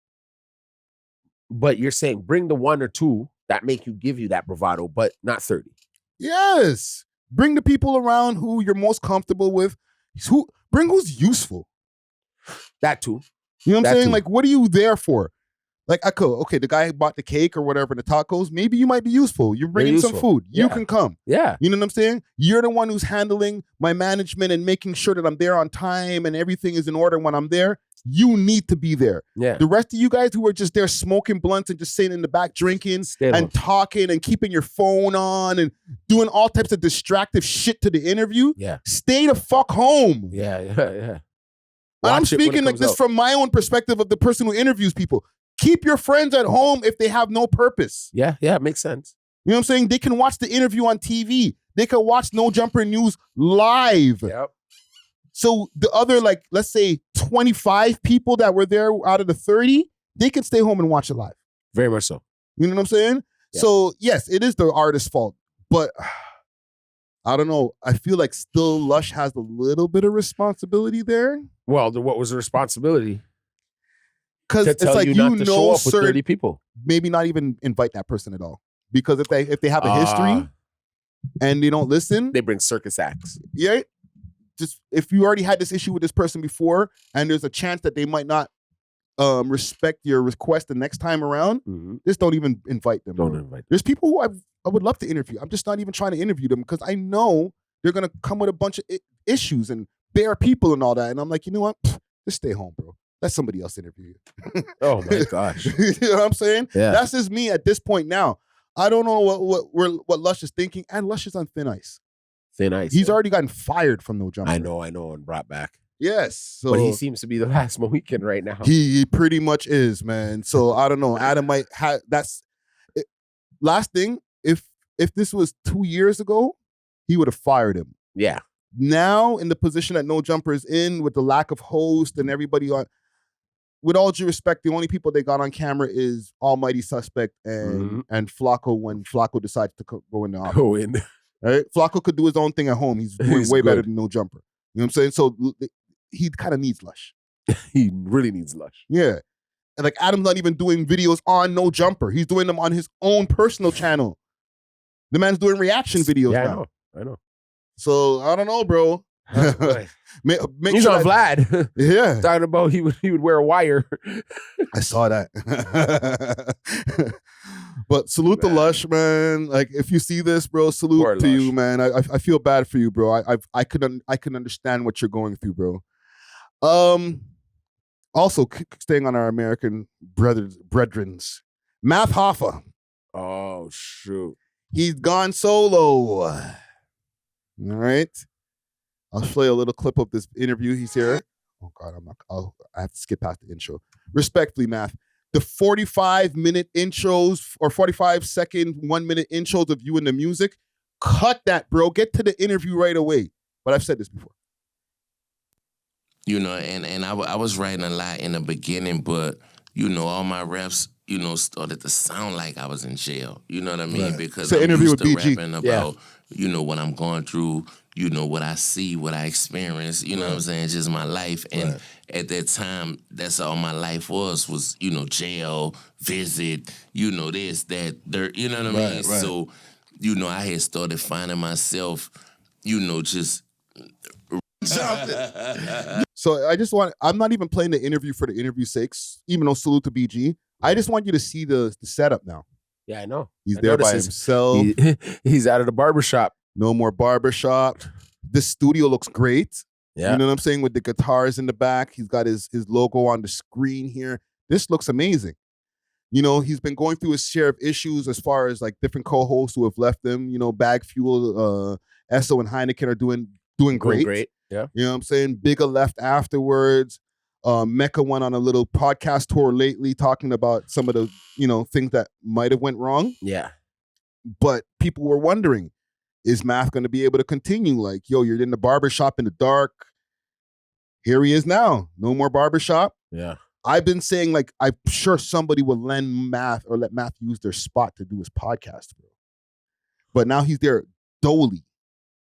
But you're saying bring the 1 or 2 that make you give you that bravado, but not 30. Yes. Bring the people around who you're most comfortable with. Bring who's useful. That too. You know what I'm saying? Like, what are you there for? Like, the guy who bought the cake or whatever, the tacos, maybe you might be useful. You're bringing some food. You can come. Yeah. You know what I'm saying? You're the one who's handling my management and making sure that I'm there on time and everything is in order when I'm there. You need to be there. Yeah. The rest of you guys who are just there smoking blunts and just sitting in the back drinking and talking and keeping your phone on and doing all types of distractive shit to the interview. Yeah. Stay the fuck home. Yeah. I'm speaking like this from my own perspective of the person who interviews people. Keep your friends at home if they have no purpose. Yeah, it makes sense. You know what I'm saying? They can watch the interview on TV. They can watch No Jumper News live. Yep. So the other, like, let's say 25 people that were there out of the 30, they can stay home and watch it live. Very much so. You know what I'm saying? Yeah. So yes, it is the artist's fault, but I don't know. I feel like still Lush has a little bit of responsibility there. Well, what was the responsibility? Because To it's tell like you you not to show know up with 30 people. maybe not even invite that person at all. Because if they have a history and they don't listen, they bring circus acts. Yeah. Just if you already had this issue with this person before, and there's a chance that they might not respect your request the next time around, just don't even invite them. Don't invite them. There's people who I would love to interview. I'm just not even trying to interview them because I know they're gonna come with a bunch of issues and bare people and all that. And I'm like, you know what? Just stay home, bro. Let somebody else interview you. Oh my gosh. You know what I'm saying? Yeah. That's just me at this point now. I don't know what Lush is thinking, and Lush is on thin ice. Thin ice. He's already gotten fired from No Jumper. I know, and brought back. Yes. So but he seems to be the last Mohican right now. He pretty much is, man. So I don't know. Adam might have last thing, if this was 2 years ago, he would have fired him. Yeah. Now in the position that No Jumper is in, with the lack of host and everybody on, with all due respect, the only people they got on camera is Almighty Suspect and Flacco when Flacco decides to go in the office. Go in. Right? Flacco could do his own thing at home. He's doing way better than No Jumper. You know what I'm saying? So he kind of needs Lush. He really needs Lush. Yeah. And like Adam's not even doing videos on No Jumper. He's doing them on his own personal channel. The man's doing reaction videos now. I know. So I don't know, bro. Make He's sure on Vlad. Yeah. Talking about he would wear a wire. I saw that. But salute to Lush, man. Like if you see this, bro, salute Poor to Lush. you, man. I feel bad for you, bro. I can understand what you're going through, bro. Also staying on our American brethrens, Math Hoffa. Oh shoot. He's gone solo. All right. I'll show you a little clip of this interview. He's here. Oh God, I have to skip past the intro. Respectfully, Math. The 45-minute intros or 45-second, 1-minute intros of you and the music, cut that, bro. Get to the interview right away. But I've said this before. You know, and I was writing a lot in the beginning, but, you know, all my raps, you know, started to sound like I was in jail. You know what I mean? Right. Because It's an I'm interview used with to BG. rapping about, you know, what I'm going through, you know, what I see, what I experience, you know what I'm saying, just my life. And at that time, that's all my life was, you know, jail, visit, you know, this, that, there, you know what I mean? Right. So, you know, I had started finding myself, you know, just... So I'm not even playing the interview for the interview's sakes, even though salute to BG. I just want you to see the setup now. Yeah, I know. He's I there by noticed himself. He's out of the barbershop. No more barbershop. This studio looks great. Yeah. You know what I'm saying? With the guitars in the back. He's got his logo on the screen here. This looks amazing. You know, he's been going through his share of issues as far as like different co-hosts who have left him. You know, Bag Fuel, Esso and Heineken are doing great. Great. Yeah. You know what I'm saying? Bigga left afterwards. Mecca went on a little podcast tour lately talking about some of the, you know, things that might have went wrong. Yeah. But people were wondering, is Math going to be able to continue? Like, yo, you're in the barbershop in the dark. Here he is now. No more barbershop. Yeah. I've been saying, like, I'm sure somebody will lend Math or let Math use their spot to do his podcast, bro. But now he's there dolly.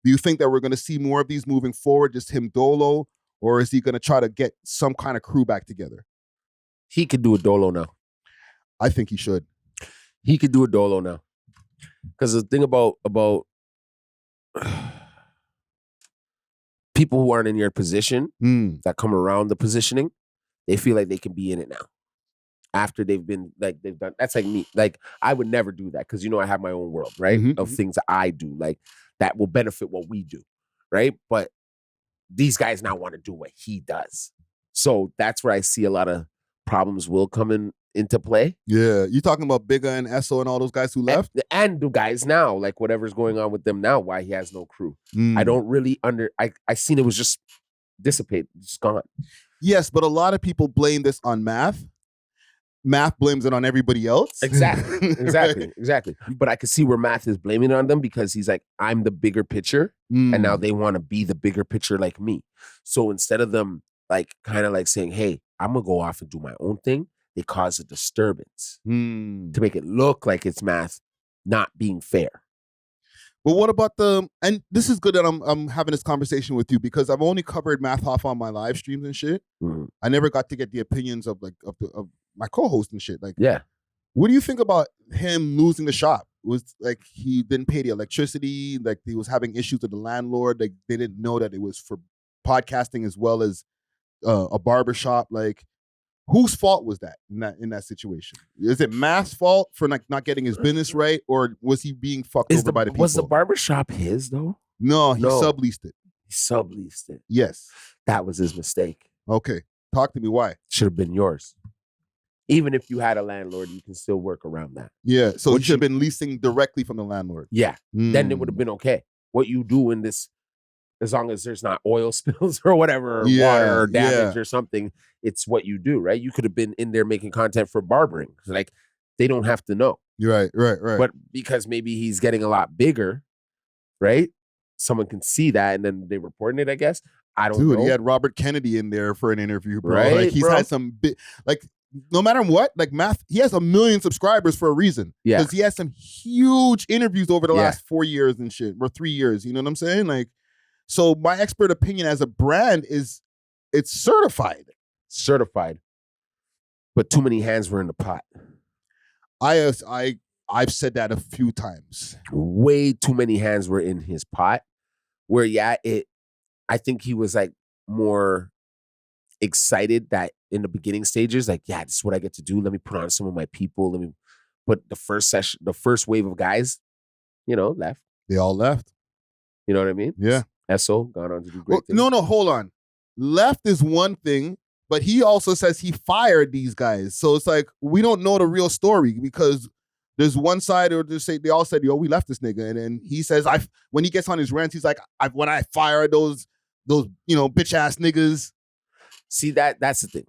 Do you think that we're going to see more of these moving forward, just him dolo? Or is he going to try to get some kind of crew back together? He could do a dolo now. I think he should. He could do a dolo now. Because the thing about people who aren't in your position that come around the positioning, they feel like they can be in it now. After they've done, that's like me. Like, I would never do that because, you know, I have my own world, right? Of things that I do, like, that will benefit what we do, right? But these guys now want to do what he does. So that's where I see a lot of problems will come into play. Yeah. You talking about Bigga and Esso and all those guys who left? And the guys now, like whatever's going on with them now, why he has no crew. I don't really I seen it was just dissipate, just gone. Yes, but a lot of people blame this on Math. Math blames it on everybody else. Exactly. But I could see where Math is blaming it on them because he's like, I'm the bigger picture, and now they want to be the bigger picture like me. So instead of them like kind of like saying, hey, I'm gonna go off and do my own thing, they cause a disturbance to make it look like it's Math not being fair. But what about and this is good that I'm having this conversation with you because I've only covered Math Hoffa on my live streams and shit. Mm-hmm. I never got to get the opinions of my co-host and shit. Like, yeah. What do you think about him losing the shop? Was like he didn't pay the electricity, like he was having issues with the landlord, like they didn't know that it was for podcasting as well as a barber shop. Like, whose fault was that in that situation? Is it Math's fault for not getting his business right, or was he being fucked over by the people? Was the barber shop his though? No, he subleased it. He subleased it. Yes. That was his mistake. Okay. Talk to me why. Should have been yours. Even if you had a landlord, you can still work around that. Yeah. So you should have been leasing directly from the landlord. Yeah. Then it would have been okay. What you do in this, as long as there's not oil spills or whatever, or water or damage or something, it's what you do, right? You could have been in there making content for barbering. Like, they don't have to know. Right. But because maybe he's getting a lot bigger, right? Someone can see that and then they reporting it, I guess. I don't know. Dude, he had Robert Kennedy in there for an interview, bro. Right, like, he's had some big, like, no matter what, like Math, he has 1 million subscribers for a reason. Yeah. Because he has some huge interviews over the last 4 years and shit, or 3 years. You know what I'm saying? Like, so my expert opinion as a brand is it's certified. Certified. But too many hands were in the pot. I've said that a few times. Way too many hands were in his pot. Where I think he was like more excited that in the beginning stages, like, yeah, this is what I get to do. Let me put on some of my people. But the first wave of guys, left. They all left. You know what I mean? Yeah. SO gone on to do great things. No, hold on. Left is one thing, but he also says he fired these guys. So it's like, we don't know the real story because there's one side or they all said, yo, we left this nigga. And then he says, when he gets on his rants, he's like, when I fired those bitch ass niggas. See, that's the thing.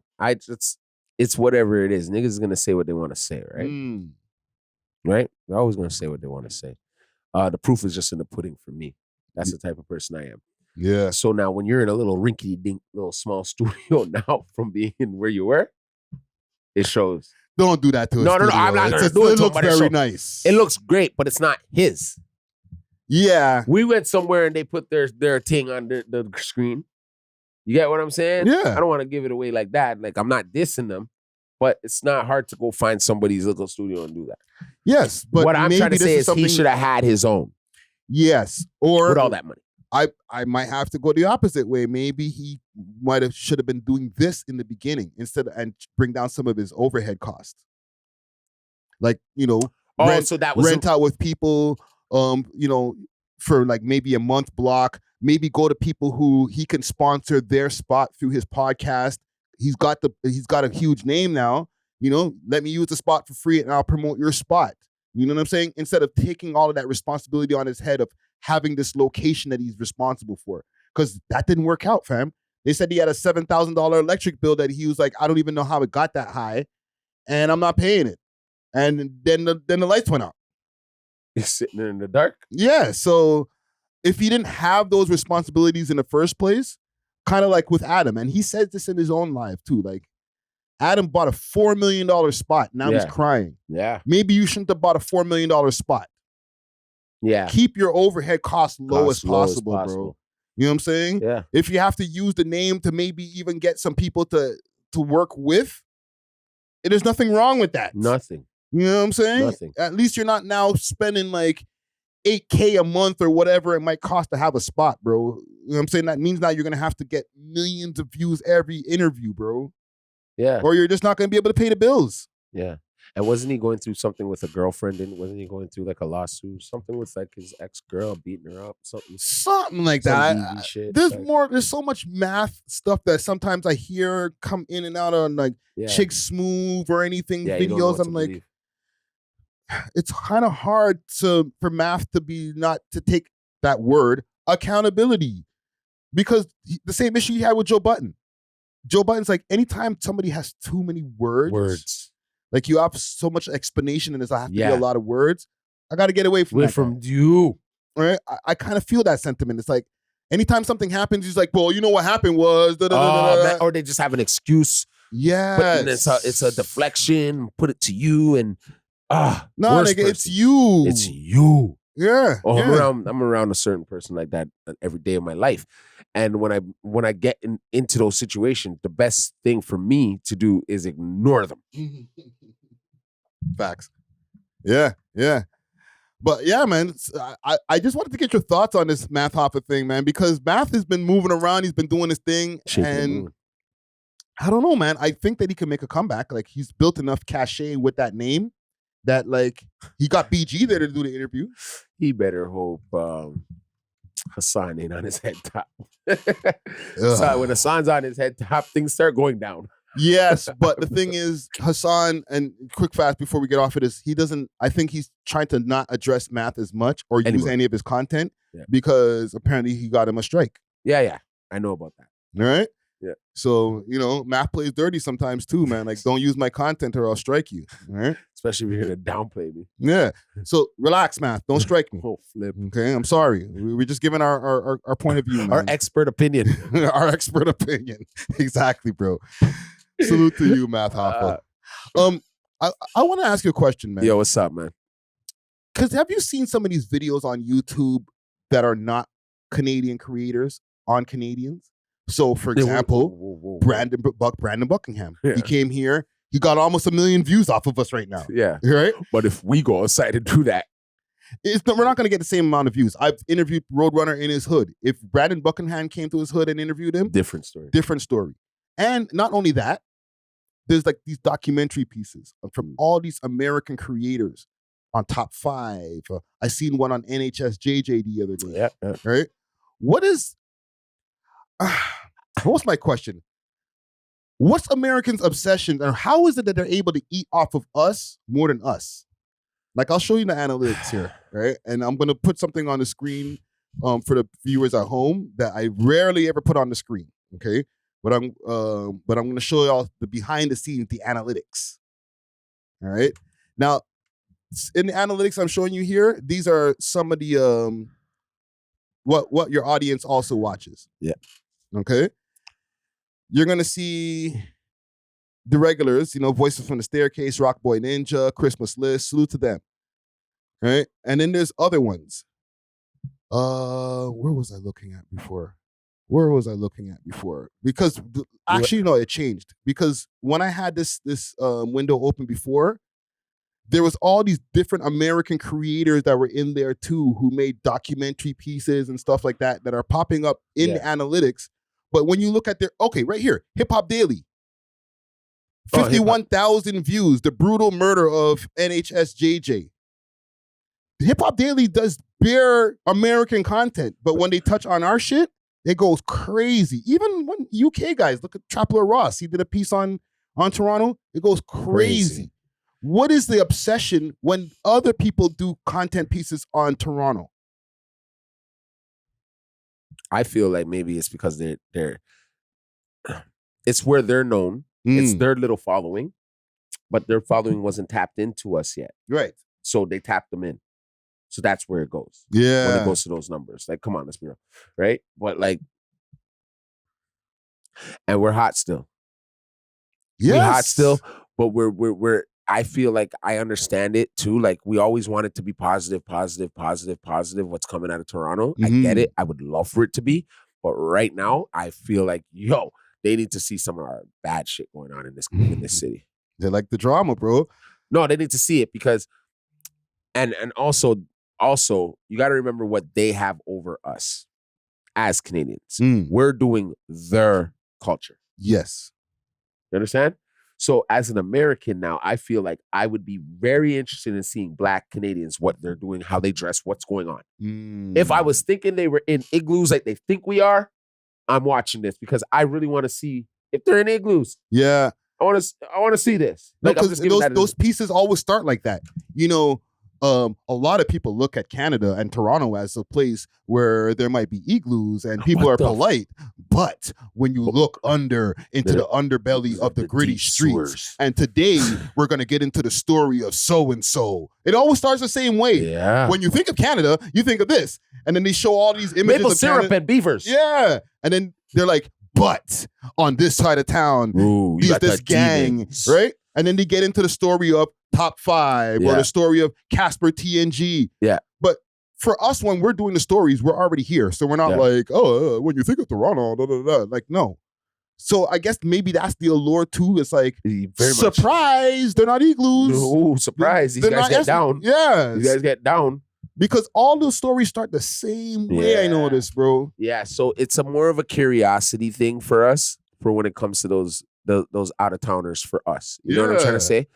It's whatever it is. Niggas is gonna say what they want to say, right? Right? They're always gonna say what they want to say. The proof is just in the pudding for me. That's the type of person I am. Yeah. So now when you're in a little rinky-dink, little small studio now from being where you were, it shows. Don't do that to us. No, I'm not gonna do it. It looks very nice. It looks great, but it's not his. Yeah. We went somewhere and they put their thing on the screen. You get what I'm saying? Yeah. I don't want to give it away like that. Like, I'm not dissing them, but it's not hard to go find somebody's little studio and do that. Yes, but what I'm trying to say is he should have had his own. Yes, or with all that money. I might have to go the opposite way. Maybe he should have been doing this in the beginning and bring down some of his overhead costs. Like, rent out with people, for like maybe a month block. Maybe go to people who he can sponsor their spot through his podcast. He's got a huge name now. Let me use the spot for free and I'll promote your spot. You know what I'm saying? Instead of taking all of that responsibility on his head of having this location that he's responsible for. Because that didn't work out, fam. They said he had a $7,000 electric bill that he was like, I don't even know how it got that high. And I'm not paying it. And then the lights went out. He's sitting there in the dark. Yeah. So if he didn't have those responsibilities in the first place, kind of like with Adam, and he says this in his own life too, like, Adam bought a $4 million spot. Now he's crying. Yeah. Maybe you shouldn't have bought a $4 million spot. Yeah. Keep your overhead costs low as possible, bro. You know what I'm saying? Yeah. If you have to use the name to maybe even get some people to work with, there's nothing wrong with that. Nothing. You know what I'm saying? Nothing. At least you're not now spending like $8K a month or whatever it might cost to have a spot, bro. You know what I'm saying? That means now you're going to have to get millions of views every interview, bro. Yeah. Or you're just not going to be able to pay the bills. Yeah. And wasn't he going through something with a girlfriend? And wasn't he going through like a lawsuit? Something with like his ex-girl beating her up? Something like that. Shit. There's so much math stuff that sometimes I hear come in and out on like Chick Smooth or anything videos. I'm like, it's kind of hard for math to take that word accountability, because the same issue he had with Joe Budden. Joe Budden's like, anytime somebody has too many words, like you have so much explanation and there's have to be a lot of words, I got to get away from you. Right? I kind of feel that sentiment. It's like, anytime something happens, he's like, well, you know what happened was, or they just have an excuse. Yeah, it's a deflection. Put it to you and no, nigga, it's you. It's you. Yeah. I'm around a certain person like that every day of my life. And when I get into those situations, the best thing for me to do is ignore them. Facts. Yeah. But yeah, man, I just wanted to get your thoughts on this Math Hoffa thing, man, because Math has been moving around. He's been doing his thing. And I don't know, man. I think that he can make a comeback. Like, he's built enough cachet with that name that, like, he got BG there to do the interview. He better hope Hassan ain't on his head top. So when Hassan's on his head top, things start going down. Yes, but the thing is, Hassan, and quick fast before we get off of this, I think he's trying to not address Math as much or use any of his content because apparently he got him a strike. Yeah. I know about that. All right? Yeah. So, Math plays dirty sometimes too, man. Like, don't use my content or I'll strike you. All right? Especially if you're going to downplay me. Yeah. So relax, Math. Don't strike me. Oh, flip. Okay? I'm sorry. We're just giving our point of view, man. Our expert opinion. Our expert opinion. Exactly, bro. Salute to you, Math Hoffa. I want to ask you a question, man. Yo, what's up, man? Because have you seen some of these videos on YouTube that are not Canadian creators on Canadians? So, for example, Brandon Buckingham. Yeah. He came here. He got almost 1 million views off of us right now. Yeah. Right? But if we go outside and do that, we're not going to get the same amount of views. I've interviewed Roadrunner in his hood. If Brandon Buckingham came to his hood and interviewed him, different story. And not only that, there's like these documentary pieces from all these American creators on Top 5. I seen one on NHSJJ the other day. Yeah. Right? What's my question? What's Americans' obsession, and how is it that they're able to eat off of us more than us? Like, I'll show you the analytics here, right? And I'm going to put something on the screen for the viewers at home that I rarely ever put on the screen, okay? But I'm going to show y'all the behind the scenes, the analytics. All right. Now, in the analytics I'm showing you here, these are some of the what your audience also watches. Yeah. Okay. You're gonna see the regulars, Voices from the Staircase, Rock Boy Ninja, Christmas List. Salute to them. All right. And then there's other ones. Where was I looking at before? Because actually, no, it changed. Because when I had this window open before, there was all these different American creators that were in there too, who made documentary pieces and stuff like that are popping up in the analytics. But when you look at right here, Hip Hop Daily, 51,000 views, the brutal murder of NHSJJ. Hip Hop Daily does bare American content, but when they touch on our shit, it goes crazy. Even when UK guys, look at Trapler Ross, he did a piece on Toronto, it goes crazy. What is the obsession when other people do content pieces on Toronto? I feel like maybe it's because they're it's where they're known. It's their little following, but their following wasn't tapped into us yet. Right. So they tapped them in. So that's where it goes. Yeah. When it goes to those numbers. Like, come on, let's be real. Right? But like, and we're hot still. Yes. We're hot still, but we're I feel like I understand it too. Like, we always want it to be positive, what's coming out of Toronto. I get it. I would love for it to be. But right now, I feel like, they need to see some of our bad shit going on in this city. They like the drama, bro. No, they need to see it because, and also, you got to remember what they have over us as Canadians. We're doing their culture. Yes. You understand? So as an American now, I feel like I would be very interested in seeing Black Canadians, what they're doing, how they dress, what's going on. If I was thinking they were in igloos like they think we are, I'm watching this because I really want to see if they're in igloos. Yeah. I want to see this. Like, because those pieces always start like that. A lot of people look at Canada and Toronto as a place where there might be igloos and people are polite. But when you look into the underbelly of the gritty streets, and today we're going to get into the story of so-and-so. It always starts the same way. Yeah. When you think of Canada, you think of this. And then they show all these images maple of syrup Canada. and beavers. Yeah. And then they're like, but on this side of town, this gang, right? And then they get into the story of Top 5 or the story of Casper TNG. Yeah. But for us, when we're doing the stories, we're already here. So we're not like, oh, when you think of Toronto, da, da, da. Like, no. So I guess maybe that's the allure too. It's like, surprise, they're not igloos. No, surprise, these guys get down. Yeah. These guys get down. Because all the stories start the same way, I noticed, bro. Yeah, so it's a more of a curiosity thing for us for when it comes to those out-of-towners for us. You know what I'm trying to say?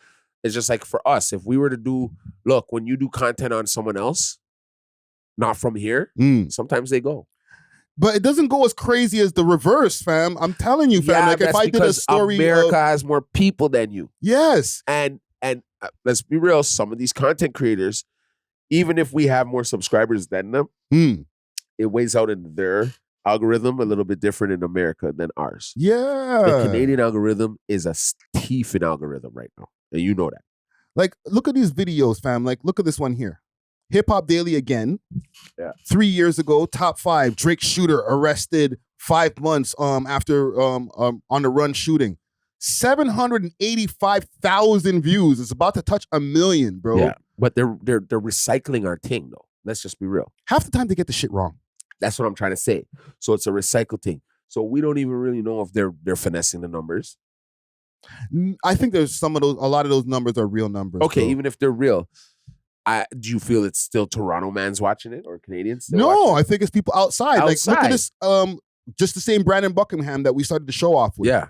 It's just like for us, if we were to do, look, when you do content on someone else, not from here, sometimes they go. But it doesn't go as crazy as the reverse, fam. I'm telling you, fam. Yeah, like if I did a story, America has more people than you. Yes, and let's be real. Some of these content creators, even if we have more subscribers than them, it weighs out in their algorithm a little bit different in America than ours. Yeah, the Canadian algorithm is a teeth in algorithm right now, and you know that. Like, look at these videos, fam. Like, look at this one here. Hip Hop Daily again. Yeah. 3 years ago, top 5 Drake shooter arrested 5 months after on the run shooting. 785,000 views. It's about to touch 1 million, bro. Yeah, but they're recycling our thing though. Let's just be real. Half the time they get the shit wrong. That's what I'm trying to say. So it's a recycle thing. So we don't even really know if they're finessing the numbers. I think there's a lot of those numbers are real numbers. Okay, bro. even if they're real. Do you feel it's still Toronto mans watching it or Canadians? No, I think it's people outside. Like, look at this, just the same Brandon Buckingham that we started the show off with. Yeah.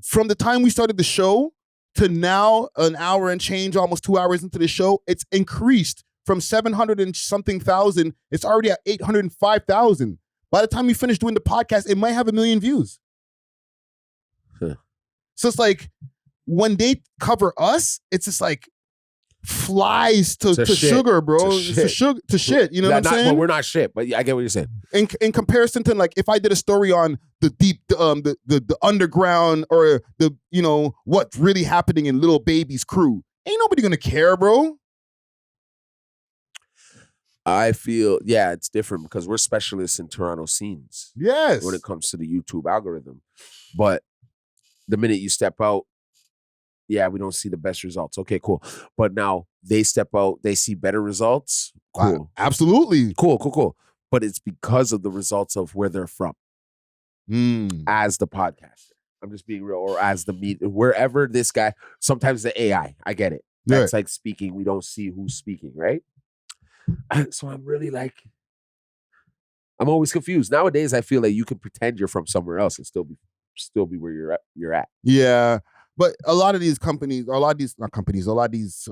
From the time we started the show to now, an hour and change, almost 2 hours into the show, it's increased from 700 and something thousand. It's already at 805,000. By the time we finish doing the podcast, it might have 1 million views. Huh. So it's like, when they cover us, it's just like, flies to sugar, bro. To shit. You know what I'm saying? Well, we're not shit, but I get what you're saying. In comparison to, like, if I did a story on the deep, the underground, or the, you know, what's really happening in Lil Baby's crew, ain't nobody gonna care, bro. I feel, it's different because we're specialists in Toronto scenes. Yes. When it comes to the YouTube algorithm, but the minute you step out, we don't see the best results. Okay, cool. But now they step out, they see better results. Cool. Absolutely. Cool. But it's because of the results of where they're from. As the podcaster. I'm just being real. Or as the media. Wherever this guy, sometimes the AI, I get it. That's like speaking. We don't see who's speaking, right? So I'm really like, I'm always confused. Nowadays, I feel like you can pretend you're from somewhere else and still be where you're at. Yeah. But a lot of these companies, a lot of these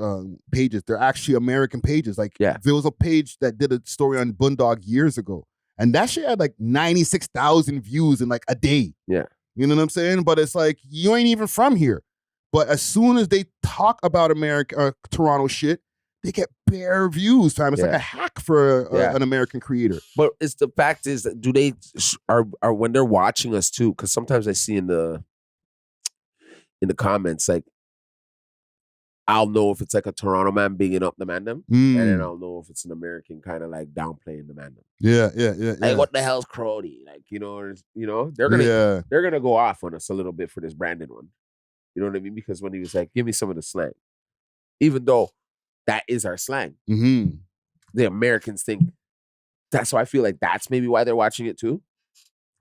pages, they're actually American pages. Like, there was a page that did a story on Boondog years ago, and that shit had like 96,000 views in like a day. Yeah. You know what I'm saying? But it's like, you ain't even from here. But as soon as they talk about Toronto shit, they get bare views, fam. It's like a hack for an American creator. But it's the fact is that are when they're watching us too, because sometimes I see in the comments, like, I'll know if it's like a Toronto man bigging up the mandem, and then I'll know if it's an American kind of like downplaying the mandem. Yeah. Like, what the hell's Crody? Like, they're gonna go off on us a little bit for this Brandon one. You know what I mean? Because when he was like, give me some of the slang, even though that is our slang, the Americans think that's why I feel like that's maybe why they're watching it too.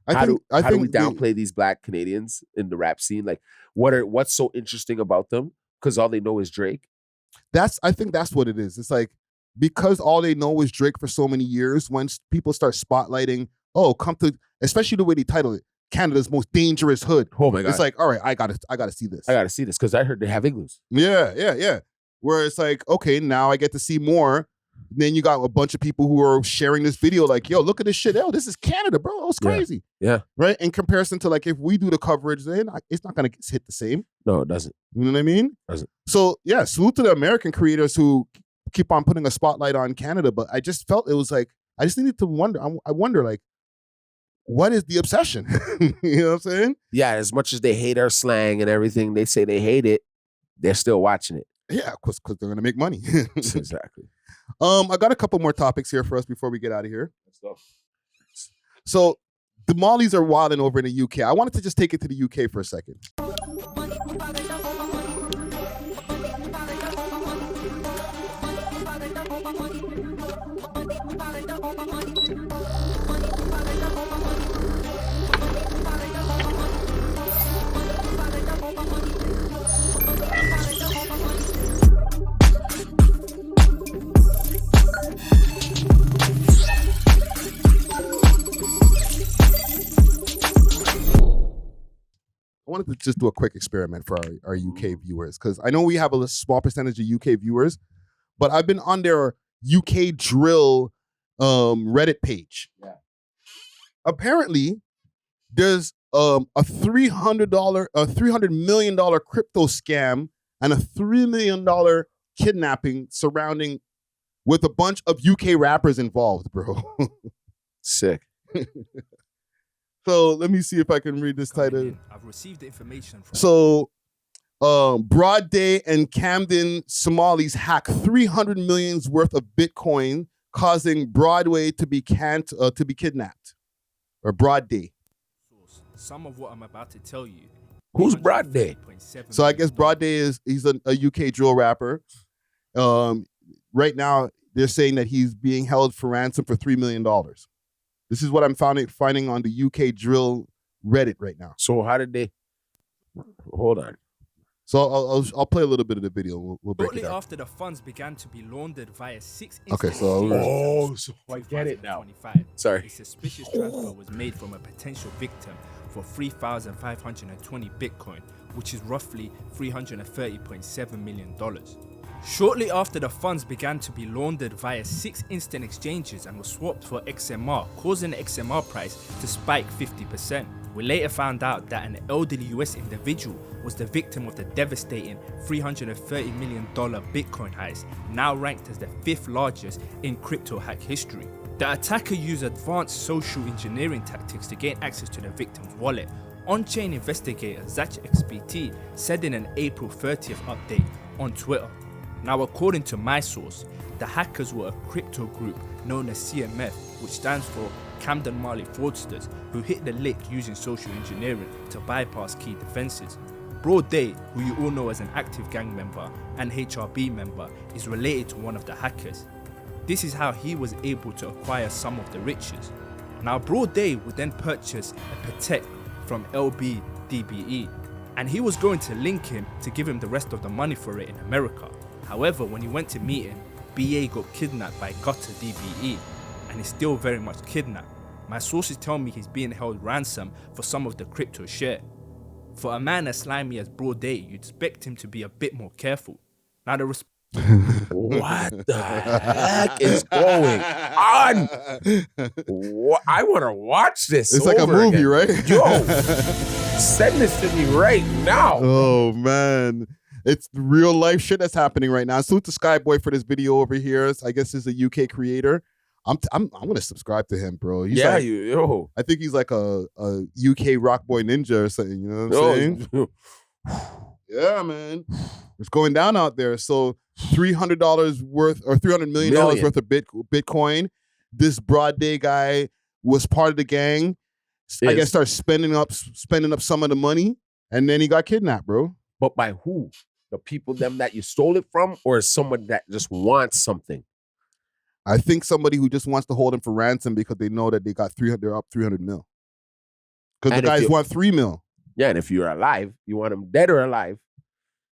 How do we downplay these Black Canadians in the rap scene? Like, what's so interesting about them? Because all they know is Drake. I think that's what it is. It's like, because all they know is Drake for so many years, when people start spotlighting, especially the way they title it, Canada's most dangerous hood. Oh my God. It's like, all right, I gotta see this. I gotta see this because I heard they have igloos. Yeah. Where it's like, okay, now I get to see more. Then you got a bunch of people who are sharing this video like, yo, look at this shit. Oh, this is Canada, bro. Oh, it's crazy. Yeah. Right? In comparison to, like, if we do the coverage, then it's not going to hit the same. No, it doesn't. You know what I mean? It doesn't. So, salute to the American creators who keep on putting a spotlight on Canada. But I just felt it was like, I just needed to wonder. I wonder, like, what is the obsession? You know what I'm saying? Yeah, as much as they hate our slang and everything, they say they hate it, they're still watching it. Yeah, because they're going to make money. Exactly. I got a couple more topics here for us before we get out of here. Let's go. So the Mollies are wilding over in the UK. I wanted to just take it to the UK for a second. I wanted to just do a quick experiment for our UK viewers, because I know we have a small percentage of UK viewers, but I've been on their UK drill Reddit page. Yeah. Apparently, there's a $300 million crypto scam and a $3 million kidnapping surrounding with a bunch of UK rappers involved, bro. Sick. So let me see if I can read this title. I've received the information from So Broad Day and Camden Somalis hack 300 millions worth of Bitcoin, causing Broadway to be kidnapped. Or Broad Day. some of what I'm about to tell you. Who's Broad Day? So I guess Broad Day he's a UK drill rapper. Right now they're saying that he's being held for ransom for $3 million. This is what I'm finding on the UK drill Reddit right now. So how did they? Hold on. So I'll play a little bit of the video. We'll break it Shortly down. after the funds began to be laundered via 6 Okay, instances. I get it now. 2025, Sorry. A suspicious transfer was made from a potential victim for 3,520 Bitcoin, which is roughly $330.7 million. Shortly after the funds began to be laundered via 6 instant exchanges and were swapped for XMR, causing the XMR price to spike 50%. We later found out that an elderly US individual was the victim of the devastating $330 million Bitcoin heist, now ranked as the 5th largest in crypto hack history. The attacker used advanced social engineering tactics to gain access to the victim's wallet. On-chain investigator Zach XPT said in an April 30th update on Twitter. Now, according to my source, the hackers were a crypto group known as CMF, which stands for Camden Marley Fraudsters, who hit the lick using social engineering to bypass key defenses. Broad Day, who you all know as an active gang member and HRB member, is related to one of the hackers. This is how he was able to acquire some of the riches. Now, Broad Day would then purchase a Patek from LBDBE, and he was going to link him to give him the rest of the money for it in America. However, when he went to meet him, BA got kidnapped by Gutter DBE and is still very much kidnapped. My sources tell me he's being held ransom for some of the crypto share. For a man as slimy as Broad Day, you'd expect him to be a bit more careful. Now the What the heck is going on? I want to watch this. It's like a movie, again. right? Yo, send this to me right now. Oh man, it's real life shit that's happening right now. Salute to Skyboy for this video over here. I guess he's a UK creator. I'm gonna subscribe to him, bro. He's like, yo. I think he's like a UK rock boy ninja or something. You know what I'm saying? Yeah, man. It's going down out there. So $300 worth or $300 million worth of Bitcoin. This Broad Day guy was part of the gang. I guess started spending up some of the money, and then he got kidnapped, bro. But by who? The people them that you stole it from, or someone that just wants something? I think somebody who just wants to hold him for ransom because they know that they got they're up 300 mil. Because the guys want 3 mil. Yeah, and if you're alive, you want him dead or alive?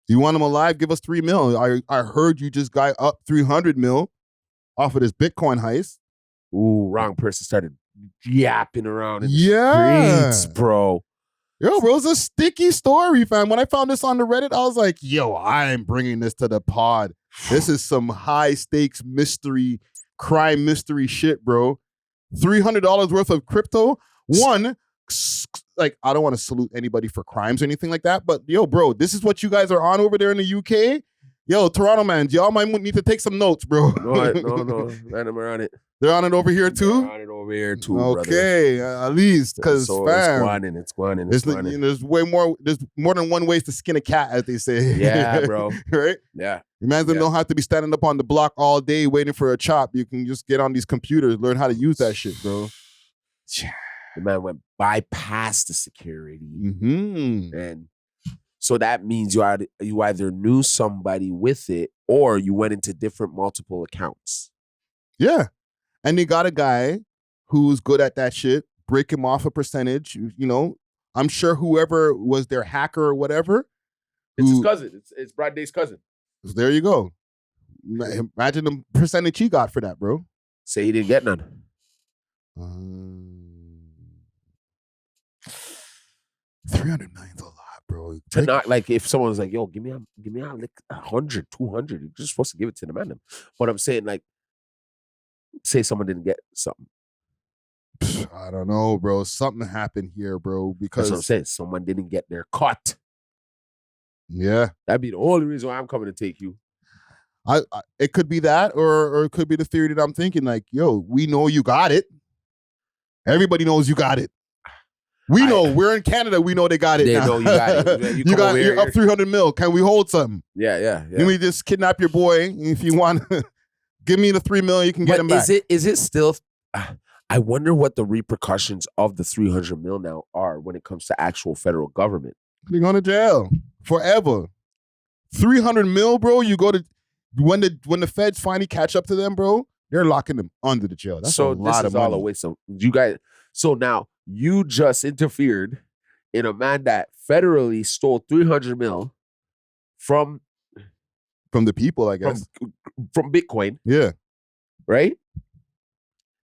You want him alive? Give us 3 mil. I heard you just got up 300 mil off of this Bitcoin heist. Ooh, wrong person started yapping around in the streets, bro. Yo, bro, it's a sticky story, fam. When I found this on the Reddit, I was like, yo, I'm bringing this to the pod. This is some high stakes crime mystery shit, bro. $300 worth of crypto. One, like, I don't want to salute anybody for crimes or anything like that, but yo, bro, this is what you guys are on over there in the UK. Yo, Toronto man, y'all might need to take some notes, bro. No, let them on it. They're on it over here too? They're on it over here too, okay, brother. At least, because fam, it's going. There's more than one ways to skin a cat, as they say. Yeah, bro. Right? Yeah. Imagine don't have to be standing up on the block all day waiting for a chop. You can just get on these computers, learn how to use that shit, bro. The man went bypass the security. Mm-hmm. And So that means you either knew somebody with it or you went into different multiple accounts. Yeah. And they got a guy who's good at that shit, break him off a percentage. You know, I'm sure whoever was their hacker or whatever. It's his cousin. It's Brad Day's cousin. There you go. Imagine the percentage he got for that, bro. Say he didn't get none. 300 million's a lot, bro. To not like if someone's like, yo, give me like 100, 200, you're just supposed to give it to the man. But I'm saying, like, say someone didn't get something. I don't know, bro. Something happened here, bro. Because that's what I'm saying. Someone didn't get their cut. Yeah. That'd be the only reason why I'm coming to take you. It could be that, or it could be the theory that I'm thinking, like, yo, we know you got it. Everybody knows you got it. We know. We're in Canada. We know they got it. They now. know you got it. You're up 300 mil. Can we hold something? Yeah. Can we just kidnap your boy? If you want, give me the 3 million. You can get him back. Is it still? I wonder what the repercussions of the 300 mil now are when it comes to actual federal government. You're going to jail forever. 300 mil, bro. You go to when the feds finally catch up to them, bro. They're locking them under the jail. That's so a lot of money. all a waste of you guys. So now you just interfered in a man that federally stole 300 mil from the people, I guess, from Bitcoin. Yeah, right.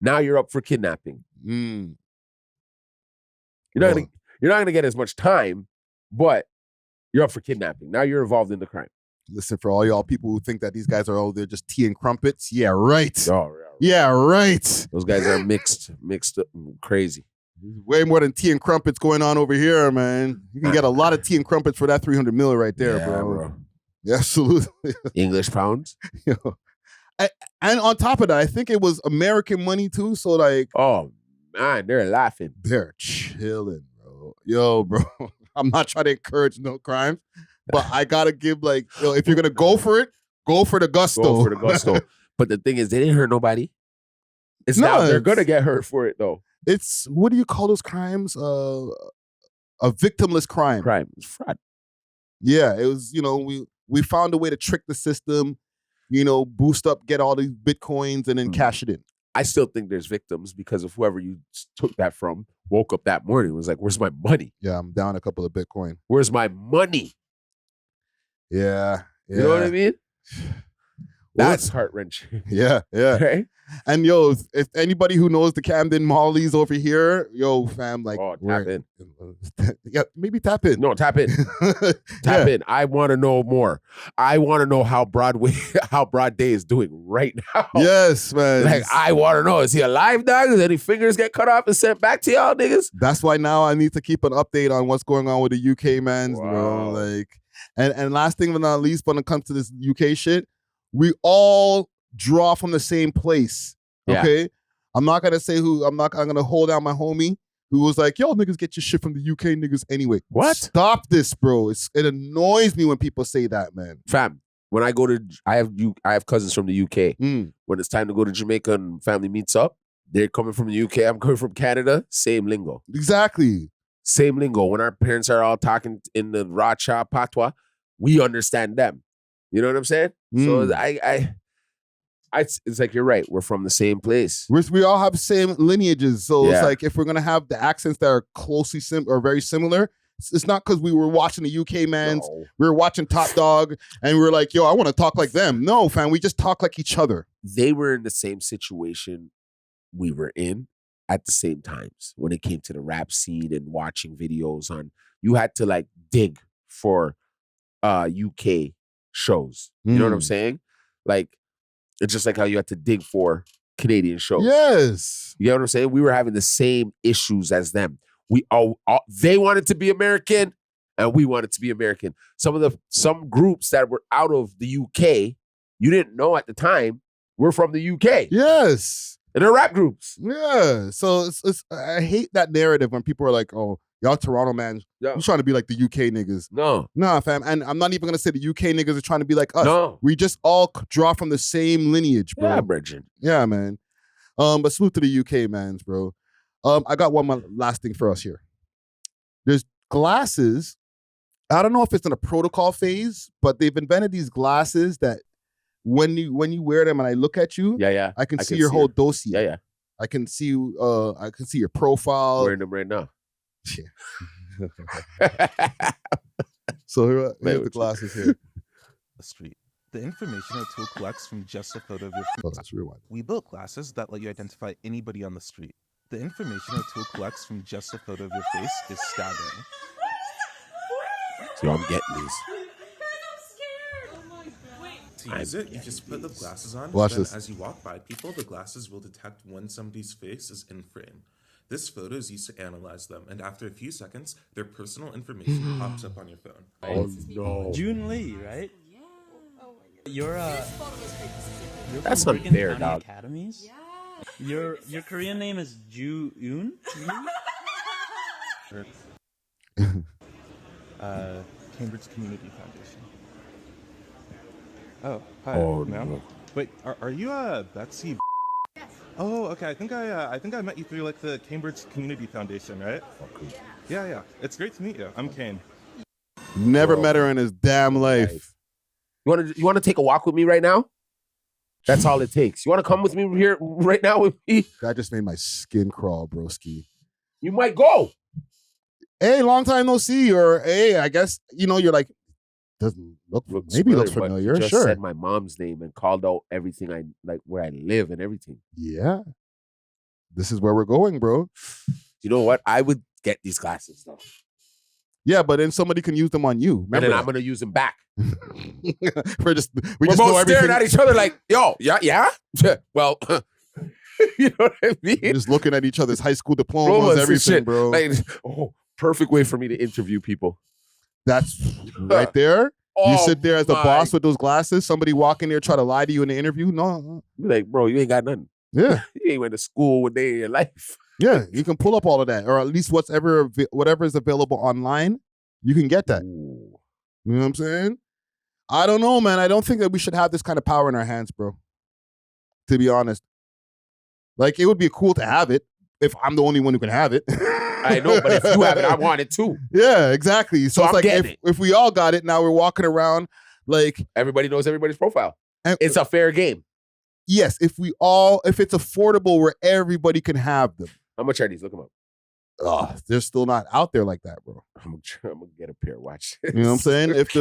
Now you're up for kidnapping. Mm. You're not gonna get as much time, but you're up for kidnapping. Now you're involved in the crime. Listen, for all y'all people who think that these guys are they're just tea and crumpets. Yeah, right. Oh, yeah, right. Those guys are mixed up, crazy. There's way more than tea and crumpets going on over here, man. You can get a lot of tea and crumpets for that 300 mil right there, bro. Yeah, absolutely. English pounds. And on top of that, I think it was American money too. So like, oh man, they're laughing. They're chilling, bro. Yo, bro. I'm not trying to encourage no crimes, but I gotta give like, if you're gonna go for it, go for the gusto. Go for the gusto. But the thing is, they didn't hurt nobody. Now they're gonna get hurt for it though. It's what do you call those crimes? A victimless crime. It's fraud. Yeah, it was. We found a way to trick the system. Boost up, get all these Bitcoins, and then cash it in. I still think there's victims because of whoever you took that from woke up that morning and was like, where's my money? Yeah, I'm down a couple of Bitcoin. Where's my money? Yeah. You know what I mean? That's heart-wrenching. Yeah. Right? And yo, if anybody who knows the Camden Mollies over here, yo, fam, like, tap in. Yeah, maybe tap in. No, tap in. Tap in. I want to know more. I want to know how Broad Day is doing right now. Yes, man. Like, I want to know, is he alive, dog? Does any fingers get cut off and sent back to y'all niggas? That's why now I need to keep an update on what's going on with the UK mans, bro. Like, and last thing but not least, when it comes to this UK shit, we all draw from the same place. Okay? Yeah. I'm not gonna say who. I'm gonna hold out my homie who was like, yo, niggas get your shit from the UK niggas anyway. What? Stop this, bro. It annoys me when people say that, man. Fam, when I go to I have cousins from the UK. When it's time to go to Jamaica and family meets up, they're coming from the UK, I'm coming from Canada, same lingo. Exactly. Same lingo. When our parents are all talking in the Racha patois, we understand them. You know what I'm saying? So it's like, you're right. We're from the same place. We all have the same lineages. So it's like, if we're going to have the accents that are closely or very similar, it's not because we were watching the UK mans. No. We were watching Top Dog and we were like, yo, I want to talk like them. No, fam, we just talk like each other. They were in the same situation we were in at the same times when it came to the rap scene and watching videos on. You had to like dig for UK shows. You know what I'm saying? Like, it's just like how you had to dig for Canadian shows. Yes. You know what I'm saying? We were having the same issues as them. They wanted to be American and we wanted to be American. Some groups that were out of the UK, you didn't know at the time, were from the UK. Yes. And they're rap groups. Yeah. So I hate that narrative when people are like, oh, y'all Toronto man, you trying to be like the UK niggas. No. Nah, fam. And I'm not even going to say the UK niggas are trying to be like us. No. We just all draw from the same lineage, bro. Yeah, Bridget. Yeah, man. But salute to the UK mans, bro. I got one more last thing for us here. There's glasses I don't know if it's in a protocol phase, but they've invented these glasses that when you wear them and I look at you, I can see your whole dossier. Yeah. I can see your profile. Wearing them right now. So here are the glasses here. The street. The information our tool collects from just a photo of your face. Oh, that's rewind. We built glasses that let you identify anybody on the street. The information our tool collects from just a photo of your face is staggering. So I'm getting these. To use it, you just put the glasses on, Watch then this. as you walk by people, the glasses will detect when somebody's face is in frame. This photo is used to analyze them, and after a few seconds, their personal information pops up on your phone. Oh no. June Lee, right? You're That's from Bergen unfair, County dog. Academies? Your Korean name is Ju Yoon? Cambridge Community Foundation. Oh, hi, Oh, ma'am. no. Wait, are you Betsy? Yes. Oh, okay. I think I met you through like the Cambridge Community Foundation, right? Okay. Yeah. It's great to meet you. I'm Kane. Never met her in his damn life. You want to take a walk with me right now? That's all it takes. You want to come with me here right now with me? That just made my skin crawl, broski. You might go. Hey, long time no see. Or hey, I guess you're like doesn't look maybe looks but familiar. you just Sure. said my mom's name and called out everything I like, where I live and everything. Yeah. This is where we're going, bro. You know what? I would get these glasses though. Yeah, but then somebody can use them on you. Remember And then that. I'm gonna use them back. We're just We're know both staring everything. at each other like, yo, yeah. Well, you know what I mean? We're just looking at each other's high school diplomas, and everything, shit. bro. Like, perfect way for me to interview people. That's right there. You Oh sit there as the my- boss with those glasses. Somebody walk in there try to lie to you in the interview. No. Be like, bro, you ain't got nothing. Yeah. You ain't went to school one day in your life. Yeah, you can pull up all of that, or at least whatever is available online, you can get that. Ooh. You know what I'm saying? I don't know, man. I don't think that we should have this kind of power in our hands, bro. To be honest, like it would be cool to have it if I'm the only one who can have it. I know, but if you have it, I want it too. Yeah, exactly. So, So it's I'm like getting it. if we all got it, now we're walking around like Everybody knows everybody's profile. And- It's a fair game. yes, if it's affordable where everybody can have them. How much are these? Look them up. Oh, they're still not out there like that, bro. I'm gonna get a pair. Watch. You know what I'm saying? If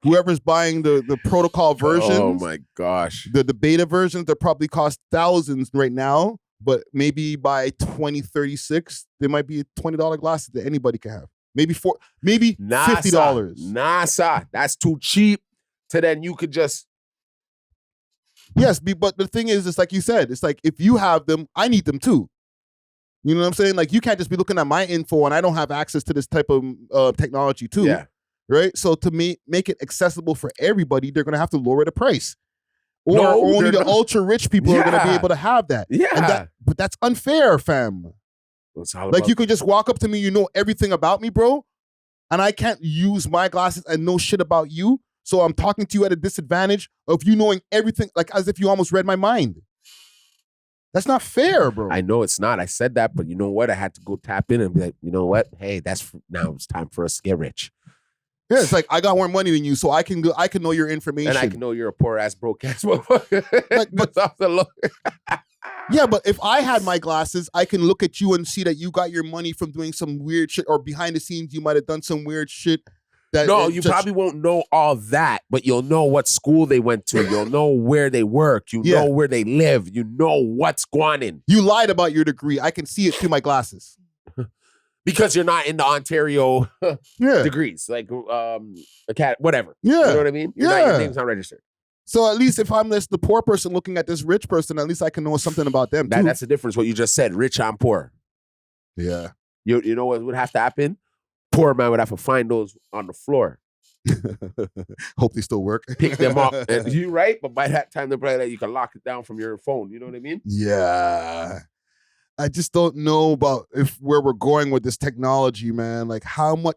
whoever's buying the protocol versions, Oh my gosh. the beta versions, they probably cost thousands right now, but maybe by 2036, there might be $20 glasses that anybody can have. Maybe $50. NASA. That's too cheap. To then you could just Yes, but the thing is, it's like you said, it's like if you have them, I need them too. You know what I'm saying? Like you can't just be looking at my info and I don't have access to this type of technology too. Yeah. Right? So to make it accessible for everybody, they're gonna have to lower the price. Or No, only they're the not. ultra rich people are gonna be Yeah. able to have that. Yeah. And but that's unfair, fam. It's all Like about- you can just walk up to me, you know everything about me, bro, and I can't use my glasses and know shit about you. So I'm talking to you at a disadvantage of you knowing everything, like as if you almost read my mind. That's not fair, bro. I know it's not. I said that, but you know what? I had to go tap in and be like, you know what? Hey, now it's time for us to get rich. Yeah, it's like I got more money than you, so I can know your information. And I can know you're a poor ass broke ass motherfucker. But- Just off the look. Yeah, but if I had my glasses, I can look at you and see that you got your money from doing some weird shit, or behind the scenes you might have done some weird shit. No, you probably won't know all that, but you'll know what school they went to. You'll know where they work. You Yeah. know where they live. You know what's going in. You lied about your degree. I can see it through my glasses. Because you're not in the Ontario Yeah. degrees, like whatever. Yeah. You know what I mean? Your Yeah. name's not registered. So at least if I'm the poor person looking at this rich person, at least I can know something about them too. That's the difference. What you just said, rich on poor. Yeah. You know what would have to happen? Poor man would have to find those on the floor, Hope they still work. pick them up. And you right, but by that time they're probably like you can lock it down from your phone. You know what I mean? Yeah. I just don't know about where we're going with this technology, man. Like how much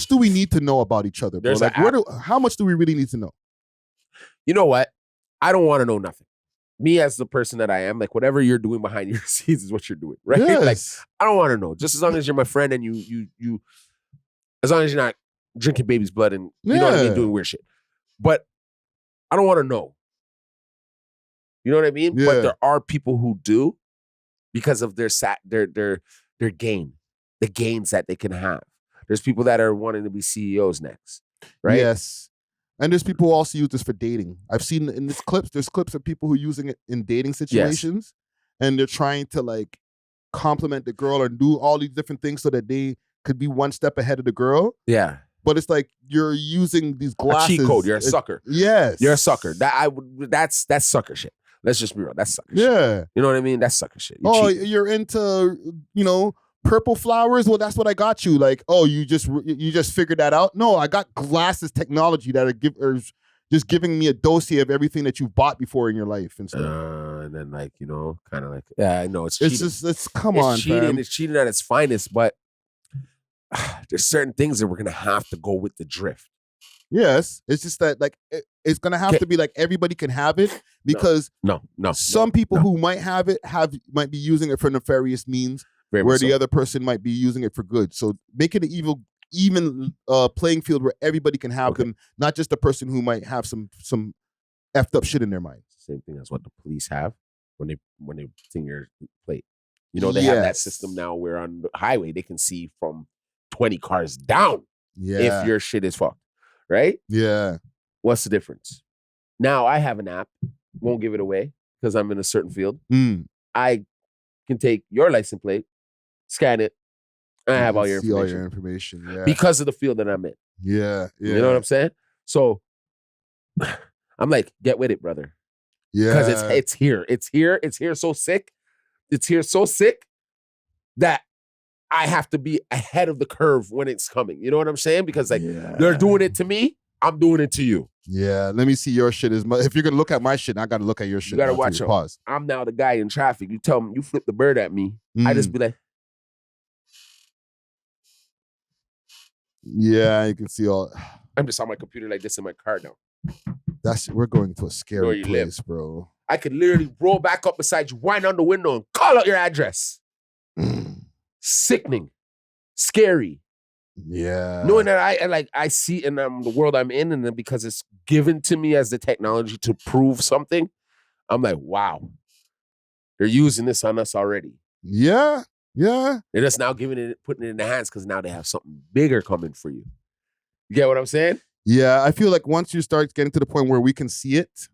do we need to know about each other, bro? There's Like an how much do we really need to know? You know what? I don't want to know nothing. Me as the person that I am, like whatever you're doing behind your scenes is what you're doing, right? Like Yes. I don't want to know. Just as long as you're my friend and you as long as you're not drinking baby's blood and you know what I mean, doing weird shit. But I don't want to know. You know what I mean? Yeah. But there are people who do because of their gain, the gains that they can have. There's people that are wanting to be CEOs next, right? Yes. And there's people who also use this for dating. I've seen in this clips, there's clips of people who are using it in dating situations, and they're trying to like compliment the girl or do all these different things so that they could be one step ahead of the girl. Yeah. But it's like you're using these glasses. A cheat code. You're a sucker. Yes. You're a sucker. That's sucker shit. Let's just be real. That's sucker shit. Yeah. You know what I mean? That's sucker shit. You're into, purple flowers. Well, that's what I got you. Like, oh, you just figured that out. No, I got glasses technology that are just giving me a dossier of everything that you've bought before in your life and stuff. And then kind of like, yeah, I know it's cheating. Come on, cheating. fam. It's cheating at its finest, but there's certain things that we're gonna have to go with the drift. Yes, it's just that like it's gonna have to be like everybody can have it because some people who might have it might be using it for nefarious means, where the other person might be using it for good. So make it an even playing field where everybody can have them, not just the person who might have some effed up shit in their mind. Same thing as what the police have when they sing your plate. They have that system now where on the highway they can see from 20 cars down if your shit is fucked. Right? Yeah. What's the difference? Now I have an app, won't give it away because I'm in a certain field. I can take your license plate, scan it, and I have all your information. All your information, yeah. Because of the field that I'm in. Yeah. You know what I'm saying? So I'm like, get with it, brother. Yeah. Because it's here. It's here so sick. It's here so sick that I have to be ahead of the curve when it's coming. You know what I'm saying? Because they're doing it to me, I'm doing it to you. Yeah, let me see your shit. If you're gonna look at my shit, I gotta look at your shit. You gotta watch it. Pause. I'm now the guy in traffic. You tell me, you flip the bird at me. I just be like, yeah, you can see all. I'm just on my computer like this in my car now. We're going to a scary place, bro. I could literally roll back up beside you, wind on the window, and call out your address. Sickening, scary. Yeah. Knowing that I see in the world I'm in, and then because it's given to me as the technology to prove something, I'm like, wow, they're using this on us already. Yeah. They're just now putting it in the hands because now they have something bigger coming for you. You get what I'm saying? Yeah, I feel like once you start getting to the point where we can see it,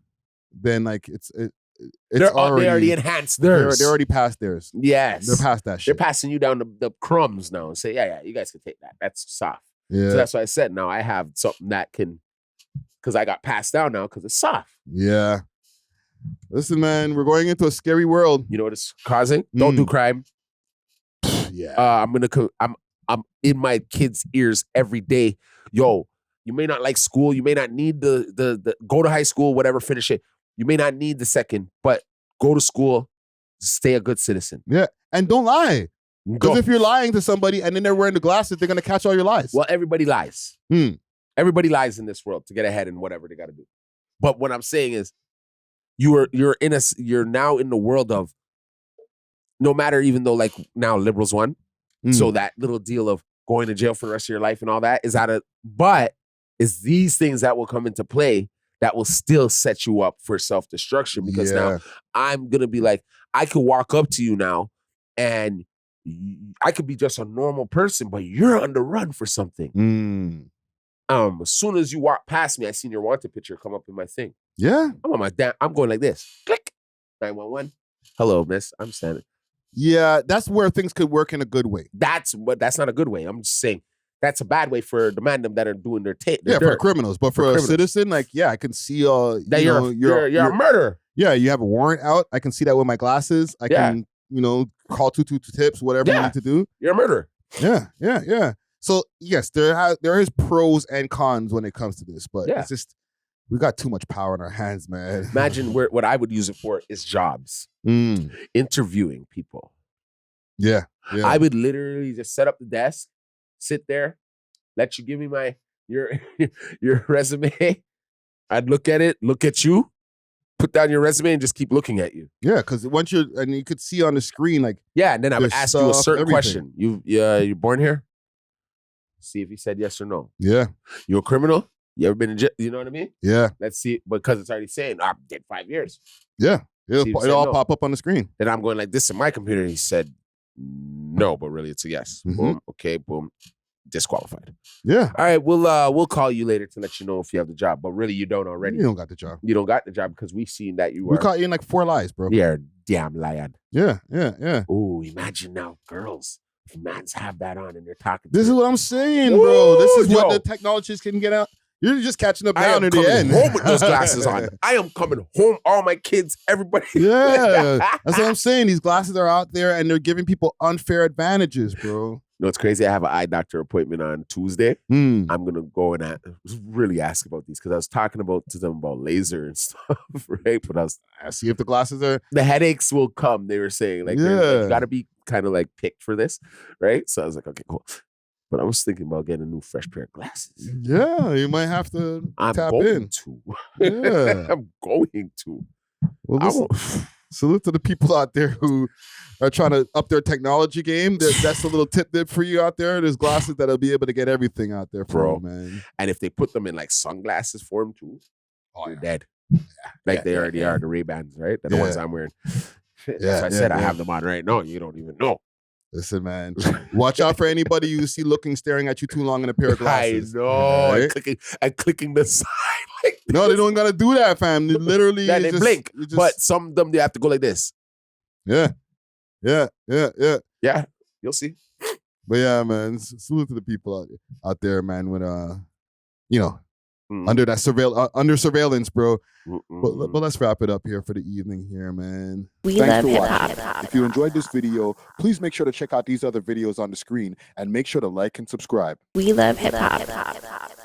then like they already enhanced theirs. They're already past theirs. Yes. They're past that shit. They're passing you down the crumbs now and say, yeah, you guys can take that. That's soft. Yeah. So that's why I said now I have something that can, because I got passed down now because it's soft. Yeah. Listen, man, we're going into a scary world. You know what it's causing? Don't do crime. Yeah. I'm in my kids' ears every day. Yo, you may not like school. You may not need the go to high school, whatever, finish it. You may not need the second, but go to school, stay a good citizen. Yeah, and don't lie. Because if you're lying to somebody and then they're wearing the glasses, they're gonna catch all your lies. Well, everybody lies. Everybody lies in this world to get ahead in whatever they got to do. But what I'm saying is, you're now in the world of no matter, even though like now liberals won, so that little deal of going to jail for the rest of your life and all that is but it's these things that will come into play that will still set you up for self-destruction because now I'm going to be like, I could walk up to you now and I could be just a normal person, but you're on the run for something. As soon as you walk past me, I seen your wanted picture come up in my thing. Yeah. I'm going like this. Click. 911. Hello, miss. I'm standing. Yeah, that's where things could work in a good way. That's not a good way. I'm just saying that's a bad way for the man them that are doing their for the criminals. But for a citizen, like, I can see that you're a murderer. Yeah, you have a warrant out. I can see that with my glasses. I can, call 222 tips, whatever you need to do. You're a murderer. Yeah. So yes, there is pros and cons when it comes to this, but it's just we got too much power in our hands, man. Imagine what I would use it for is jobs. Interviewing people. Yeah. I would literally just set up the desk, sit there, let you give me your resume. I'd look at it, look at you, put down your resume, and just keep looking at you. Yeah, because once you could see on the screen, like and then I would ask you a certain question. You're born here? See if he said yes or no. Yeah. You a criminal? You ever been in jail? You know what I mean? Yeah. Let's see. Because it's already saying, I did 5 years. Yeah. See if he It'll said all no. pop up on the screen. Then I'm going like this in my computer. He said no, but really it's a yes. Boom. Okay. Boom. Disqualified. Yeah. All right. We'll call you later to let you know if you have the job. But really, you don't already. You don't got the job. You don't got the job because we've seen that you We are. caught you in like 4 lies, bro. You're a damn liar. Yeah. Yeah. Yeah. Oh, imagine now, girls. If mans have that on and they're talking. This is what I'm saying, bro. Woo, This is what yo. the technologists can get out. You're just catching up I down am at the coming end. home with those glasses on. I am coming home. All my kids, everybody. Yeah. That's what I'm saying. These glasses are out there and they're giving people unfair advantages, bro. No, it's crazy. I have an eye doctor appointment on Tuesday. I'm gonna go and really ask about these because I was talking to them about laser and stuff, right? But I see if the glasses are. The headaches will come. They were saying like, you got to be kind of like picked for this, right? So I was like, okay, cool. But I was thinking about getting a new fresh pair of glasses. Yeah, you might have to I'm tap going in. to. Yeah. I'm going to. Well, listen, salute to the people out there who are trying to up their technology game. That's a little tidbit for you out there. There's glasses that'll be able to get everything out there for them, man. And if they put them in like sunglasses form too, you're dead. Like Yeah, they already are the Ray-Bans, right? They're the ones I'm wearing. So I said I have them on right now. You don't even know. Listen, man. Watch out for anybody you see staring at you too long in a pair of glasses. I know. Right? And clicking the side. Like no, they don't gotta do that, fam. They literally they just, blink. just- But some of them they have to go like this. Yeah. Yeah. Yeah. You'll see. But yeah, man. Salute to the people out there, man. When under that under surveillance, bro. But let's wrap it up here for the evening here, man. We Thanks love for hip-hop. watching. If you enjoyed this video, please make sure to check out these other videos on the screen and make sure to like and subscribe. We love hip hop.